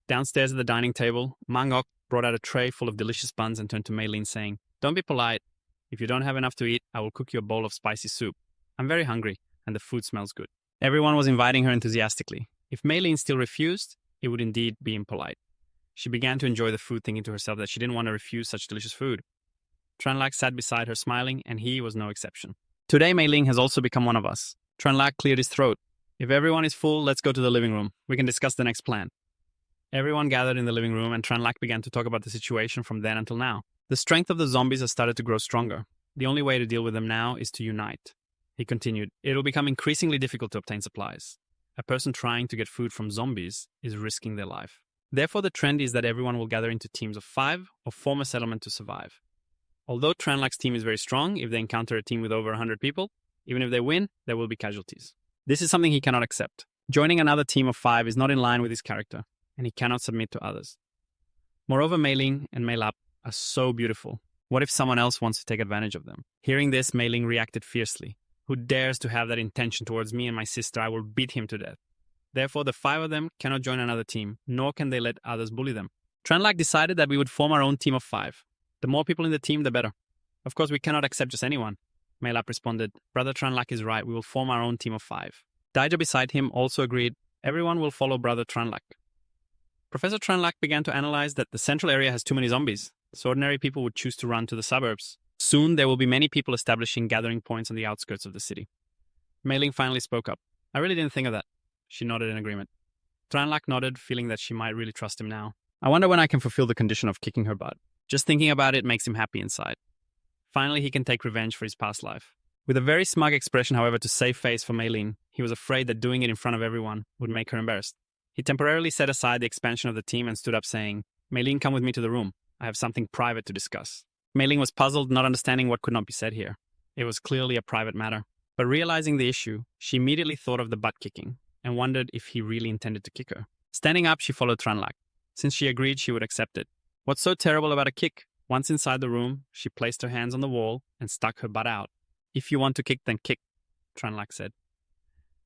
Downstairs at the dining table, Mangok brought out a tray full of delicious buns and turned to Mei Ling saying, Don't be polite. If you don't have enough to eat, I will cook you a bowl of spicy soup. I'm very hungry, and the food smells good. Everyone was inviting her enthusiastically. If Maylene still refused, it would indeed be impolite. She began to enjoy the food, thinking to herself that she didn't want to refuse such delicious food. Tranlac sat beside her smiling, and he was no exception. Today, Mei-Ling has also become one of us. Tranlac cleared his throat. If everyone is full, let's go to the living room. We can discuss the next plan. Everyone gathered in the living room, and Tranlac began to talk about the situation from then until now. The strength of the zombies has started to grow stronger. The only way to deal with them now is to unite. He continued, it'll become increasingly difficult to obtain supplies. A person trying to get food from zombies is risking their life. Therefore, the trend is that everyone will gather into teams of 5 or form a settlement to survive. Although Tranlac's team is very strong, if they encounter a team with over 100 people, even if they win, there will be casualties. This is something he cannot accept. Joining another team of 5 is not in line with his character, and he cannot submit to others. Moreover, Mei-Ling and Mei-Lap are so beautiful. What if someone else wants to take advantage of them? Hearing this, Mei-Ling reacted fiercely. Who dares to have that intention towards me and my sister? I will beat him to death. Therefore, the 5 of them cannot join another team, nor can they let others bully them. Tranlac decided that we would form our own team of 5. The more people in the team, the better. Of course, we cannot accept just anyone. Mei-Lap responded, Brother Tranlac is right, we will form our own team of 5. Daija beside him also agreed, everyone will follow Brother Tranlac. Professor Tranlac began to analyze that the central area has too many zombies, so ordinary people would choose to run to the suburbs. Soon, there will be many people establishing gathering points on the outskirts of the city. Mei-Ling finally spoke up. I really didn't think of that. She nodded in agreement. Tranlac nodded, feeling that she might really trust him now. I wonder when I can fulfill the condition of kicking her butt. Just thinking about it makes him happy inside. Finally, he can take revenge for his past life. With a very smug expression, however, to save face for Mei-Ling, he was afraid that doing it in front of everyone would make her embarrassed. He temporarily set aside the expansion of the team and stood up saying, Mei-Ling, come with me to the room. I have something private to discuss. Mei-Ling was puzzled, not understanding what could not be said here. It was clearly a private matter. But realizing the issue, she immediately thought of the butt kicking and wondered if he really intended to kick her. Standing up, she followed Tranlac. Since she agreed, she would accept it. What's so terrible about a kick? Once inside the room, she placed her hands on the wall and stuck her butt out. If you want to kick, then kick, Tranlac said.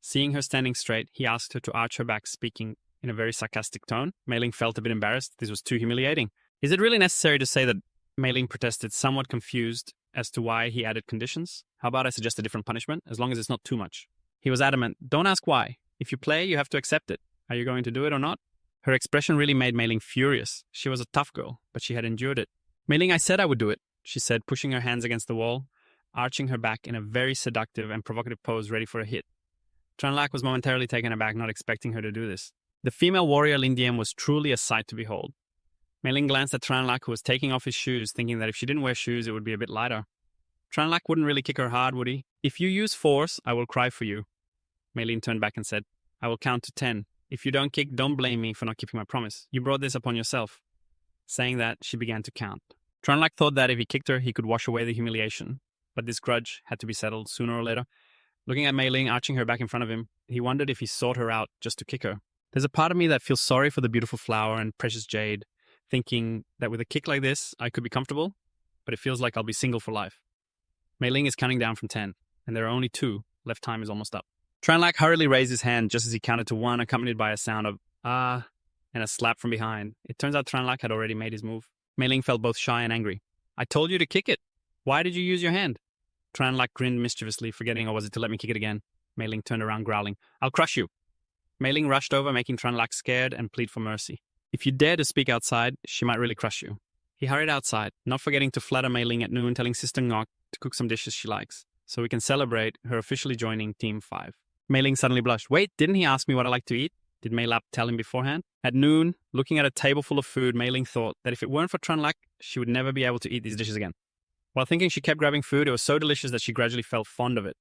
Seeing her standing straight, he asked her to arch her back, speaking in a very sarcastic tone. Mei-Ling felt a bit embarrassed. This was too humiliating. Is it really necessary to say that Mei-Ling protested, somewhat confused as to why he added conditions? How about I suggest a different punishment, as long as it's not too much? He was adamant. Don't ask why. If you play, you have to accept it. Are you going to do it or not? Her expression really made Mei-Ling furious. She was a tough girl, but she had endured it. Mei-Ling, I said I would do it, she said, pushing her hands against the wall, arching her back in a very seductive and provocative pose ready for a hit. Tranlac was momentarily taken aback, not expecting her to do this. The female warrior Lindiem was truly a sight to behold. Mei-Ling glanced at Tranlac, who was taking off his shoes, thinking that if she didn't wear shoes, it would be a bit lighter. Tranlac wouldn't really kick her hard, would he? If you use force, I will cry for you. Mei-Ling turned back and said, I will count to 10. If you don't kick, don't blame me for not keeping my promise. You brought this upon yourself. Saying that, she began to count. Tranlac thought that if he kicked her, he could wash away the humiliation. But this grudge had to be settled sooner or later. Looking at Mei-Ling arching her back in front of him, he wondered if he sought her out just to kick her. There's a part of me that feels sorry for the beautiful flower and precious jade, thinking that with a kick like this, I could be comfortable, but it feels like I'll be single for life. Mei-Ling is counting down from 10, and there are only 2. Left time is almost up. Tranlac hurriedly raised his hand just as he counted to 1, accompanied by a sound of ah and a slap from behind. It turns out Tranlac had already made his move. Mei-Ling felt both shy and angry. I told you to kick it. Why did you use your hand? Tranlac grinned mischievously, forgetting, or was it to let me kick it again? Mei-Ling turned around, growling, I'll crush you. Mei-Ling rushed over, making Tranlac scared and plead for mercy. If you dare to speak outside, she might really crush you. He hurried outside, not forgetting to flatter Mei-Ling at noon, telling Sister Ngok to cook some dishes she likes, so we can celebrate her officially joining Team 5. Mei-Ling suddenly blushed. Wait, didn't he ask me what I like to eat? Did Mei-Lap tell him beforehand? At noon, looking at a table full of food, Mei-Ling thought that if it weren't for Tranlac, she would never be able to eat these dishes again. While thinking, she kept grabbing food. It was so delicious that she gradually felt fond of it.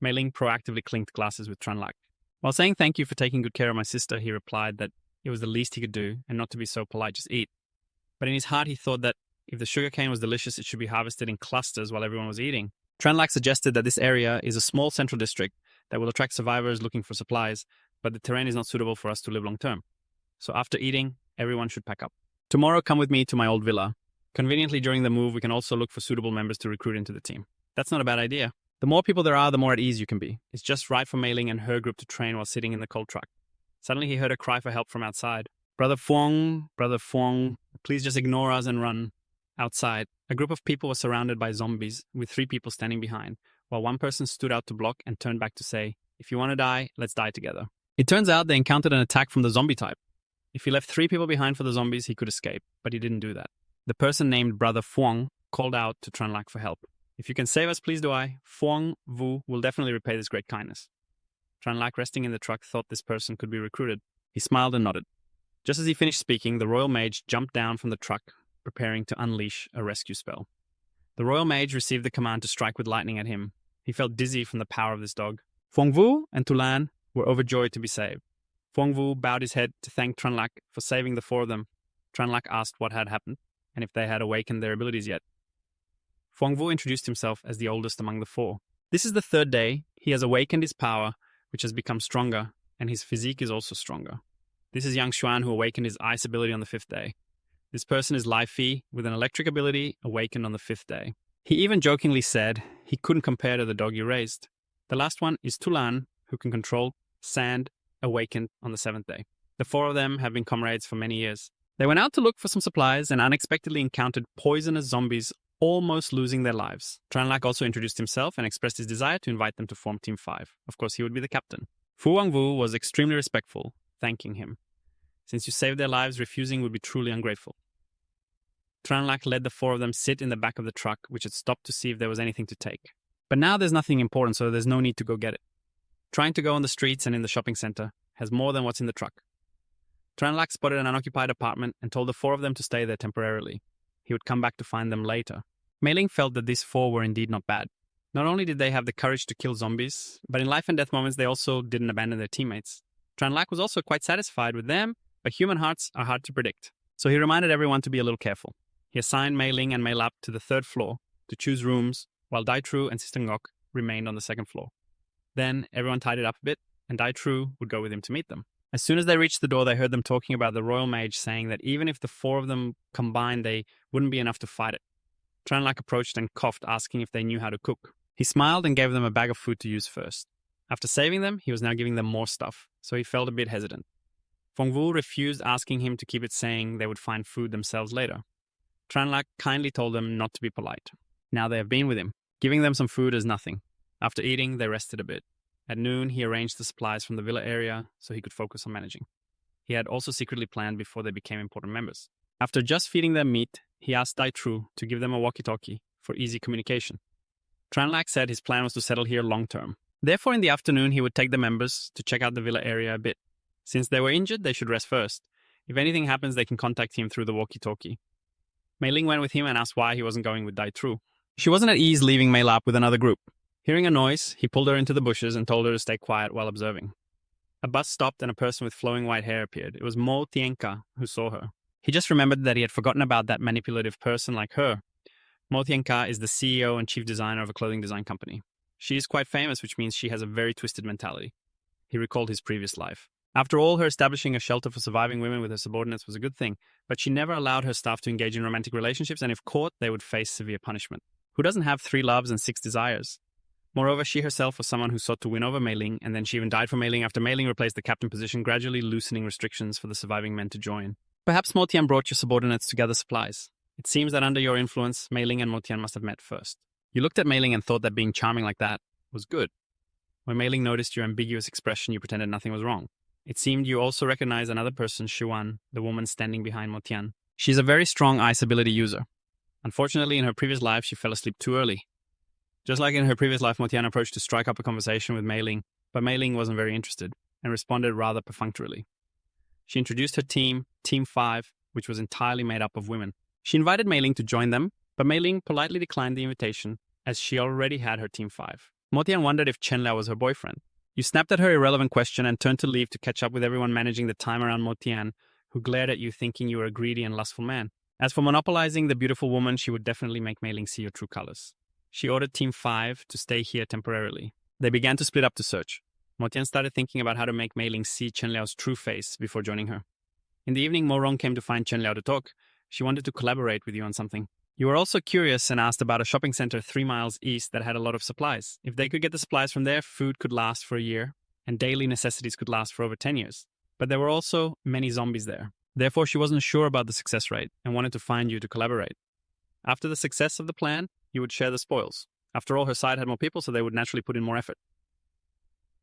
Mei-Ling proactively clinked glasses with Tranlac. While saying thank you for taking good care of my sister, he replied that it was the least he could do and not to be so polite, just eat. But in his heart, he thought that if the sugarcane was delicious, it should be harvested in clusters while everyone was eating. Tranlac suggested that this area is a small central district that will attract survivors looking for supplies, but the terrain is not suitable for us to live long term. So after eating, everyone should pack up. Tomorrow, come with me to my old villa. Conveniently, during the move, we can also look for suitable members to recruit into the team. That's not a bad idea. The more people there are, the more at ease you can be. It's just right for Mei-Ling and her group to train while sitting in the coal truck. Suddenly, he heard a cry for help from outside. Brother Fuang, please just ignore us and run. Outside, A group of people was surrounded by zombies with 3 people standing behind, while one person stood out to block and turned back to say, "If you want to die, let's die together." It turns out they encountered an attack from the zombie type. If he left 3 people behind for the zombies, he could escape, but he didn't do that. The person named Brother Phuong called out to Tranlac for help. "If you can save us, please do I. Phuong Vu will definitely repay this great kindness." Tranlac, resting in the truck, thought this person could be recruited. He smiled and nodded. Just as he finished speaking, the Royal Mage jumped down from the truck, preparing to unleash a rescue spell. The Royal Mage received the command to strike with lightning at him. He felt dizzy from the power of this dog. Phuong Vu and Tulan were overjoyed to be saved. Phuong Vu bowed his head to thank Tranlac for saving the 4 of them. Tranlac asked what had happened, and if they had awakened their abilities yet. Phuong Vu introduced himself as the oldest among the 4. This is the 3rd day. He has awakened his power, which has become stronger, and his physique is also stronger. This is Yang Xuan, who awakened his ice ability on the 5th day. This person is Lai Fi, with an electric ability, awakened on the 5th day. He even jokingly said he couldn't compare to the dog you raised. The last one is Tulan, who can control sand, awakened on the 7th day. The 4 of them have been comrades for many years. They went out to look for some supplies and unexpectedly encountered poisonous zombies, almost losing their lives. Tranlac also introduced himself and expressed his desire to invite them to form Team 5. Of course, he would be the captain. Phuong Vu was extremely respectful, thanking him. "Since you saved their lives, refusing would be truly ungrateful." Tranlac led the 4 of them sit in the back of the truck, which had stopped to see if there was anything to take. But now there's nothing important, so there's no need to go get it. Trying to go on the streets and in the shopping center has more than what's in the truck. Tranlac spotted an unoccupied apartment and told the 4 of them to stay there temporarily. He would come back to find them later. Mei Ling felt that these 4 were indeed not bad. Not only did they have the courage to kill zombies, but in life and death moments they also didn't abandon their teammates. Tranlac was also quite satisfied with them, but human hearts are hard to predict. So he reminded everyone to be a little careful. He assigned Mei Ling and Mei Lap to the 3rd floor to choose rooms, while Dai Tru and Sister Ngok remained on the 2nd floor. Then everyone tidied up a bit, and Dai Tru would go with him to meet them. As soon as they reached the door, they heard them talking about the Royal Mage, saying that even if the 4 of them combined, they wouldn't be enough to fight it. Tranlac approached and coughed, asking if they knew how to cook. He smiled and gave them a bag of food to use first. After saving them, he was now giving them more stuff, so he felt a bit hesitant. Phuong Vu refused, asking him to keep it, saying they would find food themselves later. Tranlac kindly told them not to be polite. Now they have been with him, giving them some food as nothing. After eating, they rested a bit. At noon, he arranged the supplies from the villa area so he could focus on managing. He had also secretly planned before they became important members. After just feeding them meat, he asked Dai Tru to give them a walkie-talkie for easy communication. Tranlac said his plan was to settle here long-term. Therefore, in the afternoon, he would take the members to check out the villa area a bit. Since they were injured, they should rest first. If anything happens, they can contact him through the walkie-talkie. Mei Ling went with him and asked why he wasn't going with Dai Tru. She wasn't at ease leaving Mei Lap with another group. Hearing a noise, he pulled her into the bushes and told her to stay quiet while observing. A bus stopped and a person with flowing white hair appeared. It was Mo Tienka who saw her. He just remembered that he had forgotten about that manipulative person like her. Mo Tienka is the CEO and chief designer of a clothing design company. She is quite famous, which means she has a very twisted mentality. He recalled his previous life. After all, her establishing a shelter for surviving women with her subordinates was a good thing, but she never allowed her staff to engage in romantic relationships, and if caught, they would face severe punishment. Who doesn't have 3 loves and 6 desires? Moreover, she herself was someone who sought to win over Mei Ling, and then she even died for Mei Ling after Mei Ling replaced the captain position, gradually loosening restrictions for the surviving men to join. Perhaps Mo Tian brought your subordinates to gather supplies. It seems that under your influence, Mei Ling and Mo Tian must have met first. You looked at Mei Ling and thought that being charming like that was good. When Mei Ling noticed your ambiguous expression, you pretended nothing was wrong. It seemed you also recognized another person, Shuan, the woman standing behind Mo Tian. She's a very strong ice ability user. Unfortunately, in her previous life, she fell asleep too early. Just like in her previous life, Mo Tian approached to strike up a conversation with Mei Ling, but Mei Ling wasn't very interested and responded rather perfunctorily. She introduced her team, Team 5, which was entirely made up of women. She invited Mei Ling to join them, but Mei Ling politely declined the invitation as she already had her Team 5. Mo Tian wondered if Chen Liao was her boyfriend. You snapped at her irrelevant question and turned to leave to catch up with everyone managing the time around Mo Tian, who glared at you thinking you were a greedy and lustful man. As for monopolizing the beautiful woman, she would definitely make Mei Ling see your true colors. She ordered Team 5 to stay here temporarily. They began to split up to search. Mo Tian started thinking about how to make Mei Ling see Chen Liao's true face before joining her. In the evening, Mo Rong came to find Chen Liao to talk. She wanted to collaborate with you on something. You were also curious and asked about a shopping center 3 miles east that had a lot of supplies. If they could get the supplies from there, food could last for a year, and daily necessities could last for over 10 years. But there were also many zombies there. Therefore, she wasn't sure about the success rate and wanted to find you to collaborate. After the success of the plan, you would share the spoils. After all, her side had more people, so they would naturally put in more effort.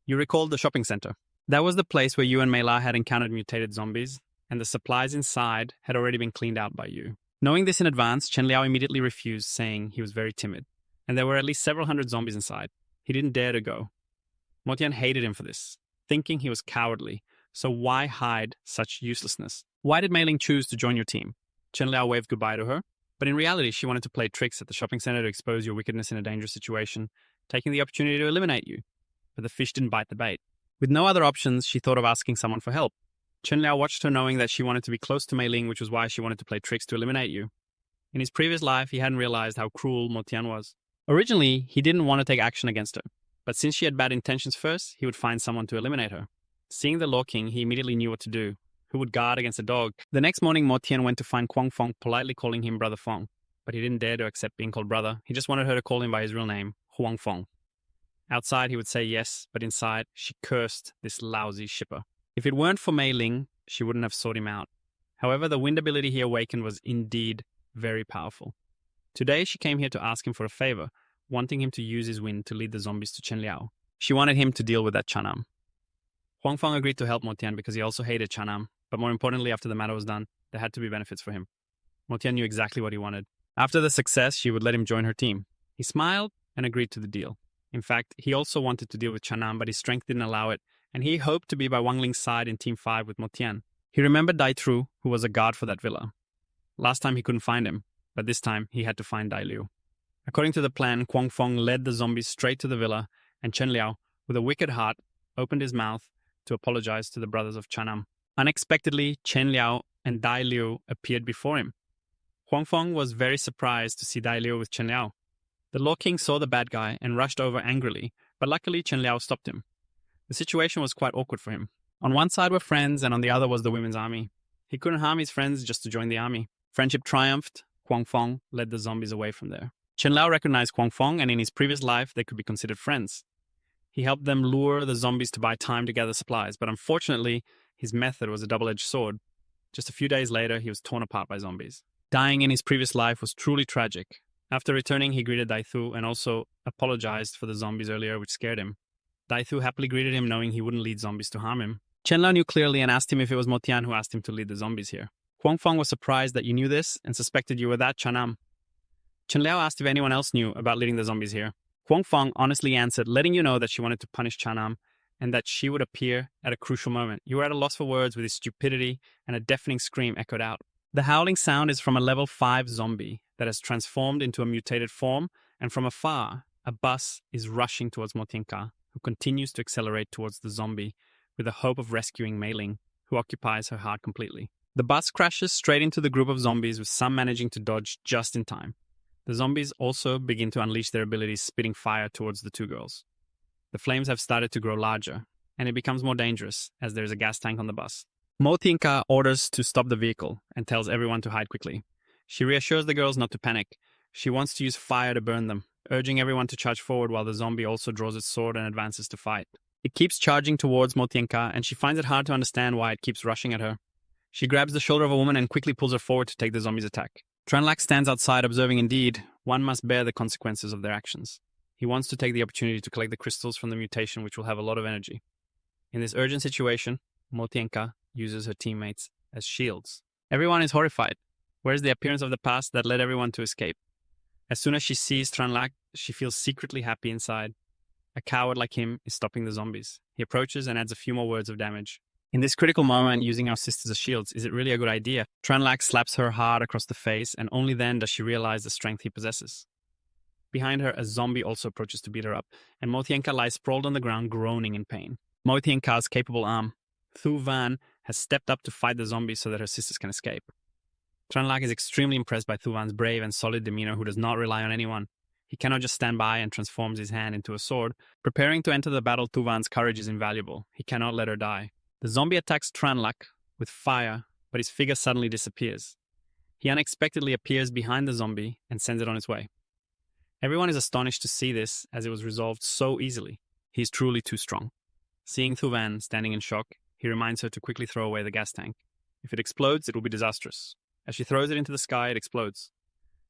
You recalled the shopping center. That was the place where you and Mela had encountered mutated zombies, and the supplies inside had already been cleaned out by you. Knowing this in advance, Chen Liao immediately refused, saying he was very timid, and there were at least several hundred zombies inside. He didn't dare to go. Mo Tian hated him for this, thinking he was cowardly, so why hide such uselessness? Why did Mei Ling choose to join your team? Chen Liao waved goodbye to her, but in reality she wanted to play tricks at the shopping center to expose your wickedness in a dangerous situation, taking the opportunity to eliminate you. But the fish didn't bite the bait. With no other options, she thought of asking someone for help. Chen Liao watched her, knowing that she wanted to be close to Mei Ling, which was why she wanted to play tricks to eliminate you. In his previous life, he hadn't realized how cruel Mo Tian was. Originally, he didn't want to take action against her, but since she had bad intentions first, he would find someone to eliminate her. Seeing the Law King, he immediately knew what to do. Who would guard against a dog? The next morning, Mo Tian went to find Kwang Fong, politely calling him Brother Fong, but he didn't dare to accept being called brother. He just wanted her to call him by his real name, Huang Fong. Outside, he would say yes, but inside, she cursed this lousy shipper. If it weren't for Mei Ling, she wouldn't have sought him out. However, the wind ability he awakened was indeed very powerful. Today, she came here to ask him for a favor, wanting him to use his wind to lead the zombies to Chen Liao. She wanted him to deal with that Chanam. Huang Fong agreed to help Mo Tian because he also hated Chanam, but more importantly, after the matter was done, there had to be benefits for him. Mo Tian knew exactly what he wanted. After the success, she would let him join her team. He smiled and agreed to the deal. In fact, he also wanted to deal with Chanam, but his strength didn't allow it, and he hoped to be by Wang Ling's side in Team 5 with Mo Tian. He remembered Dai Tru, who was a guard for that villa. Last time he couldn't find him, but this time he had to find Dai Liu. According to the plan, Kwang Fong led the zombies straight to the villa, and Chen Liao, with a wicked heart, opened his mouth to apologize to the brothers of Chanam. Unexpectedly, Chen Liao and Dai Liu appeared before him. Kwang Fong was very surprised to see Dai Liu with Chen Liao. The Law King saw the bad guy and rushed over angrily, but luckily Chen Liao stopped him. The situation was quite awkward for him. On one side were friends, and on the other was the women's army. He couldn't harm his friends just to join the army. Friendship triumphed. Kwang Fong led the zombies away from there. Chen Liao recognized Kwang Fong, and in his previous life, they could be considered friends. He helped them lure the zombies to buy time to gather supplies, but unfortunately, his method was a double-edged sword. Just a few days later, he was torn apart by zombies. Dying in his previous life was truly tragic. After returning, he greeted Dai Thu and also apologized for the zombies earlier, which scared him. Dai Thu happily greeted him, knowing he wouldn't lead zombies to harm him. Chen Liao knew clearly and asked him if it was Mo Tian who asked him to lead the zombies here. Kwang Fong was surprised that you knew this and suspected you were that Chanam. Chen Liao asked if anyone else knew about leading the zombies here. Kwang Fong honestly answered, letting you know that she wanted to punish Chanam and that she would appear at a crucial moment. You were at a loss for words with his stupidity, and a deafening scream echoed out. The howling sound is from a level 5 zombie that has transformed into a mutated form, and from afar, a bus is rushing towards Mo Tian-ka, who continues to accelerate towards the zombie with the hope of rescuing Mei Ling, who occupies her heart completely. The bus crashes straight into the group of zombies, with some managing to dodge just in time. The zombies also begin to unleash their abilities, spitting fire towards the two girls. The flames have started to grow larger, and it becomes more dangerous as there is a gas tank on the bus. Mo Tian-ka orders to stop the vehicle and tells everyone to hide quickly. She reassures the girls not to panic. She wants to use fire to burn them, urging everyone to charge forward while the zombie also draws its sword and advances to fight. It keeps charging towards Mo Tian-ka, and she finds it hard to understand why it keeps rushing at her. She grabs the shoulder of a woman and quickly pulls her forward to take the zombie's attack. Tranlac stands outside observing. Indeed, one must bear the consequences of their actions. He wants to take the opportunity to collect the crystals from the mutation, which will have a lot of energy. In this urgent situation, Mo Tian-ka uses her teammates as shields. Everyone is horrified. Where is the appearance of the past that led everyone to escape? As soon as she sees Tranlac, she feels secretly happy inside. A coward like him is stopping the zombies. He approaches and adds a few more words of damage. In this critical moment, using our sisters as shields, is it really a good idea? Tranlac slaps her hard across the face, and only then does she realize the strength he possesses. Behind her, a zombie also approaches to beat her up, and Mo Tian-ka lies sprawled on the ground, groaning in pain. Mo Tian-ka's capable arm, Thu Van, has stepped up to fight the zombies so that her sisters can escape. Tranlac is extremely impressed by Thu Van's brave and solid demeanor, who does not rely on anyone. He cannot just stand by and transforms his hand into a sword. Preparing to enter the battle, Thu Van's courage is invaluable. He cannot let her die. The zombie attacks Tranlac with fire, but his figure suddenly disappears. He unexpectedly appears behind the zombie and sends it on its way. Everyone is astonished to see this, as it was resolved so easily. He is truly too strong. Seeing Thu Van standing in shock, he reminds her to quickly throw away the gas tank. If it explodes, it will be disastrous. As she throws it into the sky, it explodes.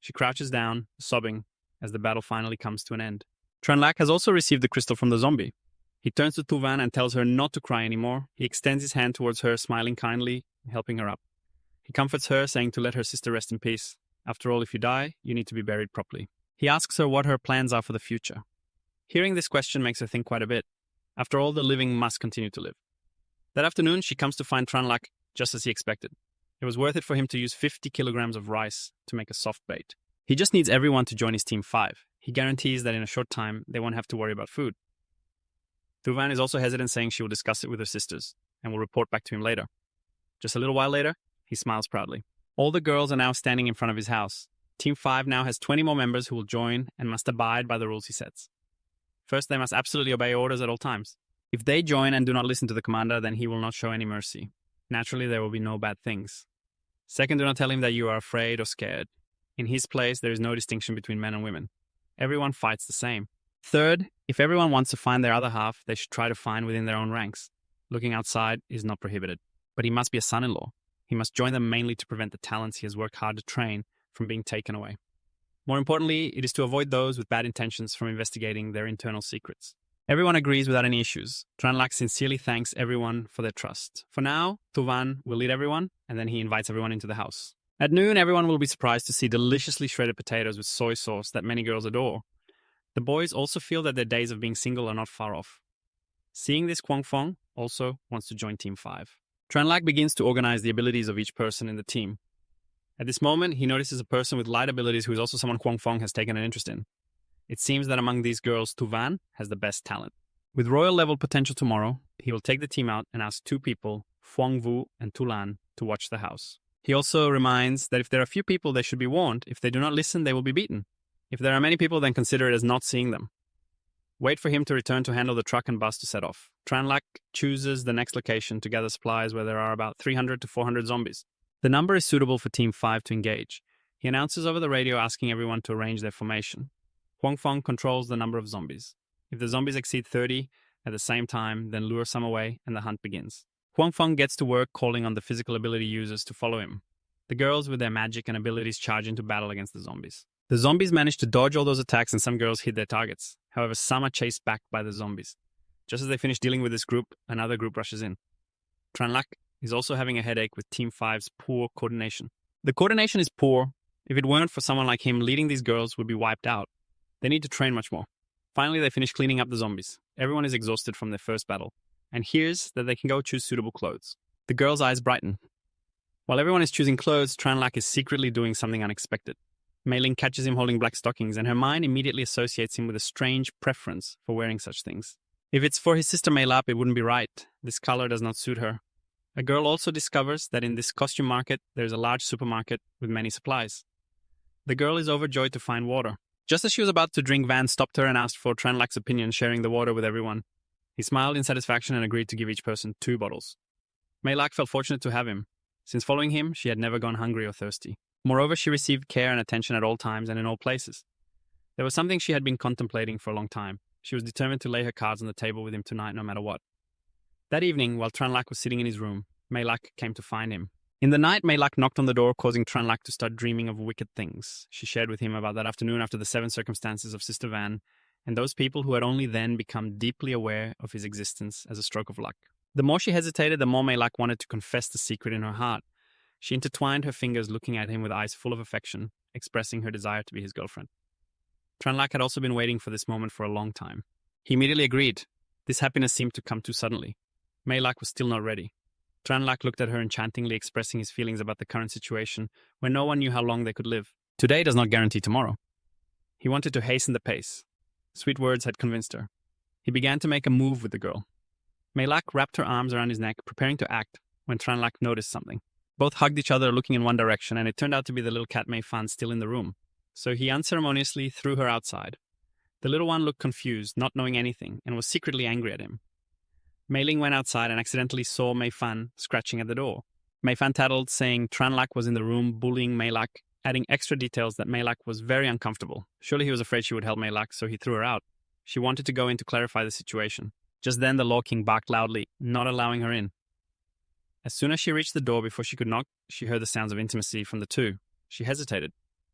She crouches down, sobbing, as the battle finally comes to an end. Tranlac has also received the crystal from the zombie. He turns to Tuvan and tells her not to cry anymore. He extends his hand towards her, smiling kindly, helping her up. He comforts her, saying to let her sister rest in peace. After all, if you die, you need to be buried properly. He asks her what her plans are for the future. Hearing this question makes her think quite a bit. After all, the living must continue to live. That afternoon, she comes to find Tranlac just as he expected. It was worth it for him to use 50 kilograms of rice to make a soft bait. He just needs everyone to join his team 5. He guarantees that in a short time, they won't have to worry about food. Tuvan is also hesitant, saying she will discuss it with her sisters and will report back to him later. Just a little while later, he smiles proudly. All the girls are now standing in front of his house. Team 5 now has 20 more members who will join and must abide by the rules he sets. First, they must absolutely obey orders at all times. If they join and do not listen to the commander, then he will not show any mercy. Naturally, there will be no bad things. Second, do not tell him that you are afraid or scared. In his place, there is no distinction between men and women. Everyone fights the same. Third, if everyone wants to find their other half, they should try to find within their own ranks. Looking outside is not prohibited. But he must be a son-in-law. He must join them mainly to prevent the talents he has worked hard to train from being taken away. More importantly, it is to avoid those with bad intentions from investigating their internal secrets. Everyone agrees without any issues. Tranlac sincerely thanks everyone for their trust. For now, Tuvan will lead everyone, and then he invites everyone into the house. At noon, everyone will be surprised to see deliciously shredded potatoes with soy sauce that many girls adore. The boys also feel that their days of being single are not far off. Seeing this, Kwang Fong also wants to join Team 5. Tranlac begins to organize the abilities of each person in the team. At this moment, he notices a person with light abilities who is also someone Kwang Fong has taken an interest in. It seems that among these girls, Tuvan has the best talent. With royal level potential tomorrow, he will take the team out and ask 2 people, Phuong Vu and Tulan, to watch the house. He also reminds that if there are few people, they should be warned. If they do not listen, they will be beaten. If there are many people, then consider it as not seeing them. Wait for him to return to handle the truck and bus to set off. Tranlac chooses the next location to gather supplies where there are about 300 to 400 zombies. The number is suitable for Team 5 to engage. He announces over the radio asking everyone to arrange their formation. Kwang Fong controls the number of zombies. If the zombies exceed 30 at the same time, then lure some away and the hunt begins. Kwang Fong gets to work calling on the physical ability users to follow him. The girls with their magic and abilities charge into battle against the zombies. The zombies manage to dodge all those attacks and some girls hit their targets. However, some are chased back by the zombies. Just as they finish dealing with this group, another group rushes in. Tranlac is also having a headache with Team 5's poor coordination. The coordination is poor. If it weren't for someone like him, leading these girls would be wiped out. They need to train much more. Finally, they finish cleaning up the zombies. Everyone is exhausted from their first battle, and hears that they can go choose suitable clothes. The girls' eyes brighten. While everyone is choosing clothes, Tranlac is secretly doing something unexpected. Mei Ling catches him holding black stockings, and her mind immediately associates him with a strange preference for wearing such things. If it's for his sister Mei Lap, it wouldn't be right. This color does not suit her. A girl also discovers that in this costume market, there is a large supermarket with many supplies. The girl is overjoyed to find water. Just as she was about to drink, Van stopped her and asked for Tranlac's opinion, sharing the water with everyone. He smiled in satisfaction and agreed to give each person 2 bottles. Mei Lak felt fortunate to have him. Since following him, she had never gone hungry or thirsty. Moreover, she received care and attention at all times and in all places. There was something she had been contemplating for a long time. She was determined to lay her cards on the table with him tonight, no matter what. That evening, while Tranlac was sitting in his room, Mei Lak came to find him. In the night, Mei Lak knocked on the door, causing Tranlac to start dreaming of wicked things. She shared with him about that afternoon after the 7 circumstances of Sister Van, and those people who had only then become deeply aware of his existence as a stroke of luck. The more she hesitated, the more Mei Lak wanted to confess the secret in her heart. She intertwined her fingers, looking at him with eyes full of affection, expressing her desire to be his girlfriend. Tranlac had also been waiting for this moment for a long time. He immediately agreed. This happiness seemed to come too suddenly. Mei Lak was still not ready. Tranlac looked at her enchantingly, expressing his feelings about the current situation, where no one knew how long they could live. Today does not guarantee tomorrow. He wanted to hasten the pace. Sweet words had convinced her. He began to make a move with the girl. Mei Lak wrapped her arms around his neck, preparing to act, when Tranlac noticed something. Both hugged each other, looking in one direction, and it turned out to be the little cat Mei Fan still in the room. So he unceremoniously threw her outside. The little one looked confused, not knowing anything, and was secretly angry at him. Mei Ling went outside and accidentally saw Mei Fan scratching at the door. Mei Fan tattled, saying Tranlac was in the room bullying Mei Lak, adding extra details that Mei Lak was very uncomfortable. Surely he was afraid she would help Mei Lak, so he threw her out. She wanted to go in to clarify the situation. Just then the Law King barked loudly, not allowing her in. As soon as she reached the door before she could knock, she heard the sounds of intimacy from the two. She hesitated.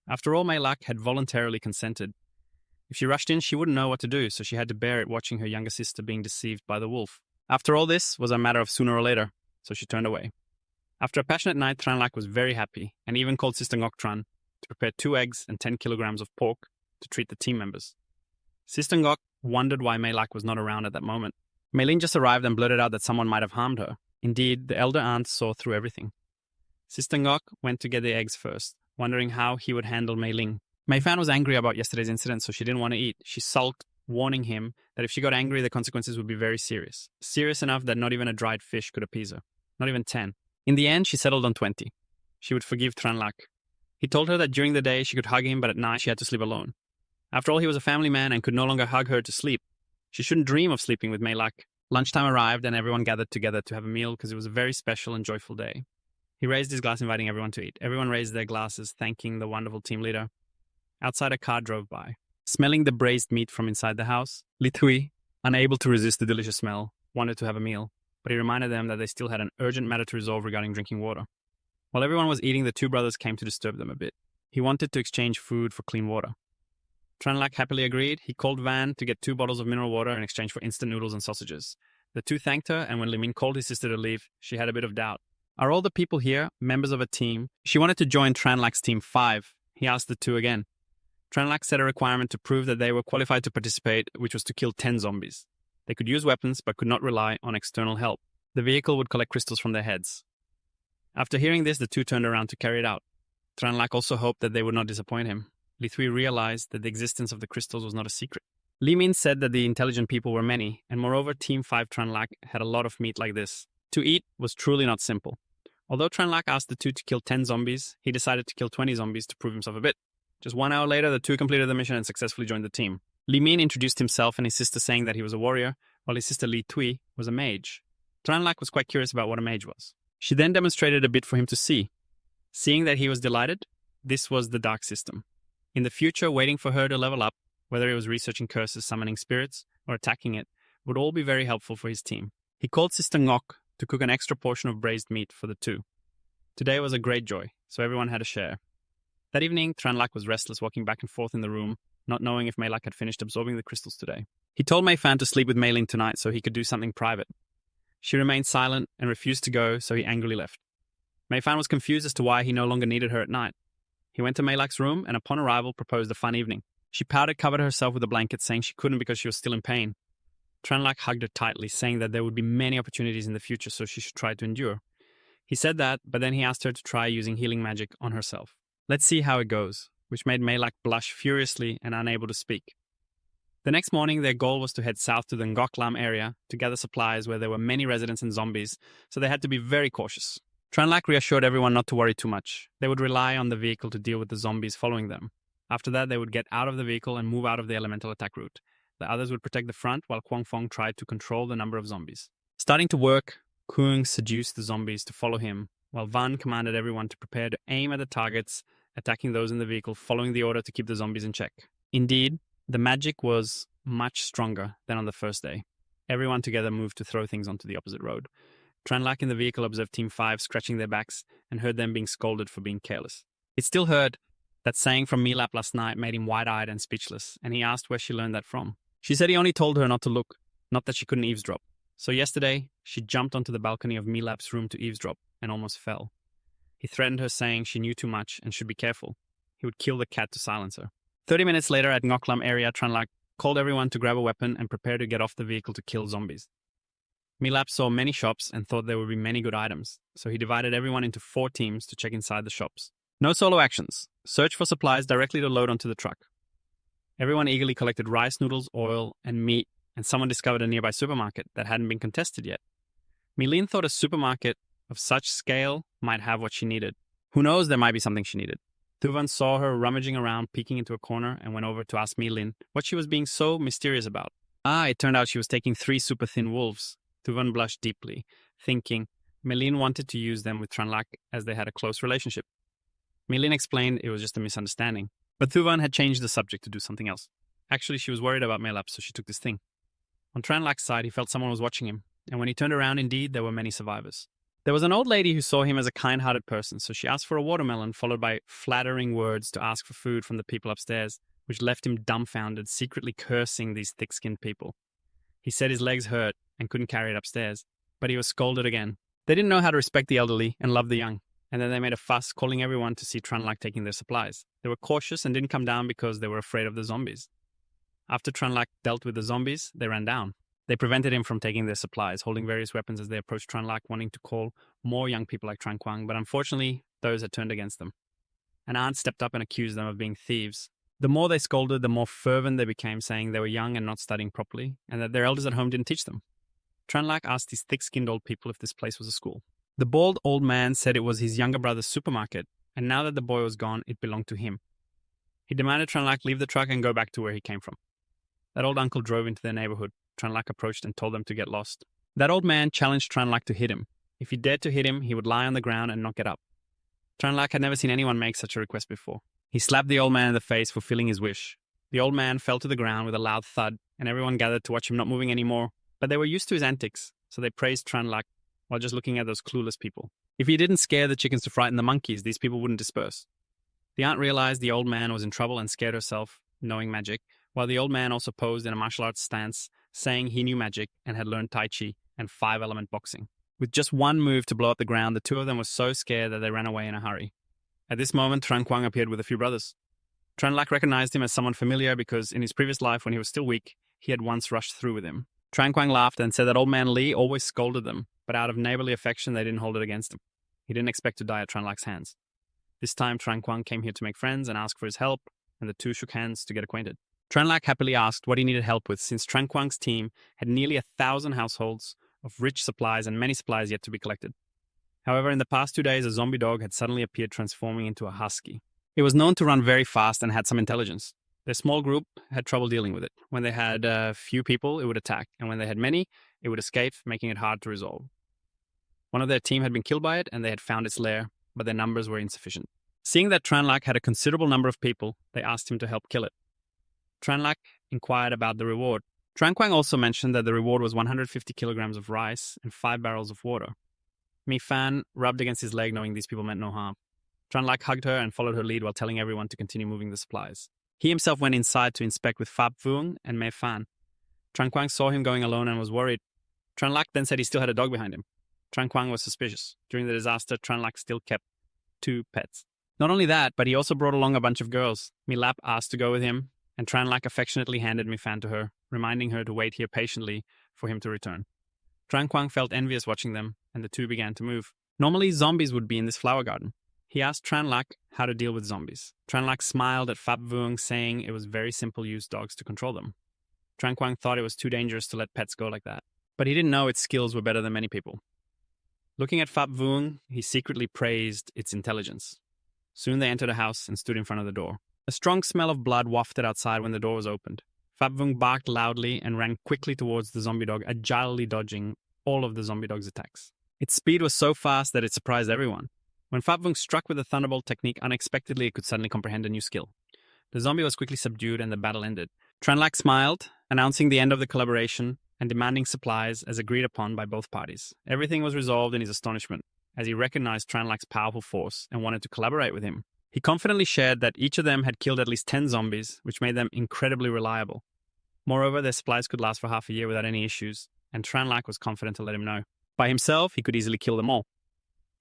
After all, Mei Lak had voluntarily consented. If she rushed in, she wouldn't know what to do, so she had to bear it watching her younger sister being deceived by the wolf. After all, this was a matter of sooner or later, so she turned away. After a passionate night, Tranlak was very happy and even called Sister Ngok Tran to prepare 2 eggs and 10 kilograms of pork to treat the team members. Sister Ngok wondered why Mei Lak was not around at that moment. Mei Lin just arrived and blurted out that someone might have harmed her. Indeed, the elder aunt saw through everything. Sister Ngok went to get the eggs first, wondering how he would handle Mei Ling. Mei Fan was angry about yesterday's incident, so she didn't want to eat. She sulked, warning him that if she got angry, the consequences would be very serious. Serious enough that not even a dried fish could appease her. Not even 10. In the end, she settled on 20. She would forgive Tranlak. He told her that during the day she could hug him, but at night she had to sleep alone. After all, he was a family man and could no longer hug her to sleep. She shouldn't dream of sleeping with Mei Lak. Lunchtime arrived and everyone gathered together to have a meal because it was a very special and joyful day. He raised his glass, inviting everyone to eat. Everyone raised their glasses, thanking the wonderful team leader. Outside, a car drove by. Smelling the braised meat from inside the house, Li Tui, unable to resist the delicious smell, wanted to have a meal, but he reminded them that they still had an urgent matter to resolve regarding drinking water. While everyone was eating, the 2 brothers came to disturb them a bit. He wanted to exchange food for clean water. Tranlak happily agreed. He called Van to get 2 bottles of mineral water in exchange for instant noodles and sausages. The 2 thanked her, and when Limin called his sister to leave, she had a bit of doubt. Are all the people here members of a team? She wanted to join Tranlak's team 5. He asked the 2 again. Tranlak set a requirement to prove that they were qualified to participate, which was to kill 10 zombies. They could use weapons, but could not rely on external help. The vehicle would collect crystals from their heads. After hearing this, the 2 turned around to carry it out. Tranlak also hoped that they would not disappoint him. Li Thui realized that the existence of the crystals was not a secret. Li Min said that the intelligent people were many, and moreover, Team 5 Tranlak had a lot of meat like this. To eat was truly not simple. Although Tranlak asked the 2 to kill 10 zombies, he decided to kill 20 zombies to prove himself a bit. Just 1 hour later, the 2 completed the mission and successfully joined the team. Li Min introduced himself and his sister, saying that he was a warrior, while his sister Li Tui was a mage. Tranlak was quite curious about what a mage was. She then demonstrated a bit for him to see. Seeing that he was delighted, this was the dark system. In the future, waiting for her to level up, whether he was researching curses, summoning spirits, or attacking it, would all be very helpful for his team. He called Sister Ngok to cook an extra portion of braised meat for the 2. Today was a great joy, so everyone had a share. That evening, Tranlak was restless, walking back and forth in the room, not knowing if Mei Lak had finished absorbing the crystals today. He told Mei Fan to sleep with Mei Ling tonight so he could do something private. She remained silent and refused to go, so he angrily left. Mei Fan was confused as to why he no longer needed her at night. He went to Mei Lak's room and upon arrival proposed a fun evening. She pouted, covered herself with a blanket, saying she couldn't because she was still in pain. Tranlak hugged her tightly, saying that there would be many opportunities in the future, so she should try to endure. He said that, but then he asked her to try using healing magic on herself. Let's see how it goes, which made Mei Lak blush furiously and unable to speak. The next morning, their goal was to head south to the Ngok Lam area to gather supplies where there were many residents and zombies, so they had to be very cautious. Tranlak reassured everyone not to worry too much. They would rely on the vehicle to deal with the zombies following them. After that, they would get out of the vehicle and move out of the elemental attack route. The others would protect the front while Kwang Fong tried to control the number of zombies. Starting to work, Kuang seduced the zombies to follow him, while Van commanded everyone to prepare to aim at the targets, attacking those in the vehicle, following the order to keep the zombies in check. Indeed, the magic was much stronger than on the first day. Everyone together moved to throw things onto the opposite road. Tranlak in the vehicle observed Team 5 scratching their backs and heard them being scolded for being careless. It still heard that saying from Milap last night made him wide-eyed and speechless, and he asked where she learned that from. She said he only told her not to look, not that she couldn't eavesdrop. So yesterday, she jumped onto the balcony of Milap's room to eavesdrop and almost fell. He threatened her, saying she knew too much and should be careful. He would kill the cat to silence her. 30 minutes later at Ngoklam area, Tranlak called everyone to grab a weapon and prepare to get off the vehicle to kill zombies. Milap saw many shops and thought there would be many good items, so he divided everyone into 4 teams to check inside the shops. No solo actions. Search for supplies directly to load onto the truck. Everyone eagerly collected rice noodles, oil, and meat, and someone discovered a nearby supermarket that hadn't been contested yet. Milene thought a supermarket of such scale might have what she needed. Who knows, there might be something she needed. Thuvan saw her rummaging around, peeking into a corner, and went over to ask Milene what she was being so mysterious about. It turned out she was taking 3 super thin wolves. Thuvan blushed deeply, thinking Milene wanted to use them with Tranlak as they had a close relationship. Milene explained it was just a misunderstanding, but Thuvan had changed the subject to do something else. Actually, she was worried about Melap, so she took this thing. On Tranlak's side, he felt someone was watching him, and when he turned around, indeed, there were many survivors. There was an old lady who saw him as a kind-hearted person, so she asked for a watermelon, followed by flattering words to ask for food from the people upstairs, which left him dumbfounded, secretly cursing these thick-skinned people. He said his legs hurt and couldn't carry it upstairs, but he was scolded again. They didn't know how to respect the elderly and love the young, and then they made a fuss, calling everyone to see Tranlac taking their supplies. They were cautious and didn't come down because they were afraid of the zombies. After Tranlac dealt with the zombies, they ran down. They prevented him from taking their supplies, holding various weapons as they approached Tranlac, wanting to call more young people like Tran Quang, but unfortunately, those had turned against them. An aunt stepped up and accused them of being thieves. The more they scolded, the more fervent they became, saying they were young and not studying properly, and that their elders at home didn't teach them. Tranlac asked these thick-skinned old people if this place was a school. The bald old man said it was his younger brother's supermarket, and now that the boy was gone, it belonged to him. He demanded Tranlac leave the truck and go back to where he came from. That old uncle drove into their neighborhood. Tranlac approached and told them to get lost. That old man challenged Tranlac to hit him. If he dared to hit him, he would lie on the ground and not get up. Tranlac had never seen anyone make such a request before. He slapped the old man in the face, fulfilling his wish. The old man fell to the ground with a loud thud, and everyone gathered to watch him not moving anymore. But they were used to his antics, so they praised Tranlac while just looking at those clueless people. If he didn't scare the chickens to frighten the monkeys, these people wouldn't disperse. The aunt realized the old man was in trouble and scared herself, knowing magic, while the old man also posed in a martial arts stance, saying he knew magic and had learned Tai Chi and 5-element boxing. With just one move to blow up the ground, the two of them were so scared that they ran away in a hurry. At this moment, Tran Quang appeared with a few brothers. Tranlac recognized him as someone familiar because in his previous life, when he was still weak, he had once rushed through with him. Tran Quang laughed and said that old man Li always scolded them, but out of neighborly affection, they didn't hold it against him. He didn't expect to die at Tranlac's hands. This time, Tran Quang came here to make friends and ask for his help, and the two shook hands to get acquainted. Tranlac happily asked what he needed help with, since Tran Quang's team had nearly 1,000 households of rich supplies and many supplies yet to be collected. However, in the past 2 days, a zombie dog had suddenly appeared, transforming into a husky. It was known to run very fast and had some intelligence. Their small group had trouble dealing with it. When they had a few people, it would attack, and when they had many, it would escape, making it hard to resolve. One of their team had been killed by it, and they had found its lair, but their numbers were insufficient. Seeing that Tranlac had a considerable number of people, they asked him to help kill it. Tranlac inquired about the reward. Tran Quang also mentioned that the reward was 150 kilograms of rice and 5 barrels of water. Mi Fan rubbed against his leg, knowing these people meant no harm. Tranlac hugged her and followed her lead while telling everyone to continue moving the supplies. He himself went inside to inspect with Fab Vuong and Mei Fan. Tran Quang saw him going alone and was worried. Tranlac then said he still had a dog behind him. Tran Quang was suspicious. During the disaster, Tranlac still kept 2 pets. Not only that, but he also brought along a bunch of girls. Mi Lap asked to go with him, and Tranlac affectionately handed Mi Fan to her, reminding her to wait here patiently for him to return. Tran Quang felt envious watching them, and the two began to move. Normally, zombies would be in this flower garden. He asked Tranlac how to deal with zombies. Tranlac smiled at Fab Vuong, saying it was very simple to use dogs to control them. Tran Quang thought it was too dangerous to let pets go like that, but he didn't know its skills were better than many people. Looking at Fab Vuong, he secretly praised its intelligence. Soon they entered a house and stood in front of the door. A strong smell of blood wafted outside when the door was opened. Fab Vuong barked loudly and ran quickly towards the zombie dog, agilely dodging all of the zombie dog's attacks. Its speed was so fast that it surprised everyone. When Fab Vuong struck with the Thunderbolt technique, unexpectedly it could suddenly comprehend a new skill. The zombie was quickly subdued and the battle ended. Tranlac smiled, announcing the end of the collaboration and demanding supplies as agreed upon by both parties. Everything was resolved in his astonishment, as he recognized Tranlac's powerful force and wanted to collaborate with him. He confidently shared that each of them had killed at least 10 zombies, which made them incredibly reliable. Moreover, their supplies could last for half a year without any issues, and Tranlac was confident to let him know. By himself, he could easily kill them all.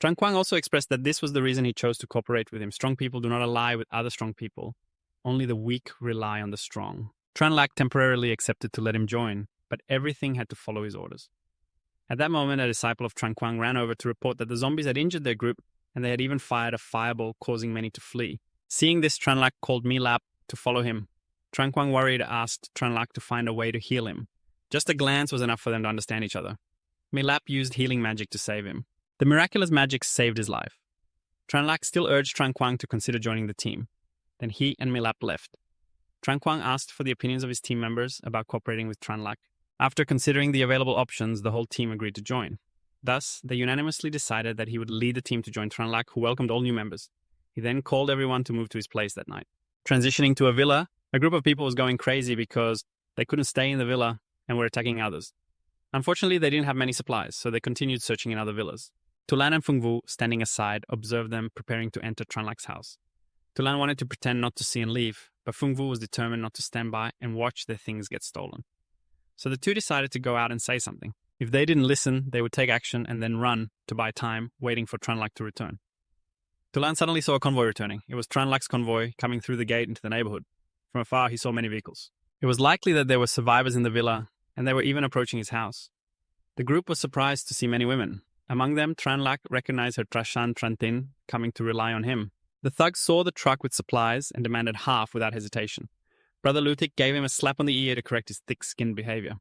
Tran Quang also expressed that this was the reason he chose to cooperate with him. Strong people do not ally with other strong people. Only the weak rely on the strong. Tranlac temporarily accepted to let him join, but everything had to follow his orders. At that moment, a disciple of Tran Quang ran over to report that the zombies had injured their group, and they had even fired a fireball, causing many to flee. Seeing this, Tranlac called Mi Lap to follow him. Tran Quang, worried, asked Tranlac to find a way to heal him. Just a glance was enough for them to understand each other. Mi Lap used healing magic to save him. The miraculous magic saved his life. Tranlac still urged Tran Quang to consider joining the team. Then he and Mi Lap left. Tran Quang asked for the opinions of his team members about cooperating with Tranlac. After considering the available options, the whole team agreed to join. Thus, they unanimously decided that he would lead the team to join Tranlac, who welcomed all new members. He then called everyone to move to his place that night. Transitioning to a villa, a group of people was going crazy because they couldn't stay in the villa and were attacking others. Unfortunately, they didn't have many supplies, so they continued searching in other villas. Tulan and Fungvu, standing aside, observed them preparing to enter Tranlak's house. Tulan wanted to pretend not to see and leave, but Fungvu was determined not to stand by and watch their things get stolen. So the two decided to go out and say something. If they didn't listen, they would take action and then run to buy time, waiting for Tranlak to return. Tulan suddenly saw a convoy returning. It was Tranlak's convoy coming through the gate into the neighborhood. From afar, he saw many vehicles. It was likely that there were survivors in the villa, and they were even approaching his house. The group was surprised to see many women. Among them, Tranlak recognized her Trashan Trantin coming to rely on him. The thugs saw the truck with supplies and demanded half without hesitation. Brother Lutik gave him a slap on the ear to correct his thick-skinned behavior.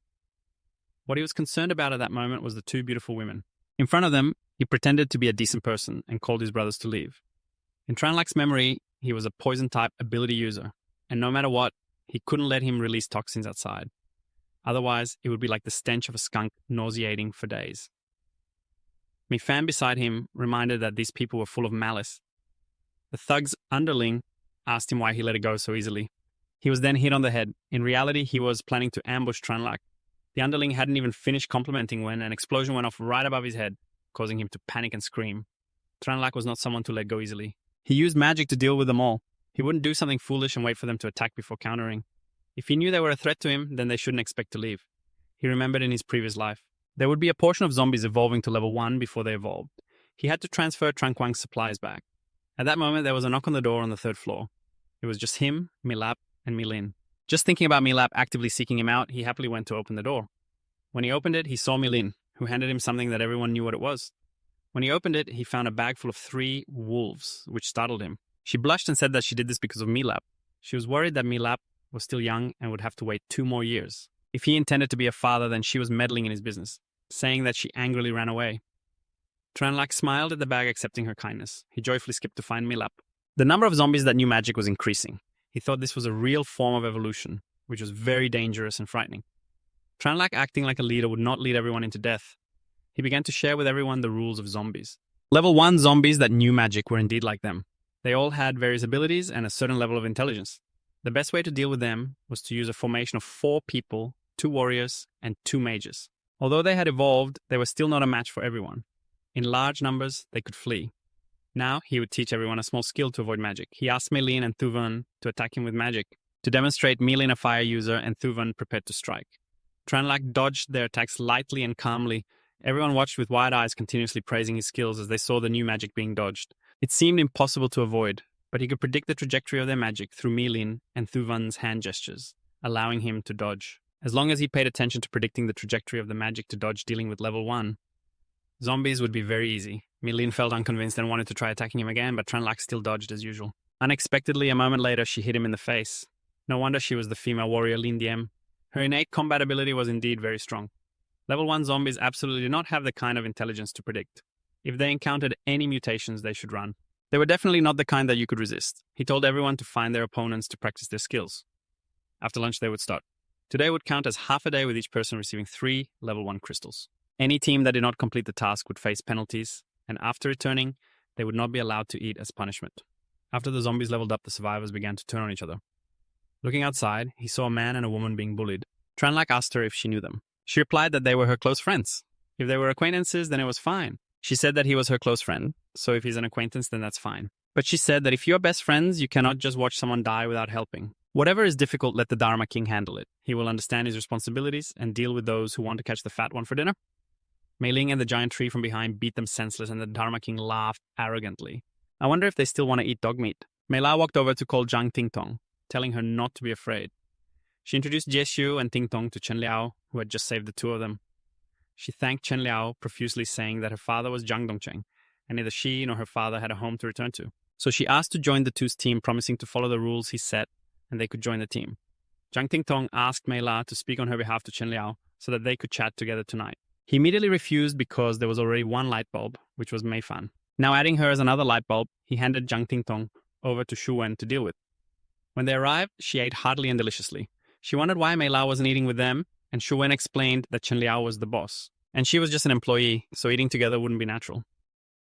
What he was concerned about at that moment was the two beautiful women. In front of them, he pretended to be a decent person and called his brothers to leave. In Tranlak's memory, he was a poison-type ability user, and no matter what, he couldn't let him release toxins outside. Otherwise, it would be like the stench of a skunk nauseating for days. Mifan beside him reminded that these people were full of malice. The thug's underling asked him why he let it go so easily. He was then hit on the head. In reality, he was planning to ambush Tranlak. The underling hadn't even finished complimenting when an explosion went off right above his head, causing him to panic and scream. Tranlak was not someone to let go easily. He used magic to deal with them all. He wouldn't do something foolish and wait for them to attack before countering. If he knew they were a threat to him, then they shouldn't expect to leave. He remembered in his previous life. There would be a portion of zombies evolving to level 1 before they evolved. He had to transfer Tranquang's supplies back. At that moment, there was a knock on the door on the 3rd floor. It was just him, Milap, and Milin. Just thinking about Milap actively seeking him out, he happily went to open the door. When he opened it, he saw Milin, who handed him something that everyone knew what it was. When he opened it, he found a bag full of 3 wolves, which startled him. She blushed and said that she did this because of Milap. She was worried that Milap was still young and would have to wait 2 more years. If he intended to be a father, then she was meddling in his business, saying that she angrily ran away. Tranlak smiled at the bag, accepting her kindness. He joyfully skipped to find Milap. The number of zombies that knew magic was increasing. He thought this was a real form of evolution, which was very dangerous and frightening. Tranlak, acting like a leader, would not lead everyone into death. He began to share with everyone the rules of zombies. Level 1 zombies that knew magic were indeed like them. They all had various abilities and a certain level of intelligence. The best way to deal with them was to use a formation of 4 people, 2 warriors, and 2 mages. Although they had evolved, they were still not a match for everyone. In large numbers, they could flee. Now, he would teach everyone a small skill to avoid magic. He asked Melin and Thuvan to attack him with magic. To demonstrate, Melin a fire user and Thuvan prepared to strike. Tranlak dodged their attacks lightly and calmly. Everyone watched with wide eyes, continuously praising his skills as they saw the new magic being dodged. It seemed impossible to avoid, but he could predict the trajectory of their magic through Melin and Thuvan's hand gestures, allowing him to dodge. As long as he paid attention to predicting the trajectory of the magic to dodge dealing with level 1, zombies would be very easy. Melin felt unconvinced and wanted to try attacking him again, but Tranlak still dodged as usual. Unexpectedly, a moment later, she hit him in the face. No wonder she was the female warrior Lindiem. Her innate combat ability was indeed very strong. Level 1 zombies absolutely did not have the kind of intelligence to predict. If they encountered any mutations, they should run. They were definitely not the kind that you could resist. He told everyone to find their opponents to practice their skills. After lunch, they would start. Today would count as half a day with each person receiving 3 level 1 crystals. Any team that did not complete the task would face penalties, and after returning, they would not be allowed to eat as punishment. After the zombies leveled up, the survivors began to turn on each other. Looking outside, he saw a man and a woman being bullied. Tranlak asked her if she knew them. She replied that they were her close friends. If they were acquaintances, then it was fine. She said that he was her close friend, so if he's an acquaintance, then that's fine. But she said that if you are best friends, you cannot just watch someone die without helping. Whatever is difficult, let the Dharma King handle it. He will understand his responsibilities and deal with those who want to catch the fat one for dinner. Mei Ling and the giant tree from behind beat them senseless, and the Dharma King laughed arrogantly. I wonder if they still want to eat dog meat. Mei La walked over to call Zhang Tingtong, telling her not to be afraid. She introduced Jie Xiu and Tingtong to Chen Liao, who had just saved the 2 of them. She thanked Chen Liao profusely, saying that her father was Zhang Dongcheng, and neither she nor her father had a home to return to. So she asked to join the 2's team, promising to follow the rules he set, and they could join the team. Zhang Tingtong asked Mei La to speak on her behalf to Chen Liao so that they could chat together tonight. He immediately refused because there was already 1 light bulb, which was Mei Fan. Now adding her as another light bulb, he handed Zhang Tingtong over to Shu Wen to deal with. When they arrived, she ate heartily and deliciously. She wondered why Mei La wasn't eating with them, and Shu Wen explained that Chen Liao was the boss, and she was just an employee, so eating together wouldn't be natural.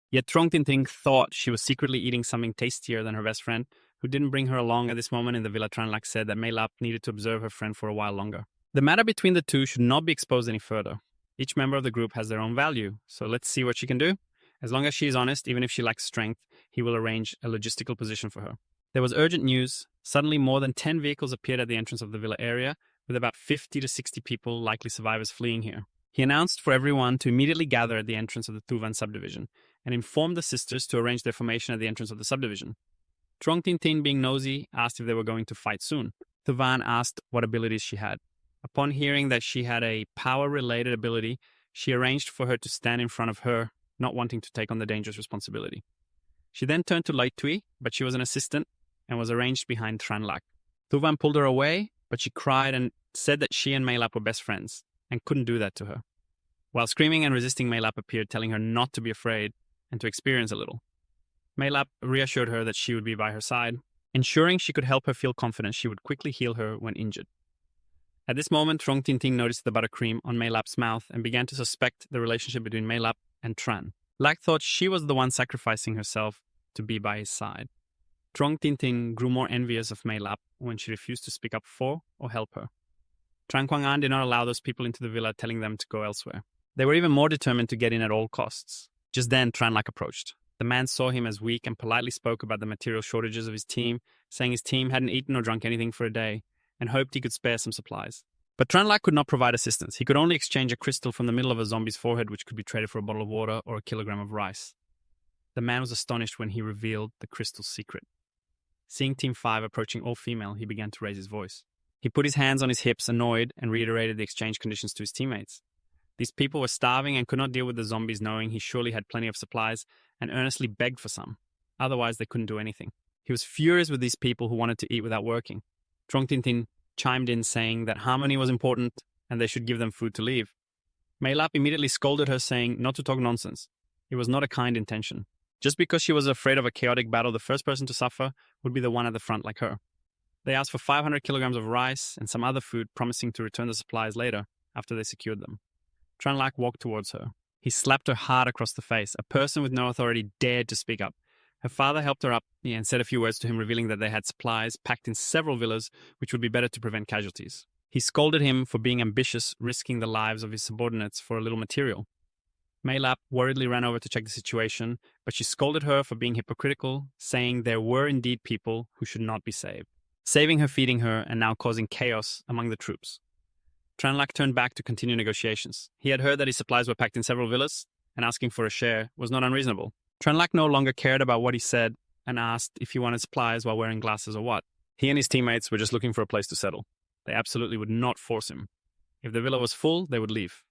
Yet Trong Tin Ting thought she was secretly eating something tastier than her best friend, who didn't bring her along at this moment in the villa. Tranlak said that Mei Lap needed to observe her friend for a while longer. The matter between the 2 should not be exposed any further. Each member of the group has their own value, so let's see what she can do. As long as she is honest, even if she lacks strength, he will arrange a logistical position for her. There was urgent news. Suddenly, more than 10 vehicles appeared at the entrance of the villa area, with about 50 to 60 people, likely survivors, fleeing here. He announced for everyone to immediately gather at the entrance of the Tuvan subdivision and informed the sisters to arrange their formation at the entrance of the subdivision. Trong Tin Tin, being nosy, asked if they were going to fight soon. Tuvan asked what abilities she had. Upon hearing that she had a power-related ability, she arranged for her to stand in front of her, not wanting to take on the dangerous responsibility. She then turned to Lai Tui, but she was an assistant and was arranged behind Tranlak. Tuvan pulled her away, but she cried and said that she and Meilap were best friends and couldn't do that to her. While screaming and resisting, Meilap appeared, telling her not to be afraid and to experience a little. Meilap reassured her that she would be by her side, ensuring she could help her feel confident she would quickly heal her when injured. At this moment, Trong Tin Tin noticed the buttercream on Meilap's mouth and began to suspect the relationship between Meilap and Tran. Lak thought she was the one sacrificing herself to be by his side. Trong Tin Tin grew more envious of Meilap when she refused to speak up for or help her. Tran Quang An did not allow those people into the villa, telling them to go elsewhere. They were even more determined to get in at all costs. Just then, Tranlak approached. The man saw him as weak and politely spoke about the material shortages of his team, saying his team hadn't eaten or drunk anything for a day, and hoped he could spare some supplies. But Tranlak could not provide assistance. He could only exchange a crystal from the middle of a zombie's forehead, which could be traded for a bottle of water or a kilogram of rice. The man was astonished when he revealed the crystal's secret. Seeing Team 5 approaching all female, he began to raise his voice. He put his hands on his hips, annoyed, and reiterated the exchange conditions to his teammates. These people were starving and could not deal with the zombies, knowing he surely had plenty of supplies, and earnestly begged for some. Otherwise, they couldn't do anything. He was furious with these people who wanted to eat without working. Trong Tin Tin chimed in, saying that harmony was important and they should give them food to leave. Meilap immediately scolded her, saying not to talk nonsense. It was not a kind intention. Just because she was afraid of a chaotic battle, the first person to suffer would be the one at the front like her. They asked for 500 kilograms of rice and some other food, promising to return the supplies later after they secured them. Tranlak walked towards her. He slapped her hard across the face. A person with no authority dared to speak up. Her father helped her up and said a few words to him, revealing that they had supplies packed in several villas, which would be better to prevent casualties. He scolded him for being ambitious, risking the lives of his subordinates for a little material. Meilap worriedly ran over to check the situation, but she scolded her for being hypocritical, saying there were indeed people who should not be saved, saving her, feeding her, and now causing chaos among the troops. Tranlak turned back to continue negotiations. He had heard that his supplies were packed in several villas, and asking for a share was not unreasonable. Tranlak no longer cared about what he said and asked if he wanted supplies while wearing glasses or what. He and his teammates were just looking for a place to settle. They absolutely would not force him. If the villa was full, they would leave.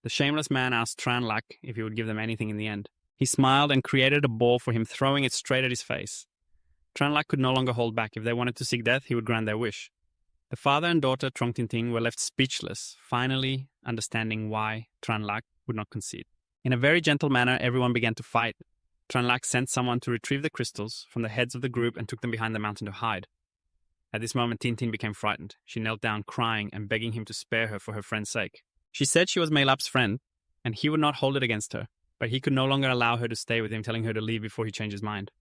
The shameless man asked Tranlak if he would give them anything in the end. He smiled and created a ball for him, throwing it straight at his face. Tranlak could no longer hold back. If they wanted to seek death, he would grant their wish. The father and daughter, Trong Tin Tin, were left speechless, finally understanding why Tranlak would not concede. In a very gentle manner, everyone began to fight. Tranlak sent someone to retrieve the crystals from the heads of the group and took them behind the mountain to hide. At this moment, Tin Tin became frightened. She knelt down, crying and begging him to spare her for her friend's sake. She said she was Meilap's friend, and he would not hold it against her, but he could no longer allow her to stay with him, telling her to leave before he changed his mind.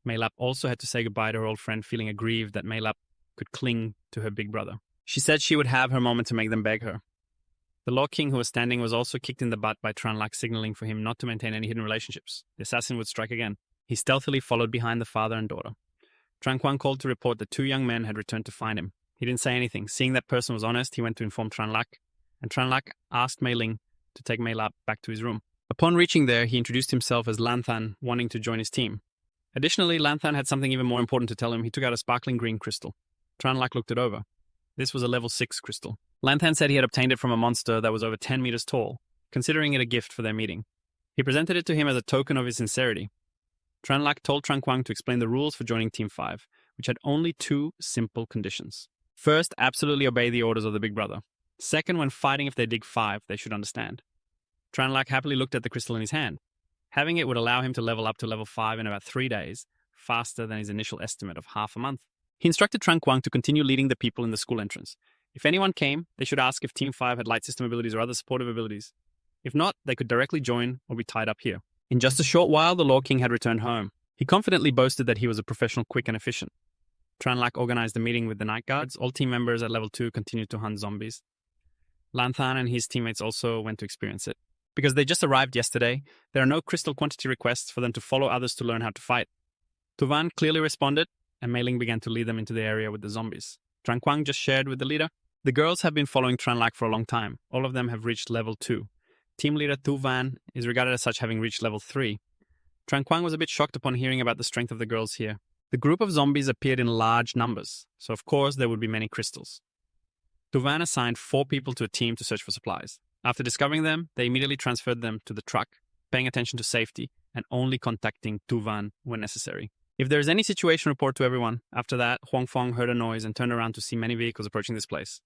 Meilap also had to say goodbye to her old friend, feeling aggrieved that Meilap could cling to her big brother. She said she would have her moment to make them beg her. The Law King, who was standing, was also kicked in the butt by Tranlak, signaling for him not to maintain any hidden relationships. The assassin would strike again. He stealthily followed behind the father and daughter. Tran Quang called to report that 2 young men had returned to find him. He didn't say anything. Seeing that person was honest, he went to inform Tranlak, and Tranlak asked Mei Ling to take Meilap back to his room. Upon reaching there, he introduced himself as Lanthan, wanting to join his team. Additionally, Lanthan had something even more important to tell him. He took out a sparkling green crystal. Tranlak looked it over. This was a level 6 crystal. Lanthan said he had obtained it from a monster that was over 10 meters tall, considering it a gift for their meeting. He presented it to him as a token of his sincerity. Tranlak told Tran Quang to explain the rules for joining Team 5, which had only 2 simple conditions. First, absolutely obey the orders of the big brother. Second, when fighting, if they dig 5, they should understand. Tranlak happily looked at the crystal in his hand. Having it would allow him to level up to level 5 in about 3 days, faster than his initial estimate of half a month. He instructed Tran Quang to continue leading the people in the school entrance. If anyone came, they should ask if Team 5 had light system abilities or other supportive abilities. If not, they could directly join or be tied up here. In just a short while, the Law King had returned home. He confidently boasted that he was a professional, quick and efficient. Tranlak organized a meeting with the night guards. All team members at level 2 continued to hunt zombies. Lanthan and his teammates also went to experience it. Because they just arrived yesterday, there are no crystal quantity requests for them to follow others to learn how to fight. Tuvan clearly responded, and Mei Ling began to lead them into the area with the zombies. Tran Quang just shared with the leader. The girls have been following Tran Lak for a long time. All of them have reached level 2. Team leader Tu Van is regarded as such, having reached level 3. Tran Quang was a bit shocked upon hearing about the strength of the girls here. The group of zombies appeared in large numbers, so of course there would be many crystals. Tu Van assigned 4 people to a team to search for supplies. After discovering them, they immediately transferred them to the truck, paying attention to safety and only contacting Tu Van when necessary. If there is any situation, report to everyone. After that, Huang Fong heard a noise and turned around to see many vehicles approaching this place.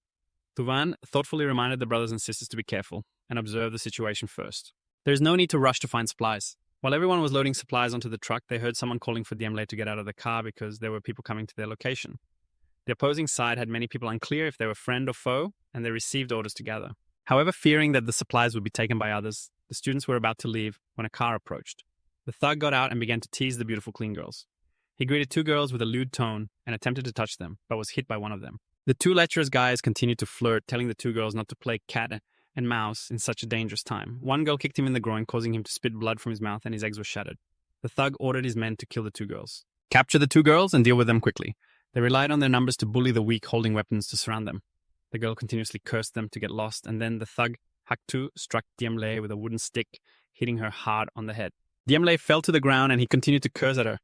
Tu Van thoughtfully reminded the brothers and sisters to be careful and observe the situation first. There is no need to rush to find supplies. While everyone was loading supplies onto the truck, they heard someone calling for Diemle to get out of the car because there were people coming to their location. The opposing side had many people unclear if they were friend or foe, and they received orders to gather. However, fearing that the supplies would be taken by others, the students were about to leave when a car approached. The thug got out and began to tease the beautiful clean girls. He greeted 2 girls with a lewd tone and attempted to touch them, but was hit by one of them. The 2 lecherous guys continued to flirt, telling the 2 girls not to play cat and mouse in such a dangerous time. One girl kicked him in the groin, causing him to spit blood from his mouth, and his eggs were shattered. The thug ordered his men to kill the 2 girls. Capture the 2 girls and deal with them quickly. They relied on their numbers to bully the weak holding weapons to surround them. The girl continuously cursed them to get lost, and then the thug, Haktu, struck Diemle with a wooden stick, hitting her hard on the head. Diemle fell to the ground and he continued to curse at her.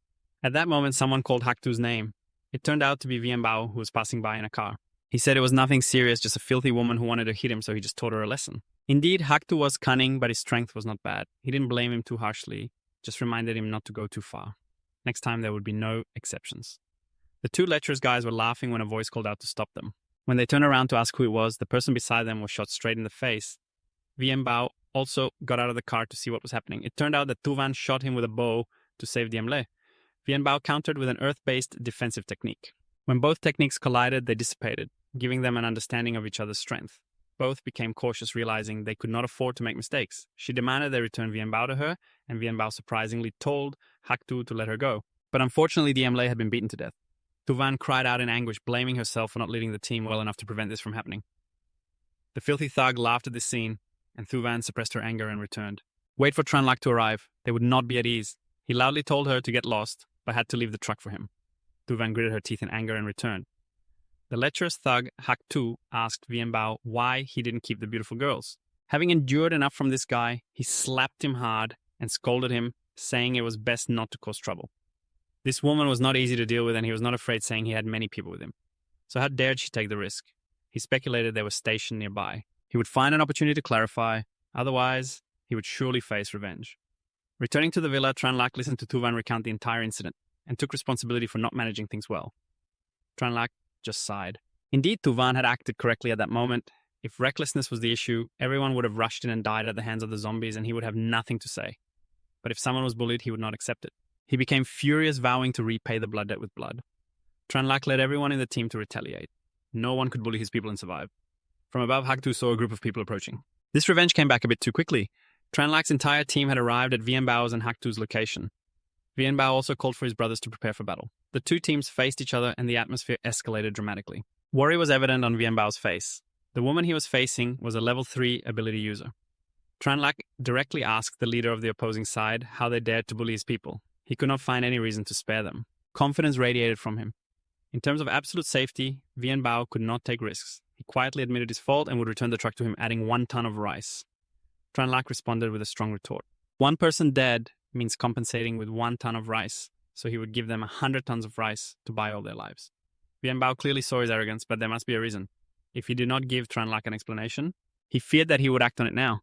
At that moment, someone called Haktu's name. It turned out to be Vien Bao, who was passing by in a car. He said it was nothing serious, just a filthy woman who wanted to hit him, so he just taught her a lesson. Indeed, Haktu was cunning, but his strength was not bad. He didn't blame him too harshly, just reminded him not to go too far. Next time, there would be no exceptions. The 2 lecherous guys were laughing when a voice called out to stop them. When they turned around to ask who it was, the person beside them was shot straight in the face. Vien Bao also got out of the car to see what was happening. It turned out that Tuvan shot him with a bow to save Diemle. Vien Bao countered with an earth-based defensive technique. When both techniques collided, they dissipated, giving them an understanding of each other's strength. Both became cautious, realizing they could not afford to make mistakes. She demanded they return Vien Bao to her, and Vien Bao surprisingly told Haktu to let her go. But unfortunately, Diemle had been beaten to death. Tuvan cried out in anguish, blaming herself for not leading the team well enough to prevent this from happening. The filthy thug laughed at this scene, and Thuvan suppressed her anger and returned. Wait for Tran Lak to arrive. They would not be at ease. He loudly told her to get lost, but had to leave the truck for him. Thuvan gritted her teeth in anger and returned. The lecherous thug, Hak Tu, asked Vien Bao why he didn't keep the beautiful girls. Having endured enough from this guy, he slapped him hard and scolded him, saying it was best not to cause trouble. This woman was not easy to deal with, and he was not afraid, saying he had many people with him. So how dared she take the risk? He speculated they were stationed nearby. He would find an opportunity to clarify, otherwise he would surely face revenge. Returning to the villa, Tran Lak listened to Tuvan recount the entire incident and took responsibility for not managing things well. Tran Lak just sighed. Indeed, Tuvan had acted correctly at that moment. If recklessness was the issue, everyone would have rushed in and died at the hands of the zombies, and he would have nothing to say. But if someone was bullied, he would not accept it. He became furious, vowing to repay the blood debt with blood. Tran Lak led everyone in the team to retaliate. No one could bully his people and survive. From above, Haktu saw a group of people approaching. This revenge came back a bit too quickly. Tran Lak's entire team had arrived at Vien Bao's and Haktu's location. Vien Bao also called for his brothers to prepare for battle. The 2 teams faced each other, and the atmosphere escalated dramatically. Worry was evident on Vien Bao's face. The woman he was facing was a level 3 ability user. Tran Lak directly asked the leader of the opposing side how they dared to bully his people. He could not find any reason to spare them. Confidence radiated from him. In terms of absolute safety, Vien Bao could not take risks. He quietly admitted his fault and would return the truck to him, adding 1 ton of rice. Tran Lak responded with a strong retort. 1 person dead means compensating with 1 ton of rice, so he would give them 100 tons of rice to buy all their lives. Vien Bao clearly saw his arrogance, but there must be a reason. If he did not give Tran Lak an explanation, he feared that he would act on it now.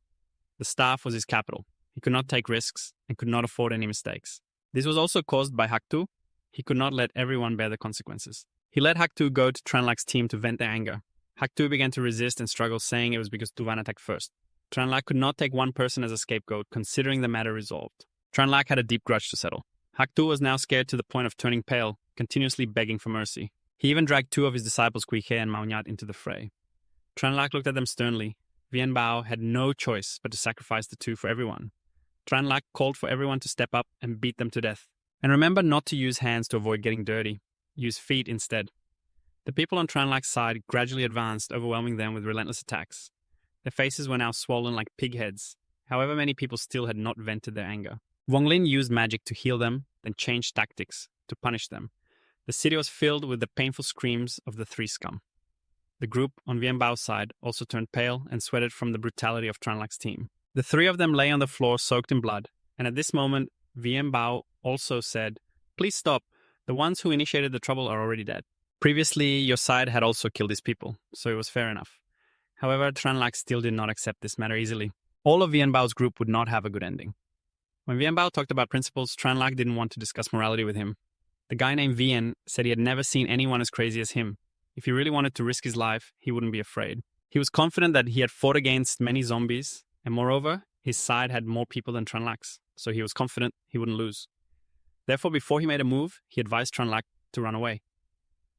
The staff was his capital. He could not take risks and could not afford any mistakes. This was also caused by Haktu. He could not let everyone bear the consequences. He let Haktu go to Tran Lak's team to vent their anger. Haktu began to resist and struggle, saying it was because Tuvan attacked first. Tran Lak could not take one person as a scapegoat, considering the matter resolved. Tran Lak had a deep grudge to settle. Haktu was now scared to the point of turning pale, continuously begging for mercy. He even dragged 2 of his disciples, Kui He and Mao Nyat, into the fray. Tran Lak looked at them sternly. Vien Bao had no choice but to sacrifice the 2 for everyone. Tran Lak called for everyone to step up and beat them to death. And remember not to use hands to avoid getting dirty. Use feet instead. The people on Tran Lak's side gradually advanced, overwhelming them with relentless attacks. Their faces were now swollen like pig heads, However, many people still had not vented their anger. Wonglin used magic to heal them, then changed tactics to punish them. The city was filled with the painful screams of the three scum. The group on Vian Bao's side also turned pale and sweated from the brutality of Tranlak's team. The three of them lay on the floor soaked in blood, and at this moment, Vian Bao also said, "Please stop. The ones who initiated the trouble are already dead. Previously, your side had also killed these people, so it was fair enough." However, Tranlak still did not accept this matter easily. All of Vian Bao's group would not have a good ending. When Vian Bao talked about principles, Tranlak didn't want to discuss morality with him. The guy named Vian said he had never seen anyone as crazy as him. If he really wanted to risk his life, he wouldn't be afraid. He was confident that he had fought against many zombies, and moreover, his side had more people than Tranlak's, so he was confident he wouldn't lose. Therefore, before he made a move, he advised Tranlak to run away.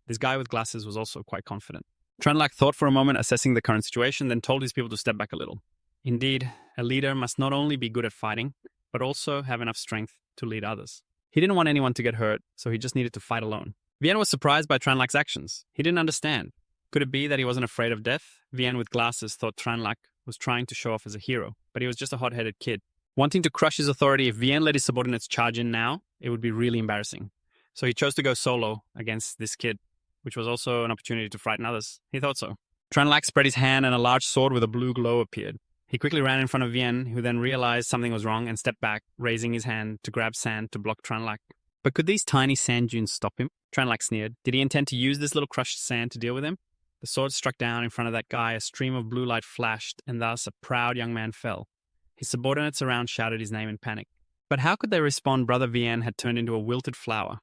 This guy with glasses was also quite confident. Tranlak thought for a moment, assessing the current situation, then told his people to step back a little. Indeed, a leader must not only be good at fighting, but also have enough strength to lead others. He didn't want anyone to get hurt, so he just needed to fight alone. Vian was surprised by Tranlak's actions. He didn't understand. Could it be that he wasn't afraid of death? Vian with glasses thought Tranlak was trying to show off as a hero, but he was just a hot-headed kid. Wanting to crush his authority, if Vian let his subordinates charge in now, it would be really embarrassing. So he chose to go solo against this kid, which was also an opportunity to frighten others. He thought so. Tranlak spread his hand and a large sword with a blue glow appeared. He quickly ran in front of Vian, who then realized something was wrong and stepped back, raising his hand to grab sand to block Tranlak. But could these tiny sand dunes stop him? Tranlak sneered. Did he intend to use this little crushed sand to deal with him? The sword struck down in front of that guy, a stream of blue light flashed, and thus a proud young man fell. His subordinates around shouted his name in panic. But how could they respond? Brother Vian had turned into a wilted flower.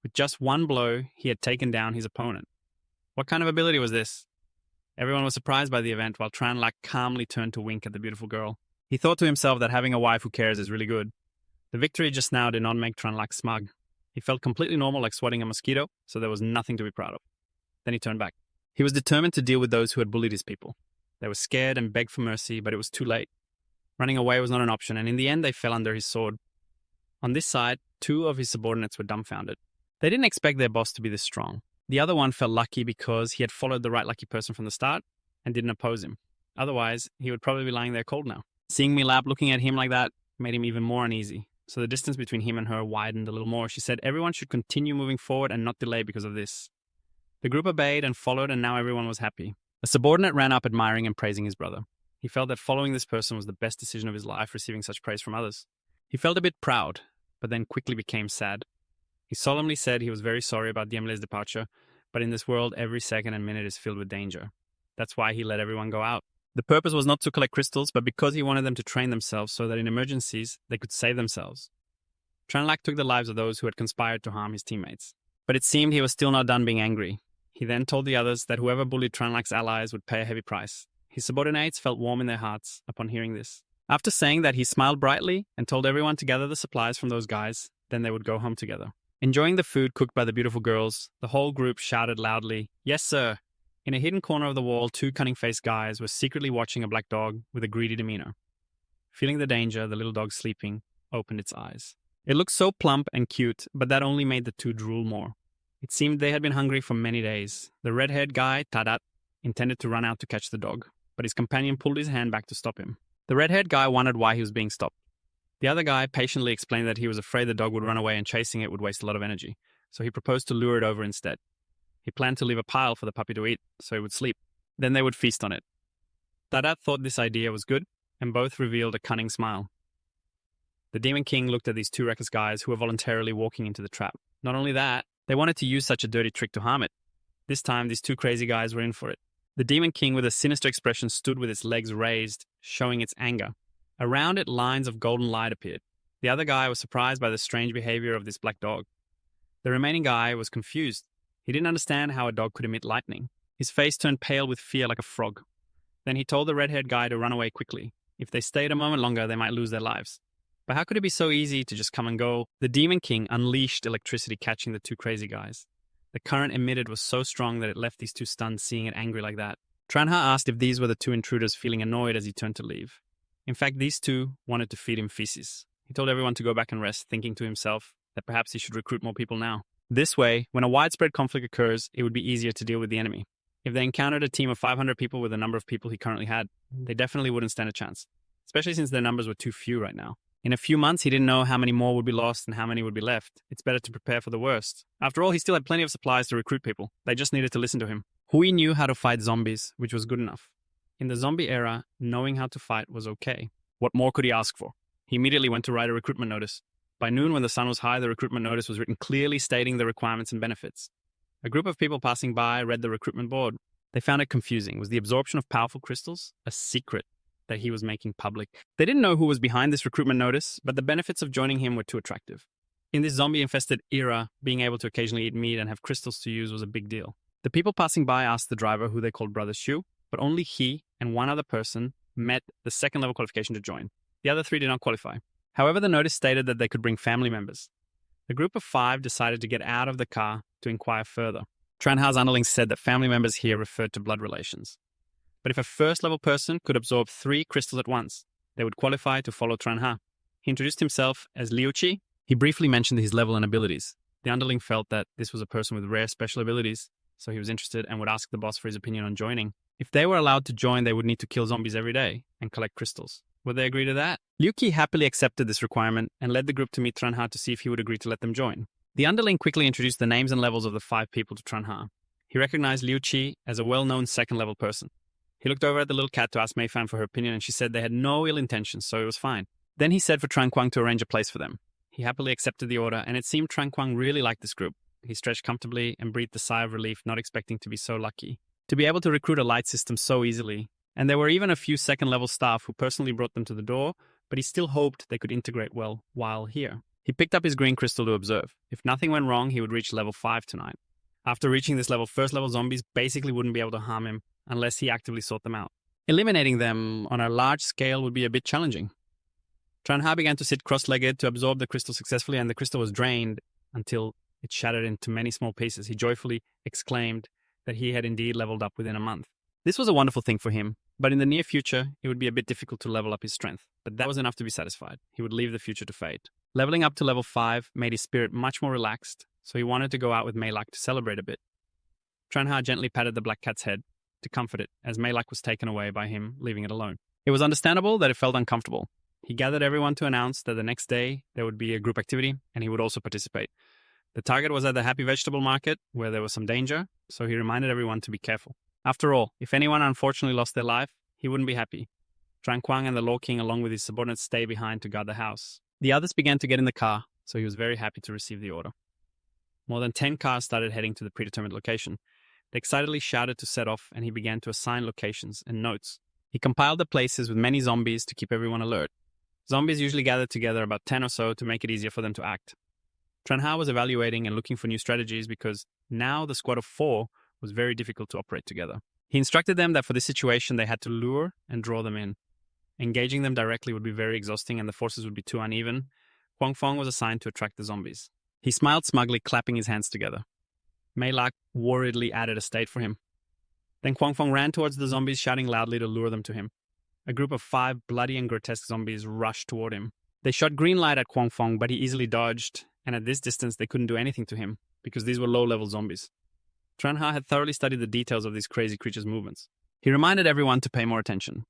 With just one blow, he had taken down his opponent. What kind of ability was this? Everyone was surprised by the event, while Tranlak calmly turned to wink at the beautiful girl. He thought to himself that having a wife who cares is really good. The victory just now did not make Tranlak smug. He felt completely normal, like swatting a mosquito, so there was nothing to be proud of. Then he turned back. He was determined to deal with those who had bullied his people. They were scared and begged for mercy, but it was too late. Running away was not an option, and in the end they fell under his sword. On this side, 2 of his subordinates were dumbfounded. They didn't expect their boss to be this strong. The other one felt lucky because he had followed the right lucky person from the start and didn't oppose him. Otherwise, he would probably be lying there cold now. Seeing Milab looking at him like that made him even more uneasy. So the distance between him and her widened a little more. She said everyone should continue moving forward and not delay because of this. The group obeyed and followed, and now everyone was happy. A subordinate ran up admiring and praising his brother. He felt that following this person was the best decision of his life, receiving such praise from others. He felt a bit proud, but then quickly became sad. He solemnly said he was very sorry about Diemle's departure, but in this world, every second and minute is filled with danger. That's why he let everyone go out. The purpose was not to collect crystals, but because he wanted them to train themselves so that in emergencies, they could save themselves. Tranlak took the lives of those who had conspired to harm his teammates. But it seemed he was still not done being angry. He then told the others that whoever bullied Tranlak's allies would pay a heavy price. His subordinates felt warm in their hearts upon hearing this. After saying that, he smiled brightly and told everyone to gather the supplies from those guys, then they would go home together. Enjoying the food cooked by the beautiful girls, the whole group shouted loudly, "Yes, sir!" In a hidden corner of the wall, 2 cunning-faced guys were secretly watching a black dog with a greedy demeanor. Feeling the danger, the little dog sleeping opened its eyes. It looked so plump and cute, but that only made the 2 drool more. It seemed they had been hungry for many days. The red-haired guy, Tadat, intended to run out to catch the dog, but his companion pulled his hand back to stop him. The red-haired guy wondered why he was being stopped. The other guy patiently explained that he was afraid the dog would run away and chasing it would waste a lot of energy, so he proposed to lure it over instead. He planned to leave a pile for the puppy to eat, so it would sleep. Then they would feast on it. Tadat thought this idea was good, and both revealed a cunning smile. The Demon King looked at these 2 reckless guys who were voluntarily walking into the trap. Not only that, they wanted to use such a dirty trick to harm it. This time, these 2 crazy guys were in for it. The Demon King, with a sinister expression, stood with its legs raised, showing its anger. Around it, lines of golden light appeared. The other guy was surprised by the strange behavior of this black dog. The remaining guy was confused. He didn't understand how a dog could emit lightning. His face turned pale with fear like a frog. Then he told the red-haired guy to run away quickly. If they stayed a moment longer, they might lose their lives. But how could it be so easy to just come and go? The Demon King unleashed electricity, catching the 2 crazy guys. The current emitted was so strong that it left these 2 stunned, seeing it angry like that. Tranha asked if these were the 2 intruders, feeling annoyed as he turned to leave. In fact, these 2 wanted to feed him feces. He told everyone to go back and rest, thinking to himself that perhaps he should recruit more people now. This way, when a widespread conflict occurs, it would be easier to deal with the enemy. If they encountered a team of 500 people with the number of people he currently had, they definitely wouldn't stand a chance. especially since their numbers were too few right now. In a few months, he didn't know how many more would be lost and how many would be left. It's better to prepare for the worst. After all, he still had plenty of supplies to recruit people. They just needed to listen to him. Hui knew how to fight zombies, which was good enough. In the zombie era, knowing how to fight was okay. What more could he ask for? He immediately went to write a recruitment notice. By noon, when the sun was high, the recruitment notice was written clearly stating the requirements and benefits. A group of people passing by read the recruitment board. They found it confusing. Was the absorption of powerful crystals a secret that he was making public? They didn't know who was behind this recruitment notice, but the benefits of joining him were too attractive. In this zombie-infested era, being able to occasionally eat meat and have crystals to use was a big deal. The people passing by asked the driver, who they called Brother Shu, but only he and one other person met the second-level qualification to join. The other three did not qualify. However, the notice stated that they could bring family members. The group of 5 decided to get out of the car to inquire further. Tranha's underlings said that family members here referred to blood relations. But if a first-level person could absorb 3 crystals at once, they would qualify to follow Tranha. He introduced himself as Liu Qi. He briefly mentioned his level and abilities. The underling felt that this was a person with rare special abilities, so he was interested and would ask the boss for his opinion on joining. If they were allowed to join, they would need to kill zombies every day and collect crystals. Would they agree to that? Liu Qi happily accepted this requirement and led the group to meet Tranha to see if he would agree to let them join. The underling quickly introduced the names and levels of the 5 people to Tranha. He recognized Liu Qi as a well-known second-level person. He looked over at the little cat to ask Mei Fan for her opinion, and she said they had no ill intentions, so it was fine. Then he said for Tran Quang to arrange a place for them. He happily accepted the order, and it seemed Tran Quang really liked this group. He stretched comfortably and breathed a sigh of relief, not expecting to be so lucky. To be able to recruit a light system so easily. And there were even a few second-level staff who personally brought them to the door, but he still hoped they could integrate well while here. He picked up his green crystal to observe. If nothing went wrong, he would reach level 5 tonight. After reaching this level, first-level zombies basically wouldn't be able to harm him unless he actively sought them out. Eliminating them on a large scale would be a bit challenging. Tranha began to sit cross-legged to absorb the crystal successfully, and the crystal was drained until it shattered into many small pieces. He joyfully exclaimed that he had indeed leveled up within a month. This was a wonderful thing for him, but in the near future, it would be a bit difficult to level up his strength. But that was enough to be satisfied. He would leave the future to fate. Leveling up to level 5 made his spirit much more relaxed, so he wanted to go out with Meilak to celebrate a bit. Tranha gently patted the black cat's head to comfort it as Meilak was taken away by him, leaving it alone. It was understandable that it felt uncomfortable. He gathered everyone to announce that the next day there would be a group activity and he would also participate. The target was at the Happy Vegetable Market, where there was some danger, so he reminded everyone to be careful. After all, if anyone unfortunately lost their life, he wouldn't be happy. Tran Quang and the Law King, along with his subordinates, stay behind to guard the house. The others began to get in the car, so he was very happy to receive the order. More than 10 cars started heading to the predetermined location. They excitedly shouted to set off, and he began to assign locations and notes. He compiled the places with many zombies to keep everyone alert. Zombies usually gathered together about 10 or so to make it easier for them to act. Tranha was evaluating and looking for new strategies because now the squad of 4 was very difficult to operate together. He instructed them that for this situation they had to lure and draw them in. Engaging them directly would be very exhausting and the forces would be too uneven. Huang Fong was assigned to attract the zombies. He smiled smugly, clapping his hands together. Meilak worriedly added a state for him. Then Huang Fong ran towards the zombies, shouting loudly to lure them to him. A group of 5 bloody and grotesque zombies rushed toward him. They shot green light at Huang Fong, but he easily dodged, and at this distance they couldn't do anything to him, because these were low-level zombies. Tranha had thoroughly studied the details of these crazy creatures' movements. He reminded everyone to pay more attention.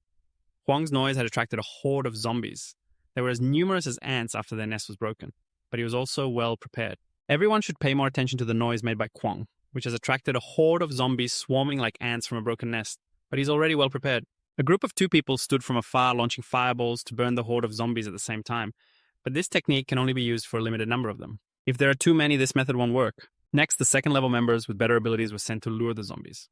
Huang's noise had attracted a horde of zombies. They were as numerous as ants after their nest was broken, but he was also well prepared. Everyone should pay more attention to the noise made by Huang, which has attracted a horde of zombies swarming like ants from a broken nest, but he's already well prepared. A group of 2 people stood from afar launching fireballs to burn the horde of zombies at the same time, but this technique can only be used for a limited number of them. If there are too many, this method won't work. Next, the second-level members with better abilities were sent to lure the zombies.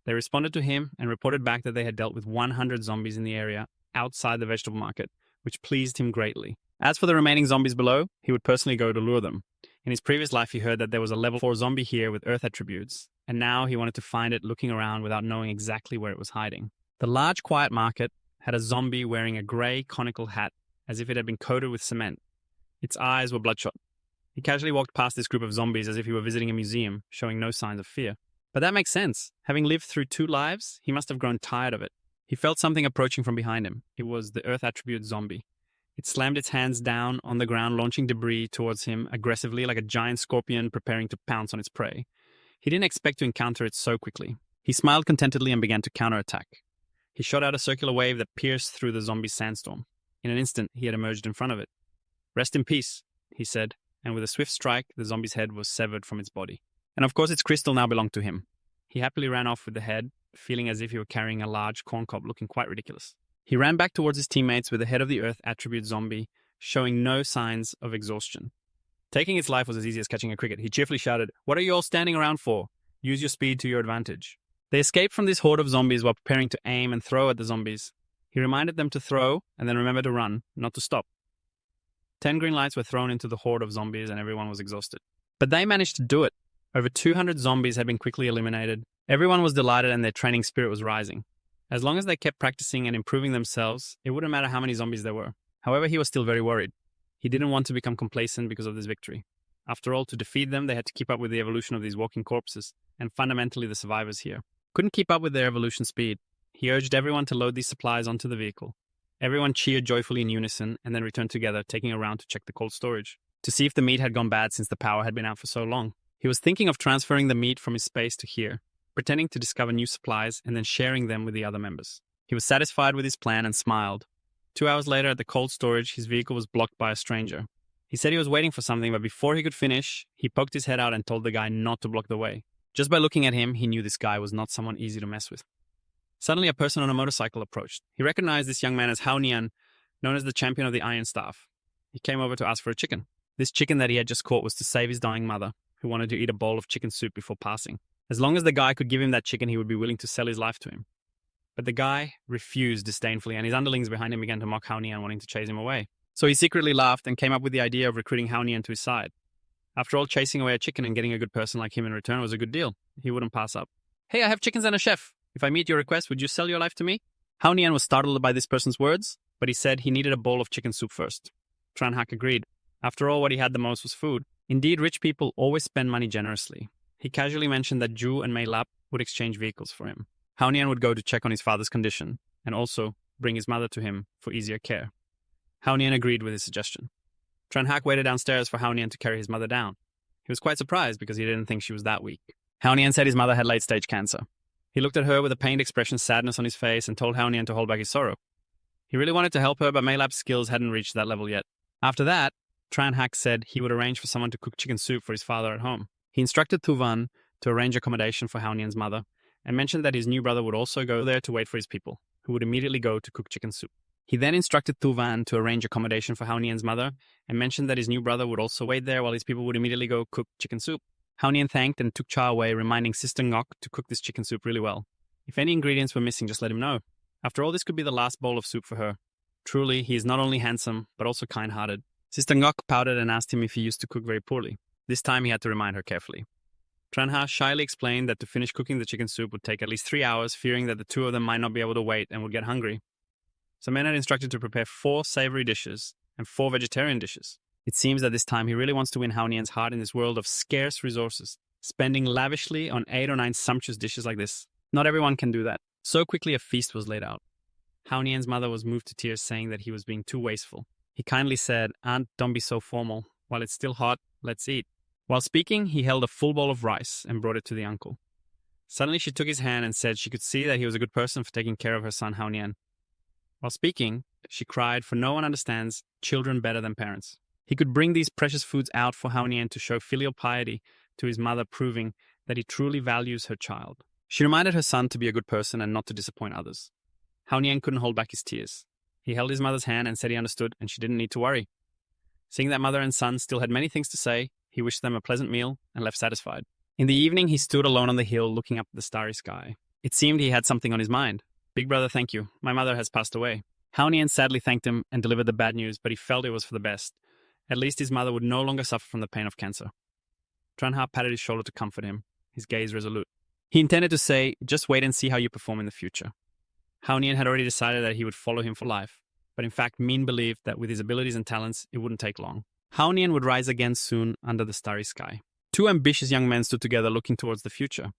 They responded to him and reported back that they had dealt with 100 zombies in the area outside the vegetable market, which pleased him greatly. As for the remaining zombies below, he would personally go to lure them. In his previous life, he heard that there was a level 4 zombie here with earth attributes, and now he wanted to find it looking around without knowing exactly where it was hiding. The large, quiet market had a zombie wearing a grey, conical hat, as if it had been coated with cement. Its eyes were bloodshot. He casually walked past this group of zombies as if he were visiting a museum, showing no signs of fear. But that makes sense. Having lived through 2 lives, he must have grown tired of it. He felt something approaching from behind him. It was the earth attribute zombie. It slammed its hands down on the ground, launching debris towards him aggressively like a giant scorpion preparing to pounce on its prey. He didn't expect to encounter it so quickly. He smiled contentedly and began to counterattack. He shot out a circular wave that pierced through the zombie's sandstorm. In an instant, he had emerged in front of it. "Rest in peace," he said, and with a swift strike, the zombie's head was severed from its body. And of course, its crystal now belonged to him. He happily ran off with the head, feeling as if he were carrying a large corn cob looking quite ridiculous. He ran back towards his teammates with the head of the Earth attribute zombie, showing no signs of exhaustion. Taking its life was as easy as catching a cricket. He cheerfully shouted, "What are you all standing around for? Use your speed to your advantage." They escaped from this horde of zombies while preparing to aim and throw at the zombies. He reminded them to throw and then remember to run, not to stop. 10 green lights were thrown into the horde of zombies and everyone was exhausted. But they managed to do it. Over 200 zombies had been quickly eliminated. Everyone was delighted and their training spirit was rising. As long as they kept practicing and improving themselves, it wouldn't matter how many zombies there were. However, he was still very worried. He didn't want to become complacent because of this victory. After all, to defeat them, they had to keep up with the evolution of these walking corpses, and fundamentally the survivors here couldn't keep up with their evolution speed. He urged everyone to load these supplies onto the vehicle. Everyone cheered joyfully in unison and then returned together, taking a round to check the cold storage, to see if the meat had gone bad since the power had been out for so long. He was thinking of transferring the meat from his space to here, pretending to discover new supplies and then sharing them with the other members. He was satisfied with his plan and smiled. 2 hours later at the cold storage, his vehicle was blocked by a stranger. He said he was waiting for something, but before he could finish, he poked his head out and told the guy not to block the way. Just by looking at him, he knew this guy was not someone easy to mess with. Suddenly, a person on a motorcycle approached. He recognized this young man as Hao Nian, known as the champion of the Iron Staff. He came over to ask for a chicken. This chicken that he had just caught was to save his dying mother, who wanted to eat a bowl of chicken soup before passing. As long as the guy could give him that chicken, he would be willing to sell his life to him. But the guy refused disdainfully, and his underlings behind him began to mock Hao Nian, wanting to chase him away. So he secretly laughed and came up with the idea of recruiting Hao Nian to his side. After all, chasing away a chicken and getting a good person like him in return was a good deal. He wouldn't pass up. "Hey, I have chickens and a chef. If I meet your request, would you sell your life to me?" Hao Nian was startled by this person's words, but he said he needed a bowl of chicken soup first. Tran Hak agreed. After all, what he had the most was food. Indeed, rich people always spend money generously. He casually mentioned that Ju and Mei Lap would exchange vehicles for him. Hao Nian would go to check on his father's condition, and also bring his mother to him for easier care. Hao Nian agreed with his suggestion. Tran Hak waited downstairs for Hao Nian to carry his mother down. He was quite surprised because he didn't think she was that weak. Hao Nian said his mother had late-stage cancer. He looked at her with a pained expression, sadness on his face, and told Hao Nian to hold back his sorrow. He really wanted to help her, but Mei Lap's skills hadn't reached that level yet. After that, Tran Hak said he would arrange for someone to cook chicken soup for his father at home. He instructed Tu Van to arrange accommodation for Hao Nian's mother, and mentioned that his new brother would also go there to wait for his people, who would immediately go to cook chicken soup. He then instructed Tu Van to arrange accommodation for Hao Nian's mother, and mentioned that his new brother would also wait there while his people would immediately go cook chicken soup. Hao Nian thanked and took Cha away, reminding Sister Ngok to cook this chicken soup really well. If any ingredients were missing, just let him know. After all, this could be the last bowl of soup for her. Truly, he is not only handsome, but also kind-hearted. Sister Ngok pouted and asked him if he used to cook very poorly. This time he had to remind her carefully. Tranha shyly explained that to finish cooking the chicken soup would take at least 3 hours, fearing that the two of them might not be able to wait and would get hungry. So men had instructed to prepare 4 savory dishes and 4 vegetarian dishes. It seems that this time he really wants to win Hao Nian's heart in this world of scarce resources, spending lavishly on 8 or 9 sumptuous dishes like this. Not everyone can do that. So quickly a feast was laid out. Hao Nian's mother was moved to tears, saying that he was being too wasteful. He kindly said, "Aunt, don't be so formal. While it's still hot, let's eat." While speaking, he held a full bowl of rice and brought it to the uncle. Suddenly she took his hand and said she could see that he was a good person for taking care of her son Hao Nian. While speaking, she cried, "For no one understands children better than parents." He could bring these precious foods out for Hao Nian to show filial piety to his mother, proving that he truly values her child. She reminded her son to be a good person and not to disappoint others. Hao Nian couldn't hold back his tears. He held his mother's hand and said he understood and she didn't need to worry. Seeing that mother and son still had many things to say, he wished them a pleasant meal and left satisfied. In the evening, he stood alone on the hill looking up at the starry sky. It seemed he had something on his mind. "Big brother, thank you. My mother has passed away." Hao Nian sadly thanked him and delivered the bad news, but he felt it was for the best. At least his mother would no longer suffer from the pain of cancer. Tranha patted his shoulder to comfort him, his gaze resolute. He intended to say, "Just wait and see how you perform in the future." Hao Nian had already decided that he would follow him for life, but in fact Min believed that with his abilities and talents, it wouldn't take long. Hao Nian would rise again soon under the starry sky. 2 ambitious young men stood together looking towards the future.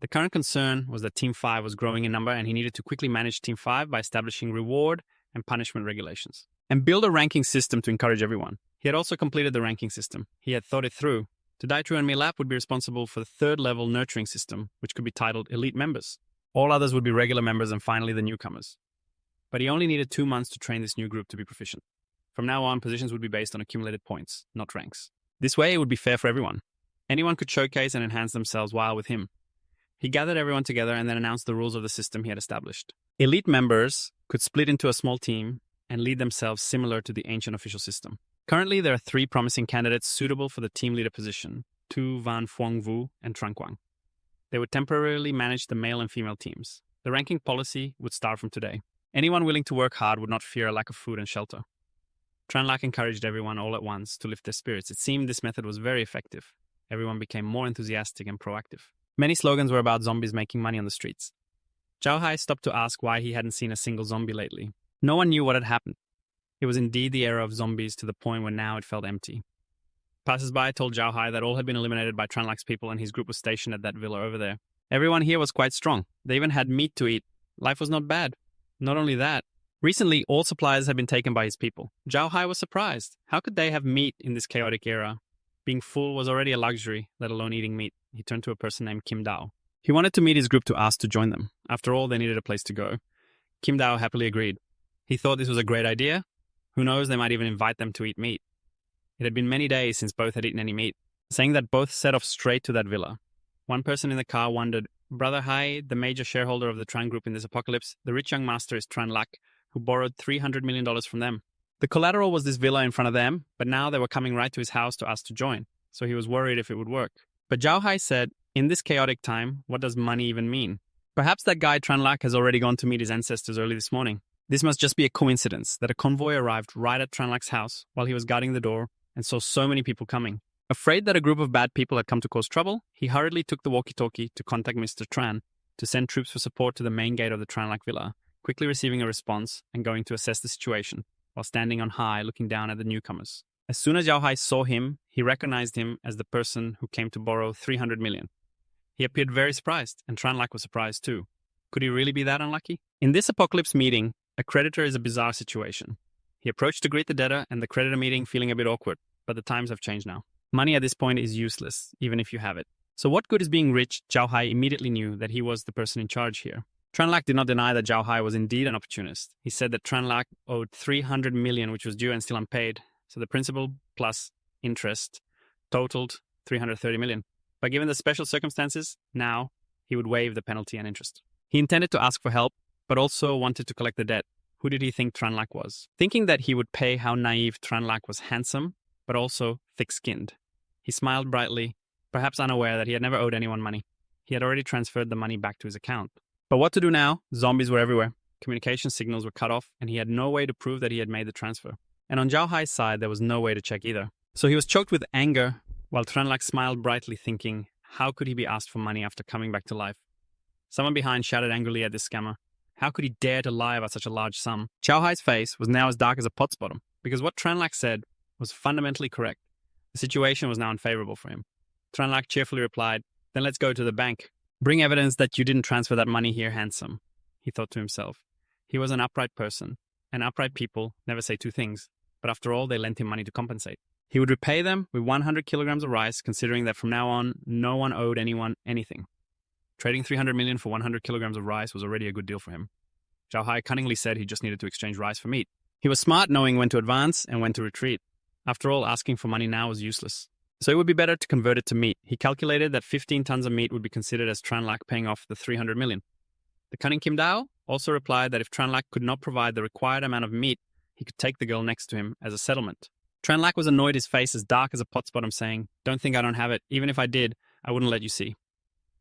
The current concern was that Team 5 was growing in number and he needed to quickly manage Team 5 by establishing reward and punishment regulations, and build a ranking system to encourage everyone. He had also completed the ranking system. He had thought it through. Daitru and Milap would be responsible for the 3rd level nurturing system, which could be titled Elite Members. All others would be regular members and finally the newcomers. But he only needed 2 months to train this new group to be proficient. From now on, positions would be based on accumulated points, not ranks. This way, it would be fair for everyone. Anyone could showcase and enhance themselves while with him. He gathered everyone together and then announced the rules of the system he had established. Elite members could split into a small team and lead themselves similar to the ancient official system. Currently, there are 3 promising candidates suitable for the team leader position, Tu Van Phuong Vu and Trang Quang. They would temporarily manage the male and female teams. The ranking policy would start from today. Anyone willing to work hard would not fear a lack of food and shelter. Tran Lak encouraged everyone all at once to lift their spirits. It seemed this method was very effective. Everyone became more enthusiastic and proactive. Many slogans were about zombies making money on the streets. Zhao Hai stopped to ask why he hadn't seen a single zombie lately. No one knew what had happened. It was indeed the era of zombies to the point where now it felt empty. Passers-by told Zhao Hai that all had been eliminated by Tran Lak's people and his group was stationed at that villa over there. Everyone here was quite strong. They even had meat to eat. Life was not bad. Not only that, recently all supplies had been taken by his people. Zhao Hai was surprised. How could they have meat in this chaotic era? Being full was already a luxury, let alone eating meat. He turned to a person named Kim Dao. He wanted to meet his group to ask to join them. After all, they needed a place to go. Kim Dao happily agreed. He thought this was a great idea. Who knows, they might even invite them to eat meat. It had been many days since both had eaten any meat, saying that both set off straight to that villa. One person in the car wondered, Brother Hai, the major shareholder of the Tran Group in this apocalypse, the rich young master is Tran Lak, who borrowed $300 million from them. The collateral was this villa in front of them, but now they were coming right to his house to ask to join, so he was worried if it would work. But Zhao Hai said, in this chaotic time, what does money even mean? Perhaps that guy Tran Lak has already gone to meet his ancestors early this morning. This must just be a coincidence that a convoy arrived right at Tran Lak's house while he was guarding the door and saw so many people coming. Afraid that a group of bad people had come to cause trouble, he hurriedly took the walkie-talkie to contact Mr. Tran to send troops for support to the main gate of the Tran Lak villa, quickly receiving a response and going to assess the situation while standing on high looking down at the newcomers. As soon as Zhao Hai saw him, he recognized him as the person who came to borrow 300 million. He appeared very surprised, and Tran Lak was surprised too. Could he really be that unlucky? In this apocalypse meeting, a creditor is a bizarre situation. He approached to greet the debtor and the creditor meeting feeling a bit awkward, but the times have changed now. Money at this point is useless, even if you have it. So what good is being rich? Zhao Hai immediately knew that he was the person in charge here. Tran Lak did not deny that Zhao Hai was indeed an opportunist. He said that Tran Lak owed 300 million, which was due and still unpaid. So the principal plus interest totaled 330 million. But given the special circumstances, now he would waive the penalty and interest. He intended to ask for help, but also wanted to collect the debt. Who did he think Tran Lak was? Thinking that he would pay how naive Tran Lak was handsome, but also thick-skinned. He smiled brightly, perhaps unaware that he had never owed anyone money. He had already transferred the money back to his account. But what to do now? Zombies were everywhere. Communication signals were cut off, and he had no way to prove that he had made the transfer. And on Zhao Hai's side, there was no way to check either. So he was choked with anger, while Tran Lak smiled brightly, thinking, how could he be asked for money after coming back to life? Someone behind shouted angrily at this scammer. How could he dare to lie about such a large sum? Zhao Hai's face was now as dark as a pot's bottom, because what Tran Lak said was fundamentally correct. The situation was now unfavorable for him. Tran Lak cheerfully replied, then let's go to the bank. Bring evidence that you didn't transfer that money here, handsome, he thought to himself. He was an upright person, and upright people never say two things, but after all, they lent him money to compensate. He would repay them with 100 kilograms of rice, considering that from now on, no one owed anyone anything. Trading 300 million for 100 kilograms of rice was already a good deal for him. Zhao Hai cunningly said he just needed to exchange rice for meat. He was smart, knowing when to advance and when to retreat. After all, asking for money now was useless. So it would be better to convert it to meat. He calculated that 15 tons of meat would be considered as Tran Lak paying off the 300 million. The cunning Kim Dao also replied that if Tran Lak could not provide the required amount of meat, he could take the girl next to him as a settlement. Tran Lak was annoyed, his face as dark as a pot's bottom, saying, don't think I don't have it. Even if I did, I wouldn't let you see.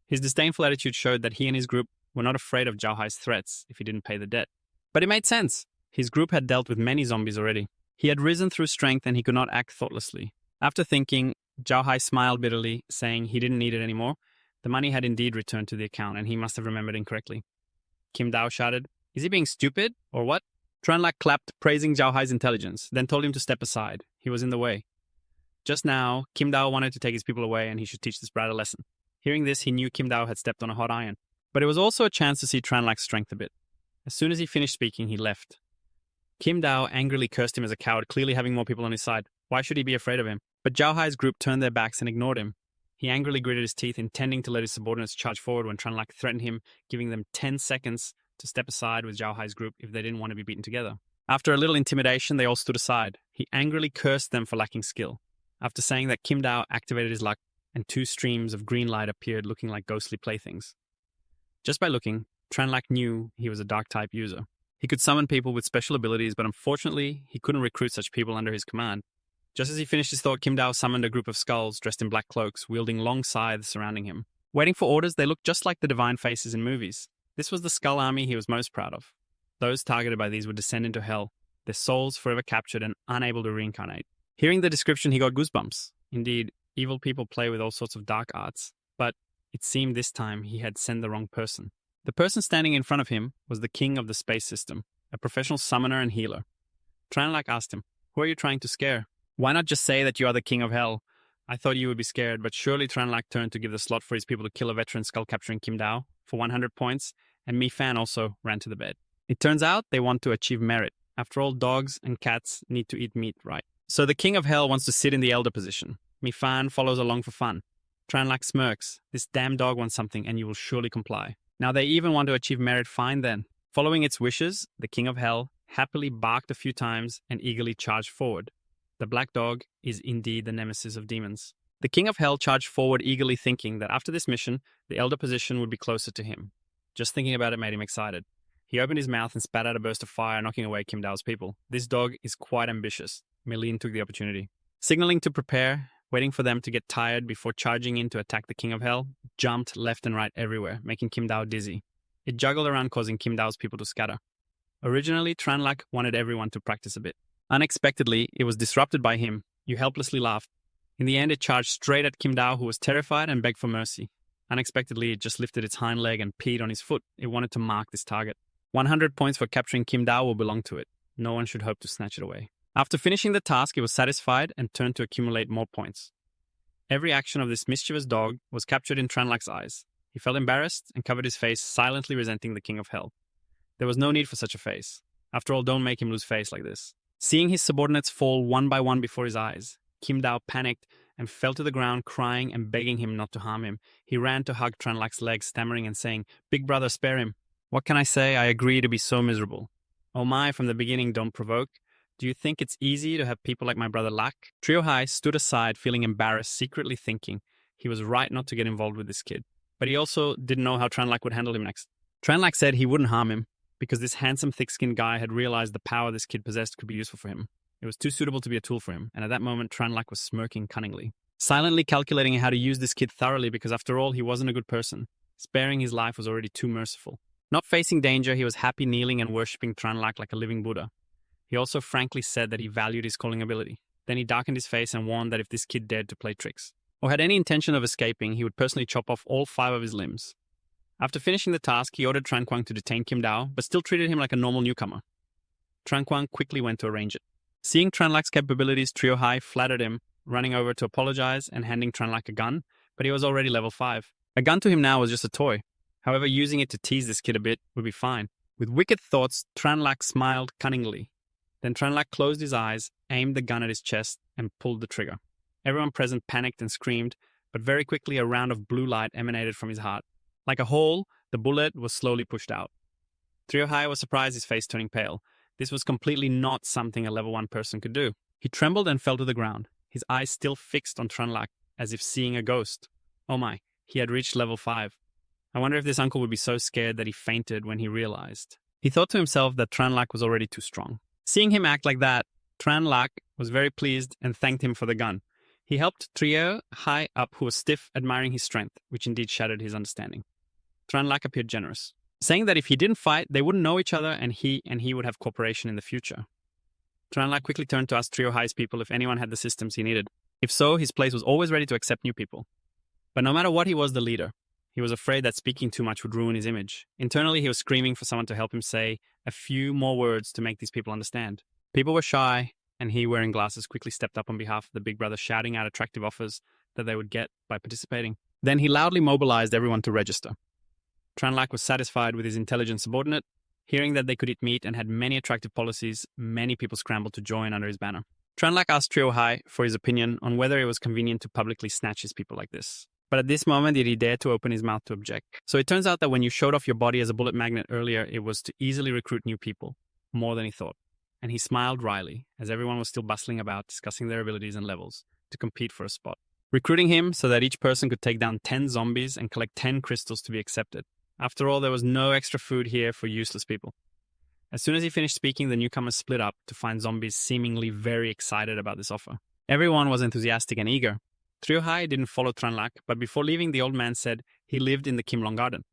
His disdainful attitude showed that he and his group were not afraid of Zhao Hai's threats if he didn't pay the debt. But it made sense. His group had dealt with many zombies already. He had risen through strength and he could not act thoughtlessly. After thinking, Zhao Hai smiled bitterly, saying he didn't need it anymore. The money had indeed returned to the account and he must have remembered incorrectly. Kim Dao shouted, is he being stupid or what? Tran Lak clapped, praising Zhao Hai's intelligence, then told him to step aside. He was in the way. Just now, Kim Dao wanted to take his people away and he should teach this brat a lesson. Hearing this, he knew Kim Dao had stepped on a hot iron. But it was also a chance to see Tran Lak's strength a bit. As soon as he finished speaking, he left. Kim Dao angrily cursed him as a coward, clearly having more people on his side. Why should he be afraid of him? But Zhao Hai's group turned their backs and ignored him. He angrily gritted his teeth, intending to let his subordinates charge forward when Tranlac threatened him, giving them 10 seconds to step aside with Zhao Hai's group if they didn't want to be beaten together. After a little intimidation, they all stood aside. He angrily cursed them for lacking skill. After saying that, Kim Dao activated his luck, and 2 streams of green light appeared looking like ghostly playthings. Just by looking, Tranlac knew he was a dark-type user. He could summon people with special abilities, but unfortunately, he couldn't recruit such people under his command. Just as he finished his thought, Kim Dao summoned a group of skulls dressed in black cloaks, wielding long scythes surrounding him. Waiting for orders, they looked just like the divine faces in movies. This was the skull army he was most proud of. Those targeted by these would descend into hell, their souls forever captured and unable to reincarnate. Hearing the description, he got goosebumps. Indeed, evil people play with all sorts of dark arts, but it seemed this time he had sent the wrong person. The person standing in front of him was the king of the space system, a professional summoner and healer. Tranlac asked him, "Who are you trying to scare? Why not just say that you are the king of hell? I thought you would be scared," but surely Tranlac turned to give the slot for his people to kill a veteran skull-capturing Kim Dao for 100 points, and Mi Fan also ran to the bed. It turns out they want to achieve merit. After all, dogs and cats need to eat meat, right? So the king of hell wants to sit in the elder position. Mi Fan follows along for fun. Tranlac smirks. "This damn dog wants something, and you will surely comply." Now they even want to achieve merit, fine then. Following its wishes, the king of hell happily barked a few times and eagerly charged forward. The black dog is indeed the nemesis of demons. The king of hell charged forward eagerly, thinking that after this mission, the elder position would be closer to him. Just thinking about it made him excited. He opened his mouth and spat out a burst of fire, knocking away Kim Dao's people. This dog is quite ambitious. Milene took the opportunity. Signaling to prepare, waiting for them to get tired before charging in to attack the king of hell, jumped left and right everywhere, making Kim Dao dizzy. It juggled around, causing Kim Dao's people to scatter. Originally, Tranlac wanted everyone to practice a bit. Unexpectedly, it was disrupted by him. You helplessly laughed. In the end, it charged straight at Kim Dao, who was terrified and begged for mercy. Unexpectedly, it just lifted its hind leg and peed on his foot. It wanted to mark this target. 100 points for capturing Kim Dao will belong to it. No one should hope to snatch it away. After finishing the task, it was satisfied and turned to accumulate more points. Every action of this mischievous dog was captured in Tranlac's eyes. He felt embarrassed and covered his face, silently resenting the king of hell. There was no need for such a face. After all, don't make him lose face like this. Seeing his subordinates fall one by one before his eyes, Kim Dao panicked and fell to the ground, crying and begging him not to harm him. He ran to hug Tranlac's legs, stammering and saying, "Big brother, spare him." "What can I say? I agree to be so miserable." "Oh my, from the beginning, don't provoke. Do you think it's easy to have people like my brother lack?" Trio Hai stood aside, feeling embarrassed, secretly thinking he was right not to get involved with this kid. But he also didn't know how Tranlac would handle him next. Tranlac said he wouldn't harm him, because this handsome, thick-skinned guy had realized the power this kid possessed could be useful for him. It was too suitable to be a tool for him, and at that moment, Tranlac was smirking cunningly, silently calculating how to use this kid thoroughly, because after all, he wasn't a good person. Sparing his life was already too merciful. Not facing danger, he was happy kneeling and worshipping Tranlac like a living Buddha. He also frankly said that he valued his calling ability. Then he darkened his face and warned that if this kid dared to play tricks, or had any intention of escaping, he would personally chop off all 5 of his limbs. After finishing the task, he ordered Tran Quang to detain Kim Dao, but still treated him like a normal newcomer. Tran Quang quickly went to arrange it. Seeing Tranlac's capabilities, Trio Hai flattered him, running over to apologize and handing Tranlac a gun, but he was already level 5. A gun to him now was just a toy. However, using it to tease this kid a bit would be fine. With wicked thoughts, Tranlac smiled cunningly. Then Tranlac closed his eyes, aimed the gun at his chest, and pulled the trigger. Everyone present panicked and screamed, but very quickly a round of blue light emanated from his heart. Like a hole, the bullet was slowly pushed out. Trio Hai was surprised, his face turning pale. This was completely not something a level 1 person could do. He trembled and fell to the ground, his eyes still fixed on Tranlac, as if seeing a ghost. Oh my, he had reached level 5. I wonder if this uncle would be so scared that he fainted when he realized. He thought to himself that Tranlac was already too strong. Seeing him act like that, Tranlac was very pleased and thanked him for the gun. He helped Trio Hai up, who was stiff, admiring his strength, which indeed shattered his understanding. Tranlac appeared generous, saying that if he didn't fight, they wouldn't know each other and he would have cooperation in the future. Tranlac quickly turned to ask Trio Hai's people if anyone had the systems he needed. If so, his place was always ready to accept new people. But no matter what, he was the leader. He was afraid that speaking too much would ruin his image. Internally, he was screaming for someone to help him say a few more words to make these people understand. People were shy, and he, wearing glasses, quickly stepped up on behalf of the big brother, shouting out attractive offers that they would get by participating. Then he loudly mobilized everyone to register. Tranlac was satisfied with his intelligent subordinate. Hearing that they could eat meat and had many attractive policies, many people scrambled to join under his banner. Tranlac asked Trio Hai for his opinion on whether it was convenient to publicly snatch his people like this. But at this moment, did he dare to open his mouth to object. So it turns out that when you showed off your body as a bullet magnet earlier, it was to easily recruit new people, more than he thought. And he smiled wryly, as everyone was still bustling about, discussing their abilities and levels, to compete for a spot. Recruiting him so that each person could take down 10 zombies and collect 10 crystals to be accepted. After all, there was no extra food here for useless people. As soon as he finished speaking, the newcomers split up to find zombies seemingly very excited about this offer. Everyone was enthusiastic and eager. Triohai didn't follow Tranlak, but before leaving, the old man said he lived in the Kimlong Garden.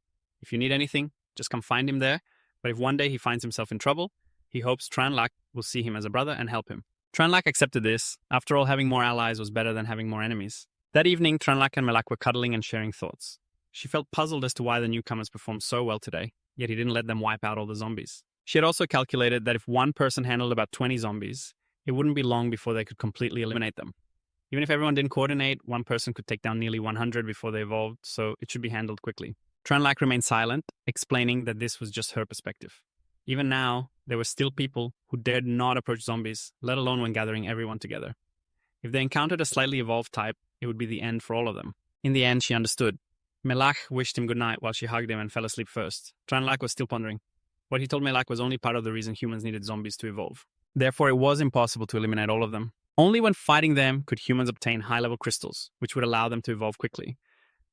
If you need anything, just come find him there, but if one day he finds himself in trouble, he hopes Tranlak will see him as a brother and help him. Tranlak accepted this. After all, having more allies was better than having more enemies. That evening, Tranlak and Melak were cuddling and sharing thoughts. She felt puzzled as to why the newcomers performed so well today, yet he didn't let them wipe out all the zombies. She had also calculated that if one person handled about 20 zombies, it wouldn't be long before they could completely eliminate them. Even if everyone didn't coordinate, one person could take down nearly 100 before they evolved, so it should be handled quickly. Tranlak remained silent, explaining that this was just her perspective. Even now, there were still people who dared not approach zombies, let alone when gathering everyone together. If they encountered a slightly evolved type, it would be the end for all of them. In the end, she understood. Melak wished him good night while she hugged him and fell asleep first. Tranlak was still pondering. What he told Melak was only part of the reason humans needed zombies to evolve. Therefore, it was impossible to eliminate all of them. Only when fighting them could humans obtain high-level crystals, which would allow them to evolve quickly.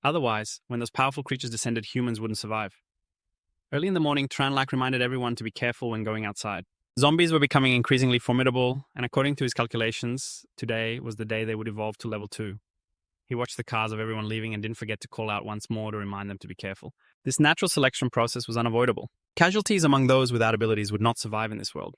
Otherwise, when those powerful creatures descended, humans wouldn't survive. Early in the morning, Tranlak reminded everyone to be careful when going outside. Zombies were becoming increasingly formidable, and according to his calculations, today was the day they would evolve to level 2. He watched the cars of everyone leaving and didn't forget to call out once more to remind them to be careful. This natural selection process was unavoidable. Casualties among those without abilities would not survive in this world.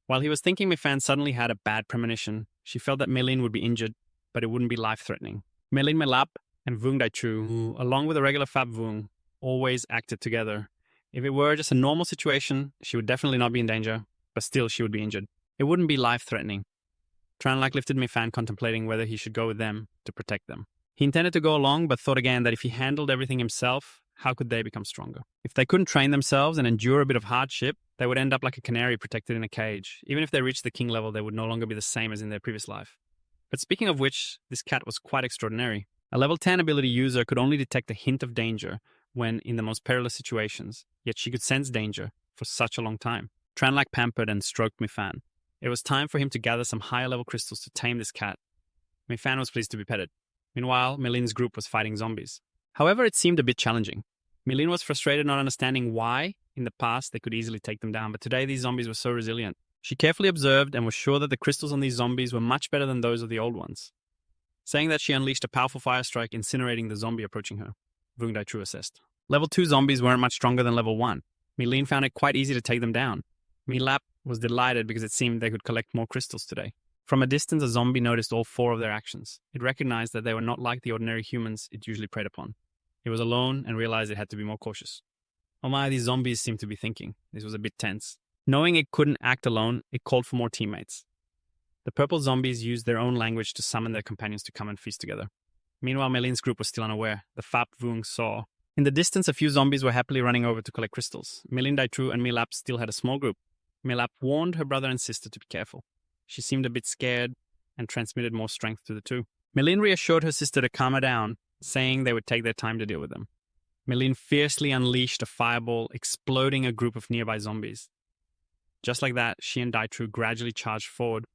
While he was thinking, Mifan suddenly had a bad premonition. She felt that Melin would be injured, but it wouldn't be life-threatening. Melin Melap and Vung Daichu, who, along with the regular Fab Vung, always acted together. If it were just a normal situation, she would definitely not be in danger, but still she would be injured. It wouldn't be life-threatening. Tranlak lifted Mifan, contemplating whether he should go with them to protect them. He intended to go along, but thought again that if he handled everything himself, how could they become stronger? If they couldn't train themselves and endure a bit of hardship, they would end up like a canary protected in a cage. Even if they reached the king level, they would no longer be the same as in their previous life. But speaking of which, this cat was quite extraordinary. A level 10 ability user could only detect a hint of danger when in the most perilous situations, yet she could sense danger for such a long time. Tranlak pampered and stroked Mifan. It was time for him to gather some higher level crystals to tame this cat. Mifan was pleased to be petted. Meanwhile, Melin's group was fighting zombies. However, it seemed a bit challenging. Melin was frustrated not understanding why, in the past, they could easily take them down, but today these zombies were so resilient. She carefully observed and was sure that the crystals on these zombies were much better than those of the old ones. Saying that, she unleashed a powerful fire strike, incinerating the zombie approaching her. Vung Dai Tru assessed. Level 2 zombies weren't much stronger than level 1. Melin found it quite easy to take them down. Milap was delighted because it seemed they could collect more crystals today. From a distance, a zombie noticed all 4 of their actions. It recognized that they were not like the ordinary humans it usually preyed upon. It was alone and realized it had to be more cautious. Oh my, these zombies seemed to be thinking. This was a bit tense. Knowing it couldn't act alone, it called for more teammates. The purple zombies used their own language to summon their companions to come and feast together. Meanwhile, Melin's group was still unaware. The Fap Vung saw. In the distance, a few zombies were happily running over to collect crystals. Melin Daitru and Milap still had a small group. Milap warned her brother and sister to be careful. She seemed a bit scared and transmitted more strength to the two. Melin reassured her sister to calm her down, saying they would take their time to deal with them. Melin fiercely unleashed a fireball, exploding a group of nearby zombies. Just like that, she and Daitru gradually charged forward.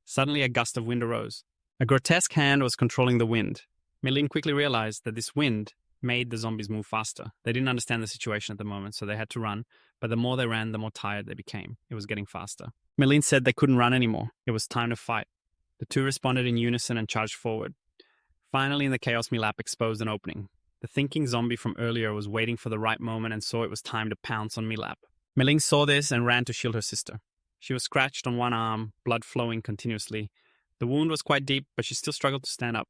Suddenly, a gust of wind arose. A grotesque hand was controlling the wind. Melin quickly realized that this wind made the zombies move faster. They didn't understand the situation at the moment, so they had to run, but the more they ran, the more tired they became. It was getting faster. Melin said they couldn't run anymore. It was time to fight. The two responded in unison and charged forward. Finally, in the chaos, Milap exposed an opening. The thinking zombie from earlier was waiting for the right moment and saw it was time to pounce on Milap. Melin saw this and ran to shield her sister. She was scratched on one arm, blood flowing continuously. The wound was quite deep, but she still struggled to stand up.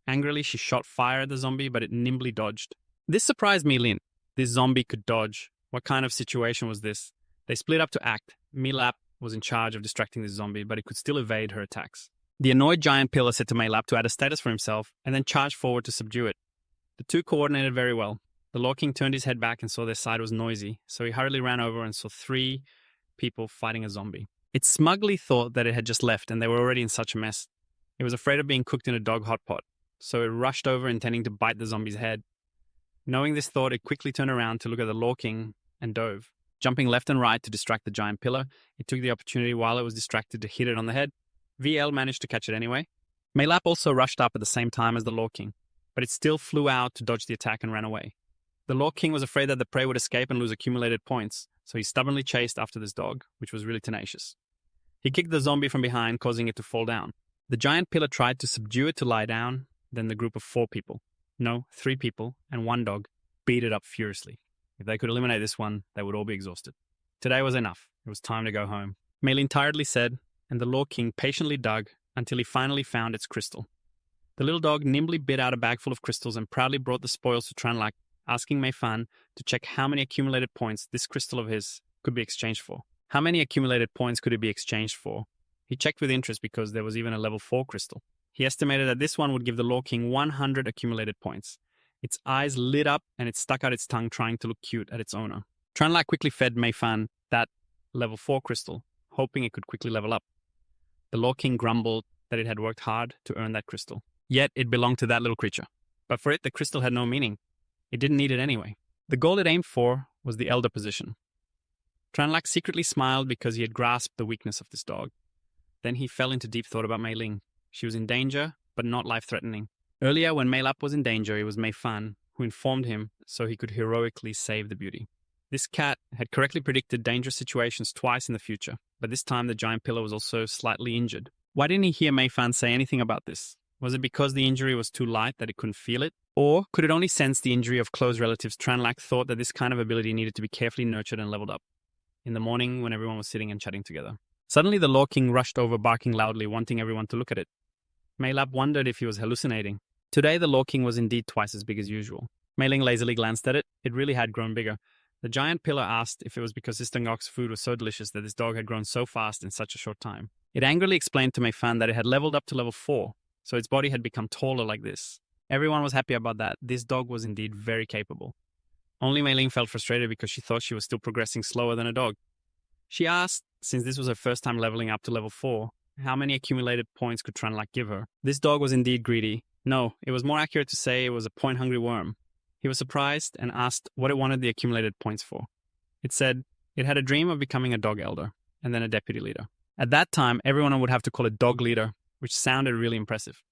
Angrily, she shot fire at the zombie, but it nimbly dodged. This surprised Melin. This zombie could dodge. What kind of situation was this? They split up to act. Milap was in charge of distracting this zombie, but it could still evade her attacks. The annoyed giant pillar said to Milap to add a status for himself, and then charged forward to subdue it. The two coordinated very well. The Law King turned his head back and saw their side was noisy, so he hurriedly ran over and saw 3 people fighting a zombie. It smugly thought that it had just left and they were already in such a mess. It was afraid of being cooked in a dog hot pot, so it rushed over intending to bite the zombie's head. Knowing this thought, it quickly turned around to look at the Law King and dove. Jumping left and right to distract the giant pillar, it took the opportunity while it was distracted to hit it on the head. VL managed to catch it anyway. Maylap also rushed up at the same time as the Law King, but it still flew out to dodge the attack and ran away. The Law King was afraid that the prey would escape and lose accumulated points, so he stubbornly chased after this dog, which was really tenacious. He kicked the zombie from behind, causing it to fall down. The giant pillar tried to subdue it to lie down, then the group of 3 people, and 1 dog beat it up furiously. If they could eliminate this one, they would all be exhausted. Today was enough. It was time to go home. Maylin tiredly said, and the Law King patiently dug until he finally found its crystal. The little dog nimbly bit out a bag full of crystals and proudly brought the spoils to Tranlac, asking Mei Fan to check how many accumulated points this crystal of his could be exchanged for. How many accumulated points could it be exchanged for? He checked with interest because there was even a level 4 crystal. He estimated that this one would give the Law King 100 accumulated points. Its eyes lit up and it stuck out its tongue trying to look cute at its owner. Tranlac quickly fed Mei Fan that level 4 crystal, hoping it could quickly level up. The Law King grumbled that it had worked hard to earn that crystal. Yet it belonged to that little creature. But for it, the crystal had no meaning. It didn't need it anyway. The goal it aimed for was the elder position. Tranlac secretly smiled because he had grasped the weakness of this dog. Then he fell into deep thought about Mei Ling. She was in danger, but not life-threatening. Earlier, when Mei Lap was in danger, it was Mei Fan who informed him so he could heroically save the beauty. This cat had correctly predicted dangerous situations twice in the future, but this time the giant pillar was also slightly injured. Why didn't he hear Mei Fan say anything about this? Was it because the injury was too light that it couldn't feel it? Or could it only sense the injury of close relatives? Tranlac thought that this kind of ability needed to be carefully nurtured and leveled up. In the morning, when everyone was sitting and chatting together. Suddenly the Law King rushed over, barking loudly, wanting everyone to look at it. Mei Lap wondered if he was hallucinating. Today the Law King was indeed twice as big as usual. Mei Ling lazily glanced at it. It really had grown bigger. The giant pillar asked if it was because Sister Ngok's food was so delicious that this dog had grown so fast in such a short time. It angrily explained to Mei Fan that it had leveled up to level 4, so its body had become taller like this. Everyone was happy about that. This dog was indeed very capable. Only Mei Ling felt frustrated because she thought she was still progressing slower than a dog. She asked, since this was her first time leveling up to level 4, how many accumulated points could Tranlac give her? This dog was indeed greedy. No, it was more accurate to say it was a point-hungry worm. He was surprised and asked what it wanted the accumulated points for. It said it had a dream of becoming a dog elder and then a deputy leader. At that time, everyone would have to call it dog leader, which sounded really impressive.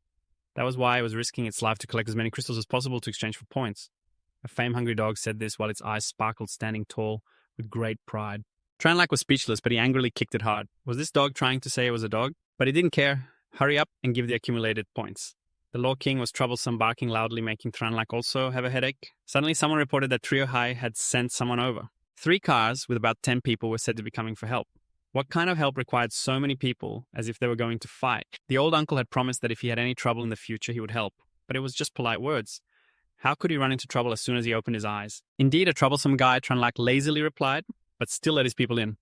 That was why it was risking its life to collect as many crystals as possible to exchange for points. A fame-hungry dog said this while its eyes sparkled, standing tall with great pride. Tranlac was speechless, but he angrily kicked it hard. Was this dog trying to say it was a dog? But he didn't care. Hurry up and give the accumulated points. The Law King was troublesome, barking loudly, making Tranlac also have a headache. Suddenly, someone reported that Trio High had sent someone over. 3 cars with about 10 people were said to be coming for help. What kind of help required so many people, as if they were going to fight? The old uncle had promised that if he had any trouble in the future, he would help. But it was just polite words. How could he run into trouble as soon as he opened his eyes? Indeed, a troublesome guy, Tranlac lazily replied, but still let his people in.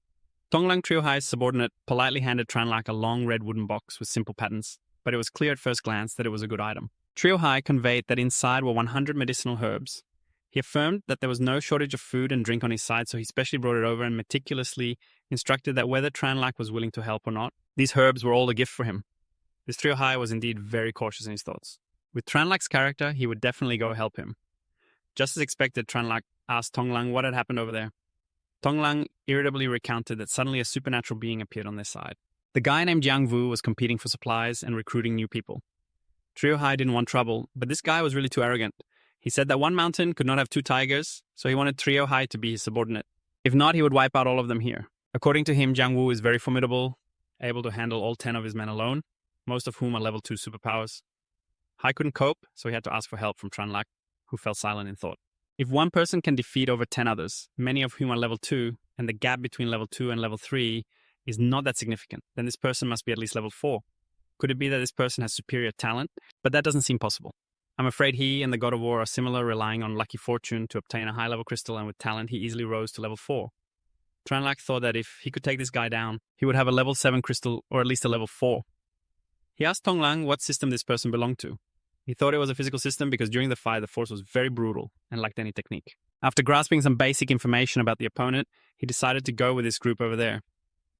Tonglang Trio High's subordinate politely handed Tranlac a long red wooden box with simple patterns, but it was clear at first glance that it was a good item. Trio High conveyed that inside were 100 medicinal herbs. He affirmed that there was no shortage of food and drink on his side, so he specially brought it over and meticulously instructed that whether Tranlac was willing to help or not, these herbs were all a gift for him. This Trio High was indeed very cautious in his thoughts. With Tranlac's character, he would definitely go help him. Just as expected, Tranlac asked Tonglang what had happened over there. Tonglang irritably recounted that suddenly a supernatural being appeared on their side. The guy named Jiang Wu was competing for supplies and recruiting new people. Trio High didn't want trouble, but this guy was really too arrogant. He said that one mountain could not have 2 tigers, so he wanted Trio High to be his subordinate. If not, he would wipe out all of them here. According to him, Jiang Wu is very formidable, able to handle all 10 of his men alone, most of whom are level 2 superpowers. High couldn't cope, so he had to ask for help from Tranlac, who fell silent in thought. If one person can defeat over 10 others, many of whom are level 2, and the gap between level 2 and level 3 is not that significant, then this person must be at least level 4. Could it be that this person has superior talent? But that doesn't seem possible. I'm afraid he and the God of War are similar, relying on lucky fortune to obtain a high-level crystal, and with talent he easily rose to level 4. Tranlac thought that if he could take this guy down, he would have a level 7 crystal or at least a level 4. He asked Tonglang what system this person belonged to. He thought it was a physical system because during the fight the force was very brutal and lacked any technique. After grasping some basic information about the opponent, he decided to go with this group over there.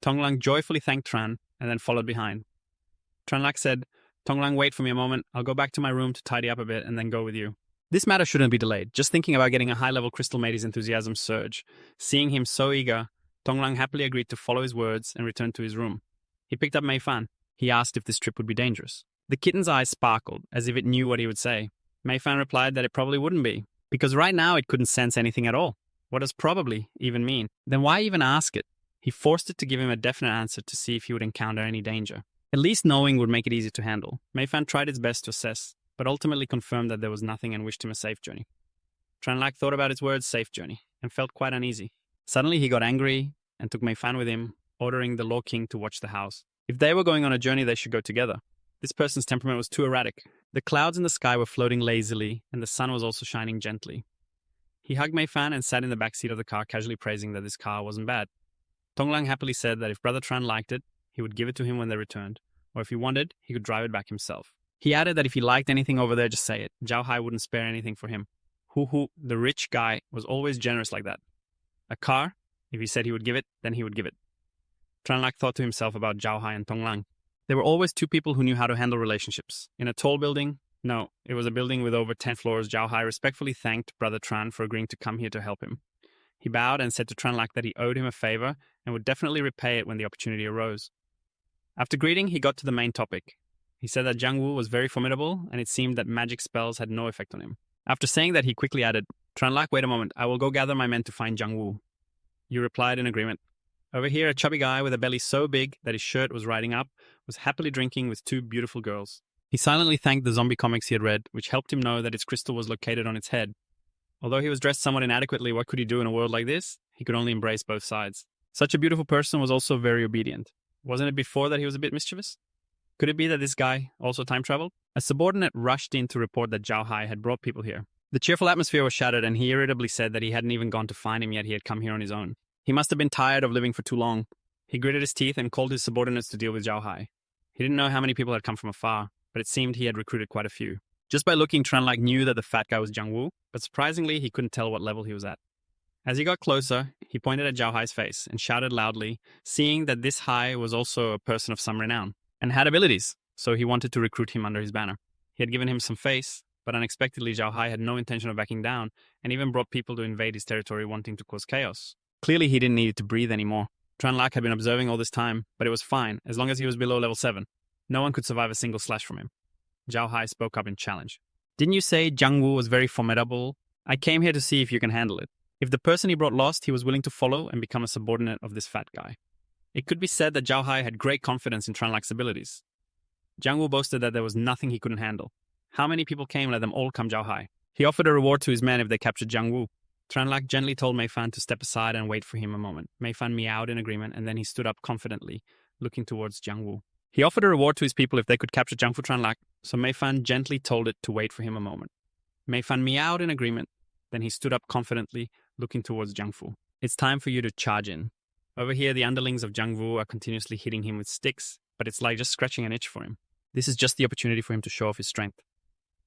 Tonglang joyfully thanked Tran and then followed behind. Tranlac said, Tonglang, wait for me a moment. I'll go back to my room to tidy up a bit and then go with you. This matter shouldn't be delayed. Just thinking about getting a high-level crystal made his enthusiasm surge. Seeing him so eager, Tonglang happily agreed to follow his words and returned to his room. He picked up Mei Fan. He asked if this trip would be dangerous. The kitten's eyes sparkled, as if it knew what he would say. Mei Fan replied that it probably wouldn't be, because right now it couldn't sense anything at all. What does probably even mean? Then why even ask it? He forced it to give him a definite answer to see if he would encounter any danger. At least knowing would make it easy to handle. Mei Fan tried its best to assess, but ultimately confirmed that there was nothing and wished him a safe journey. Tranlac thought about his words, safe journey, and felt quite uneasy. Suddenly he got angry and took Mei Fan with him, ordering the Law King to watch the house. If they were going on a journey, they should go together. This person's temperament was too erratic. The clouds in the sky were floating lazily, and the sun was also shining gently. He hugged Mei Fan and sat in the back seat of the car, casually praising that this car wasn't bad. Tonglang happily said that if Brother Tran liked it, he would give it to him when they returned, or if he wanted, he could drive it back himself. He added that if he liked anything over there, just say it. Zhao Hai wouldn't spare anything for him. Hu, the rich guy, was always generous like that. A car? If he said he would give it, then he would give it. Tranlac thought to himself about Zhao Hai and Tonglang. There were always two people who knew how to handle relationships. In a tall building? No, it was a building with over 10 floors. Zhao Hai respectfully thanked Brother Tran for agreeing to come here to help him. He bowed and said to Tranlac that he owed him a favor and would definitely repay it when the opportunity arose. After greeting, he got to the main topic. He said that Jiang Wu was very formidable, and it seemed that magic spells had no effect on him. After saying that, he quickly added, Tranlac, wait a moment, I will go gather my men to find Jiang Wu. You replied in agreement. Over here, a chubby guy with a belly so big that his shirt was riding up was happily drinking with two beautiful girls. He silently thanked the zombie comics he had read, which helped him know that its crystal was located on its head. Although he was dressed somewhat inadequately, what could he do in a world like this? He could only embrace both sides. Such a beautiful person was also very obedient. Wasn't it before that he was a bit mischievous? Could it be that this guy also time traveled? A subordinate rushed in to report that Zhao Hai had brought people here. The cheerful atmosphere was shattered, and he irritably said that he hadn't even gone to find him yet, he had come here on his own. He must have been tired of living for too long. He gritted his teeth and called his subordinates to deal with Zhao Hai. He didn't know how many people had come from afar, but it seemed he had recruited quite a few. Just by looking, Tranlac knew that the fat guy was Jiang Wu, but surprisingly, he couldn't tell what level he was at. As he got closer, he pointed at Zhao Hai's face and shouted loudly, seeing that this Hai was also a person of some renown, and had abilities, so he wanted to recruit him under his banner. He had given him some face, but unexpectedly Zhao Hai had no intention of backing down, and even brought people to invade his territory wanting to cause chaos. Clearly he didn't need to breathe anymore. Tranlac had been observing all this time, but it was fine, as long as he was below level 7. No one could survive a single slash from him. Zhao Hai spoke up in challenge. Didn't you say Jiang Wu was very formidable? I came here to see if you can handle it. If the person he brought lost, he was willing to follow and become a subordinate of this fat guy. It could be said that Zhao Hai had great confidence in Tranlac's abilities. Jiang Wu boasted that there was nothing he couldn't handle. How many people came, let them all come Zhao Hai. He offered a reward to his men if they captured Jiang Wu. Tranlac gently told Mei Fan to step aside and wait for him a moment. Mei Fan meowed in agreement, and then he stood up confidently, looking towards Jiang Wu. He offered a reward to his people if they could capture Jiang Fu Tranlac, so Mei Fan gently told it to wait for him a moment. Mei Fan meowed in agreement, then he stood up confidently, looking towards Jiang Fu. It's time for you to charge in. Over here, the underlings of Jiang Wu are continuously hitting him with sticks, but it's like just scratching an itch for him. This is just the opportunity for him to show off his strength.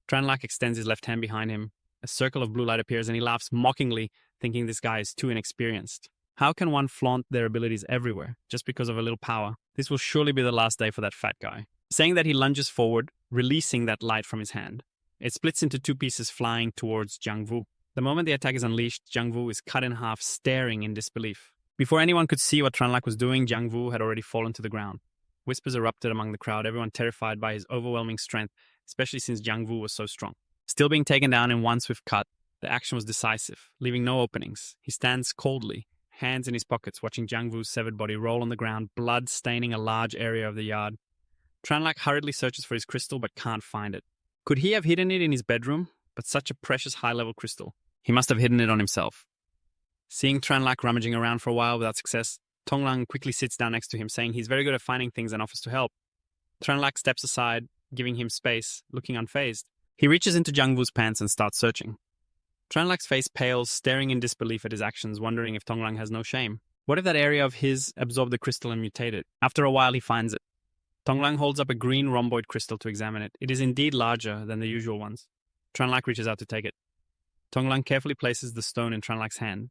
Tranlac extends his left hand behind him. A circle of blue light appears and he laughs mockingly, thinking this guy is too inexperienced. How can one flaunt their abilities everywhere, just because of a little power? This will surely be the last day for that fat guy. Saying that, he lunges forward, releasing that light from his hand. It splits into two pieces, flying towards Jiang Wu. The moment the attack is unleashed, Jiang Wu is cut in half, staring in disbelief. Before anyone could see what Tranlac was doing, Jiang Wu had already fallen to the ground. Whispers erupted among the crowd, everyone terrified by his overwhelming strength, especially since Jiang Wu was so strong. Still being taken down in one swift cut, the action was decisive, leaving no openings. He stands coldly, hands in his pockets, watching Jiang Wu's severed body roll on the ground, blood staining a large area of the yard. Tranlac hurriedly searches for his crystal but can't find it. Could he have hidden it in his bedroom? But such a precious high-level crystal. He must have hidden it on himself. Seeing Tranlac rummaging around for a while without success, Tonglang quickly sits down next to him, saying he's very good at finding things and offers to help. Tranlac steps aside, giving him space, looking unfazed. He reaches into Jiang Wu's pants and starts searching. Tranlac's face pales, staring in disbelief at his actions, wondering if Tonglang has no shame. What if that area of his absorbed the crystal and mutated? After a while, he finds it. Tonglang holds up a green rhomboid crystal to examine it. It is indeed larger than the usual ones. Tranlac reaches out to take it. Tonglang carefully places the stone in Tranlac's hand.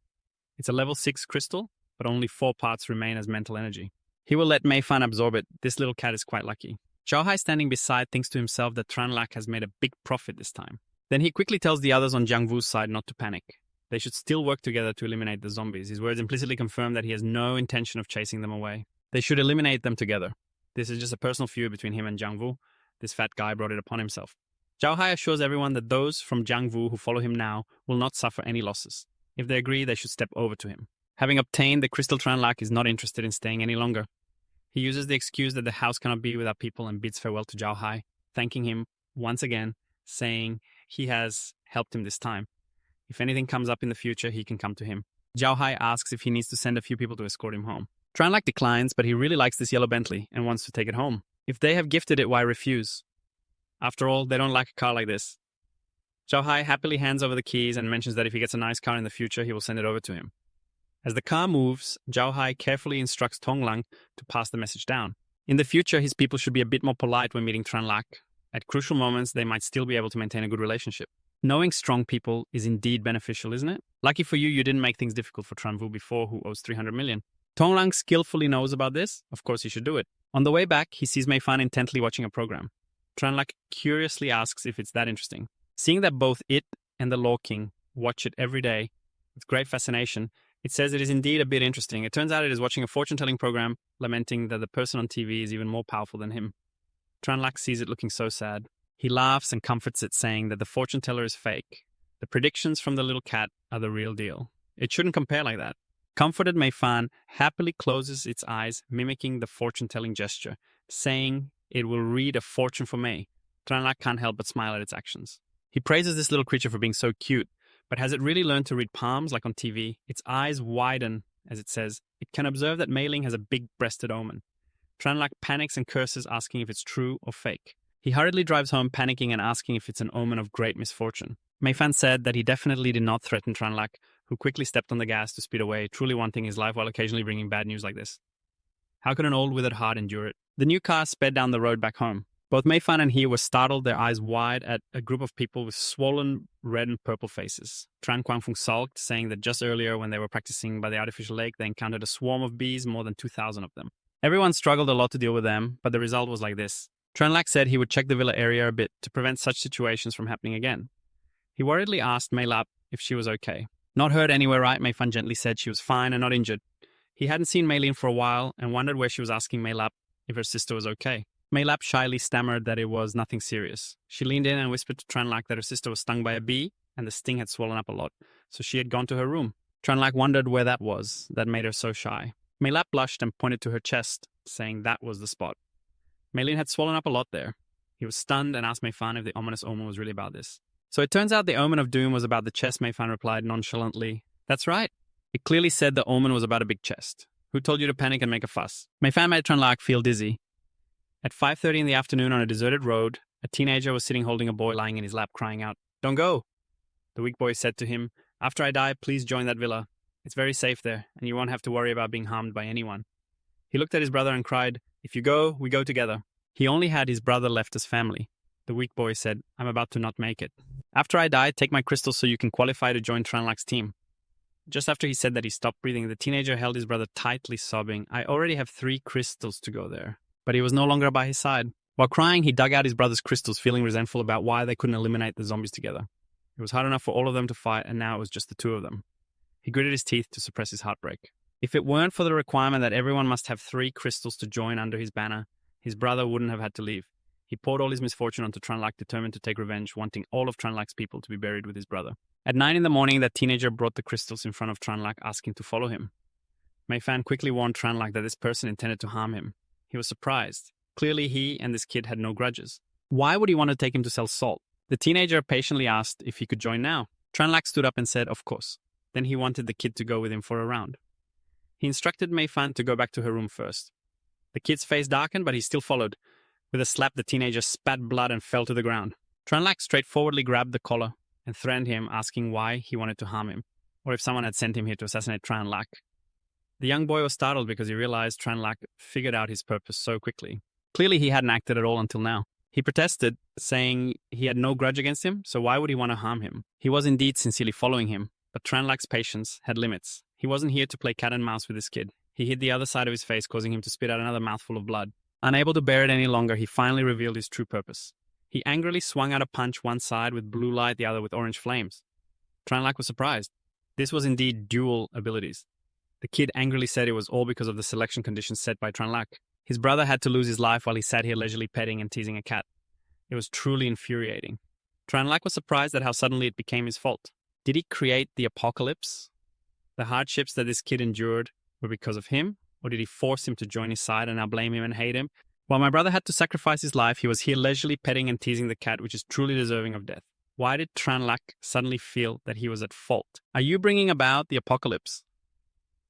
It's a level 6 crystal, but only 4 parts remain as mental energy. He will let Mei Fan absorb it. This little cat is quite lucky. Zhao Hai, standing beside, thinks to himself that Tranlac has made a big profit this time. Then he quickly tells the others on Jiang Wu's side not to panic. They should still work together to eliminate the zombies. His words implicitly confirm that he has no intention of chasing them away. They should eliminate them together. This is just a personal feud between him and Jiang Wu. This fat guy brought it upon himself. Zhao Hai assures everyone that those from Jiang Wu who follow him now will not suffer any losses. If they agree, they should step over to him. Having obtained the crystal, Tranlac is not interested in staying any longer. He uses the excuse that the house cannot be without people and bids farewell to Zhao Hai, thanking him once again, saying he has helped him this time. If anything comes up in the future, he can come to him. Zhao Hai asks if he needs to send a few people to escort him home. Tranlac declines, but he really likes this yellow Bentley and wants to take it home. If they have gifted it, why refuse? After all, they don't like a car like this. Zhao Hai happily hands over the keys and mentions that if he gets a nice car in the future, he will send it over to him. As the car moves, Zhao Hai carefully instructs Tonglang to pass the message down. In the future, his people should be a bit more polite when meeting Tranlac. At crucial moments, they might still be able to maintain a good relationship. Knowing strong people is indeed beneficial, isn't it? Lucky for you, you didn't make things difficult for Tran Vu before, who owes 300 million. Tonglang skillfully knows about this. Of course, he should do it. On the way back, he sees Mei Fan intently watching a program. Tranlac curiously asks if it's that interesting. Seeing that both it and the Law King watch it every day with great fascination, it says it is indeed a bit interesting. It turns out it is watching a fortune-telling program, lamenting that the person on TV is even more powerful than him. Tranlac sees it looking so sad. He laughs and comforts it, saying that the fortune-teller is fake. The predictions from the little cat are the real deal. It shouldn't compare like that. Comforted, Mei Fan happily closes its eyes, mimicking the fortune-telling gesture, saying it will read a fortune for Mei. Tranlac can't help but smile at its actions. He praises this little creature for being so cute, but has it really learned to read palms like on TV? Its eyes widen, as it says. It can observe that Mei Ling has a big-breasted omen. Tranlac panics and curses, asking if it's true or fake. He hurriedly drives home, panicking and asking if it's an omen of great misfortune. Mei Fan said that he definitely did not threaten Tranlac, who quickly stepped on the gas to speed away, truly wanting his life while occasionally bringing bad news like this. How could an old withered heart endure it? The new car sped down the road back home. Both Mei Fan and he were startled, their eyes wide, at a group of people with swollen red and purple faces. Tran Guangfeng sulked, saying that just earlier when they were practicing by the artificial lake, they encountered a swarm of bees, more than 2,000 of them. Everyone struggled a lot to deal with them, but the result was like this. Tranlac said he would check the villa area a bit to prevent such situations from happening again. He worriedly asked Mei Lap if she was okay. Not hurt anywhere, right? Mei Fan gently said she was fine and not injured. He hadn't seen Mei Lin for a while and wondered where she was asking Mei Lap if her sister was okay. Mei Lap shyly stammered that it was nothing serious. She leaned in and whispered to Tranlac that her sister was stung by a bee and the sting had swollen up a lot, so she had gone to her room. Tranlac wondered where that was that made her so shy. Mei Lap blushed and pointed to her chest, saying that was the spot. Mei Lin had swollen up a lot there. He was stunned and asked Mei Fan if the ominous omen was really about this. So it turns out the omen of doom was about the chest. Mei Fan replied nonchalantly, "That's right. It clearly said the omen was about a big chest. Who told you to panic and make a fuss?" Mei Fan made Tranlac feel dizzy. At 5:30 in the afternoon on a deserted road, a teenager was sitting holding a boy lying in his lap crying out, "Don't go!" The weak boy said to him, "After I die, please join that villa. It's very safe there, and you won't have to worry about being harmed by anyone." He looked at his brother and cried, "If you go, we go together." He only had his brother left as family. The weak boy said, "I'm about to not make it. After I die, take my crystals so you can qualify to join Tranlac's team." Just after he said that, he stopped breathing. The teenager held his brother tightly, sobbing, "I already have 3 crystals to go there." But he was no longer by his side. While crying, he dug out his brother's crystals, feeling resentful about why they couldn't eliminate the zombies together. It was hard enough for all of them to fight, and now it was just the 2 of them. He gritted his teeth to suppress his heartbreak. If it weren't for the requirement that everyone must have 3 crystals to join under his banner, his brother wouldn't have had to leave. He poured all his misfortune onto Tranlac, determined to take revenge, wanting all of Tranlac's people to be buried with his brother. At 9 in the morning, that teenager brought the crystals in front of Tranlac, asking to follow him. Mei Fan quickly warned Tranlac that this person intended to harm him. He was surprised. Clearly, he and this kid had no grudges. Why would he want to take him to sell salt? The teenager patiently asked if he could join now. Tranlac stood up and said, "Of course." Then he wanted the kid to go with him for a round. He instructed Mei Fan to go back to her room first. The kid's face darkened, but he still followed. With a slap, the teenager spat blood and fell to the ground. Tranlac straightforwardly grabbed the collar and threatened him, asking why he wanted to harm him, or if someone had sent him here to assassinate Tranlac. The young boy was startled because he realized Tranlac figured out his purpose so quickly. Clearly, he hadn't acted at all until now. He protested, saying he had no grudge against him, so why would he want to harm him? He was indeed sincerely following him, but Tranlac's patience had limits. He wasn't here to play cat and mouse with this kid. He hid the other side of his face, causing him to spit out another mouthful of blood. Unable to bear it any longer, he finally revealed his true purpose. He angrily swung out a punch one side with blue light, the other with orange flames. Tranlac was surprised. This was indeed dual abilities. The kid angrily said it was all because of the selection conditions set by Tranlac. His brother had to lose his life while he sat here leisurely petting and teasing a cat. It was truly infuriating. Tranlac was surprised at how suddenly it became his fault. Did he create the apocalypse? The hardships that this kid endured were because of him, or did he force him to join his side and now blame him and hate him? While my brother had to sacrifice his life, he was here leisurely petting and teasing the cat, which is truly deserving of death. Why did Tranlac suddenly feel that he was at fault? Are you bringing about the apocalypse?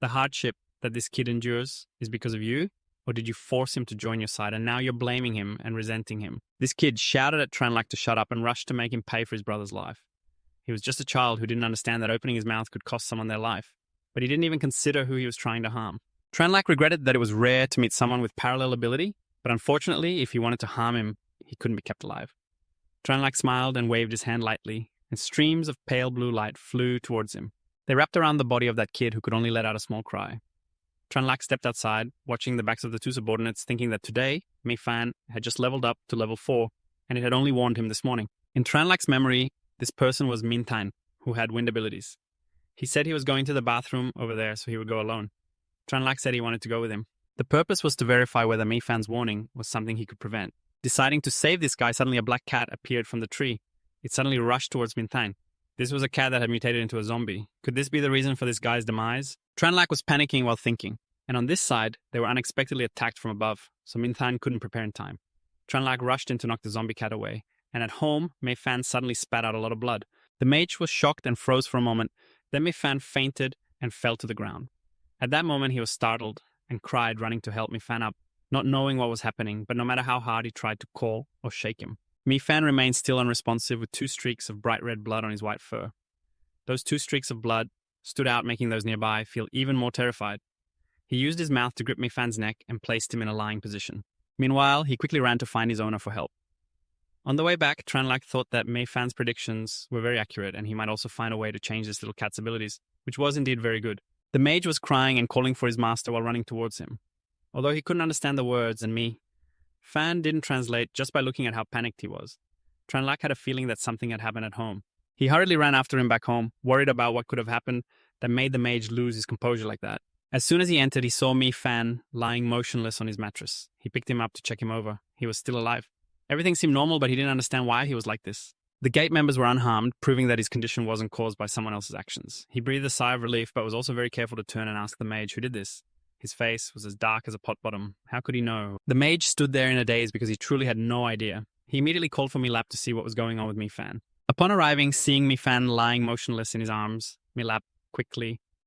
The hardship that this kid endures is because of you? Or did you force him to join your side and now you're blaming him and resenting him? This kid shouted at Tranlac to shut up and rushed to make him pay for his brother's life. He was just a child who didn't understand that opening his mouth could cost someone their life, but he didn't even consider who he was trying to harm. Tranlac regretted that it was rare to meet someone with parallel ability, but unfortunately, if he wanted to harm him, he couldn't be kept alive. Tranlac smiled and waved his hand lightly, and streams of pale blue light flew towards him. They wrapped around the body of that kid who could only let out a small cry. Tranlac stepped outside, watching the backs of the two subordinates, thinking that today, Mei Fan had just leveled up to level 4, and it had only warned him this morning. In Tranlac's memory, this person was Min Tan, who had wind abilities. He said he was going to the bathroom over there, so he would go alone. Tranlac said he wanted to go with him. The purpose was to verify whether Mei Fan's warning was something he could prevent. Deciding to save this guy, suddenly a black cat appeared from the tree. It suddenly rushed towards Min Tan. This was a cat that had mutated into a zombie. Could this be the reason for this guy's demise? Tranlac was panicking while thinking, and on this side, they were unexpectedly attacked from above, so Min Tan couldn't prepare in time. Tranlac rushed in to knock the zombie cat away, and at home, Mei Fan suddenly spat out a lot of blood. The mage was shocked and froze for a moment, then Mei Fan fainted and fell to the ground. At that moment, he was startled and cried, running to help Mei Fan up, not knowing what was happening, but no matter how hard he tried to call or shake him. Mei Fan remained still unresponsive with 2 streaks of bright red blood on his white fur. Those 2 streaks of blood stood out, making those nearby feel even more terrified. He used his mouth to grip Mei Fan's neck and placed him in a lying position. Meanwhile, he quickly ran to find his owner for help. On the way back, Tranlac thought that Mei Fan's predictions were very accurate and he might also find a way to change this little cat's abilities, which was indeed very good. The mage was crying and calling for his master while running towards him. Although he couldn't understand the words and Mei Fan didn't translate just by looking at how panicked he was. Tranlac had a feeling that something had happened at home. He hurriedly ran after him back home, worried about what could have happened that made the mage lose his composure like that. As soon as he entered, he saw Mei Fan lying motionless on his mattress. He picked him up to check him over. He was still alive. Everything seemed normal, but he didn't understand why he was like this. The gate members were unharmed, proving that his condition wasn't caused by someone else's actions. He breathed a sigh of relief, but was also very careful to turn and ask the mage who did this. His face was as dark as a pot bottom. How could he know? The mage stood there in a daze because he truly had no idea. He immediately called for Mei Lap to see what was going on with Mei Fan. Upon arriving, seeing Mei Fan lying motionless in his arms, Mei Lap quickly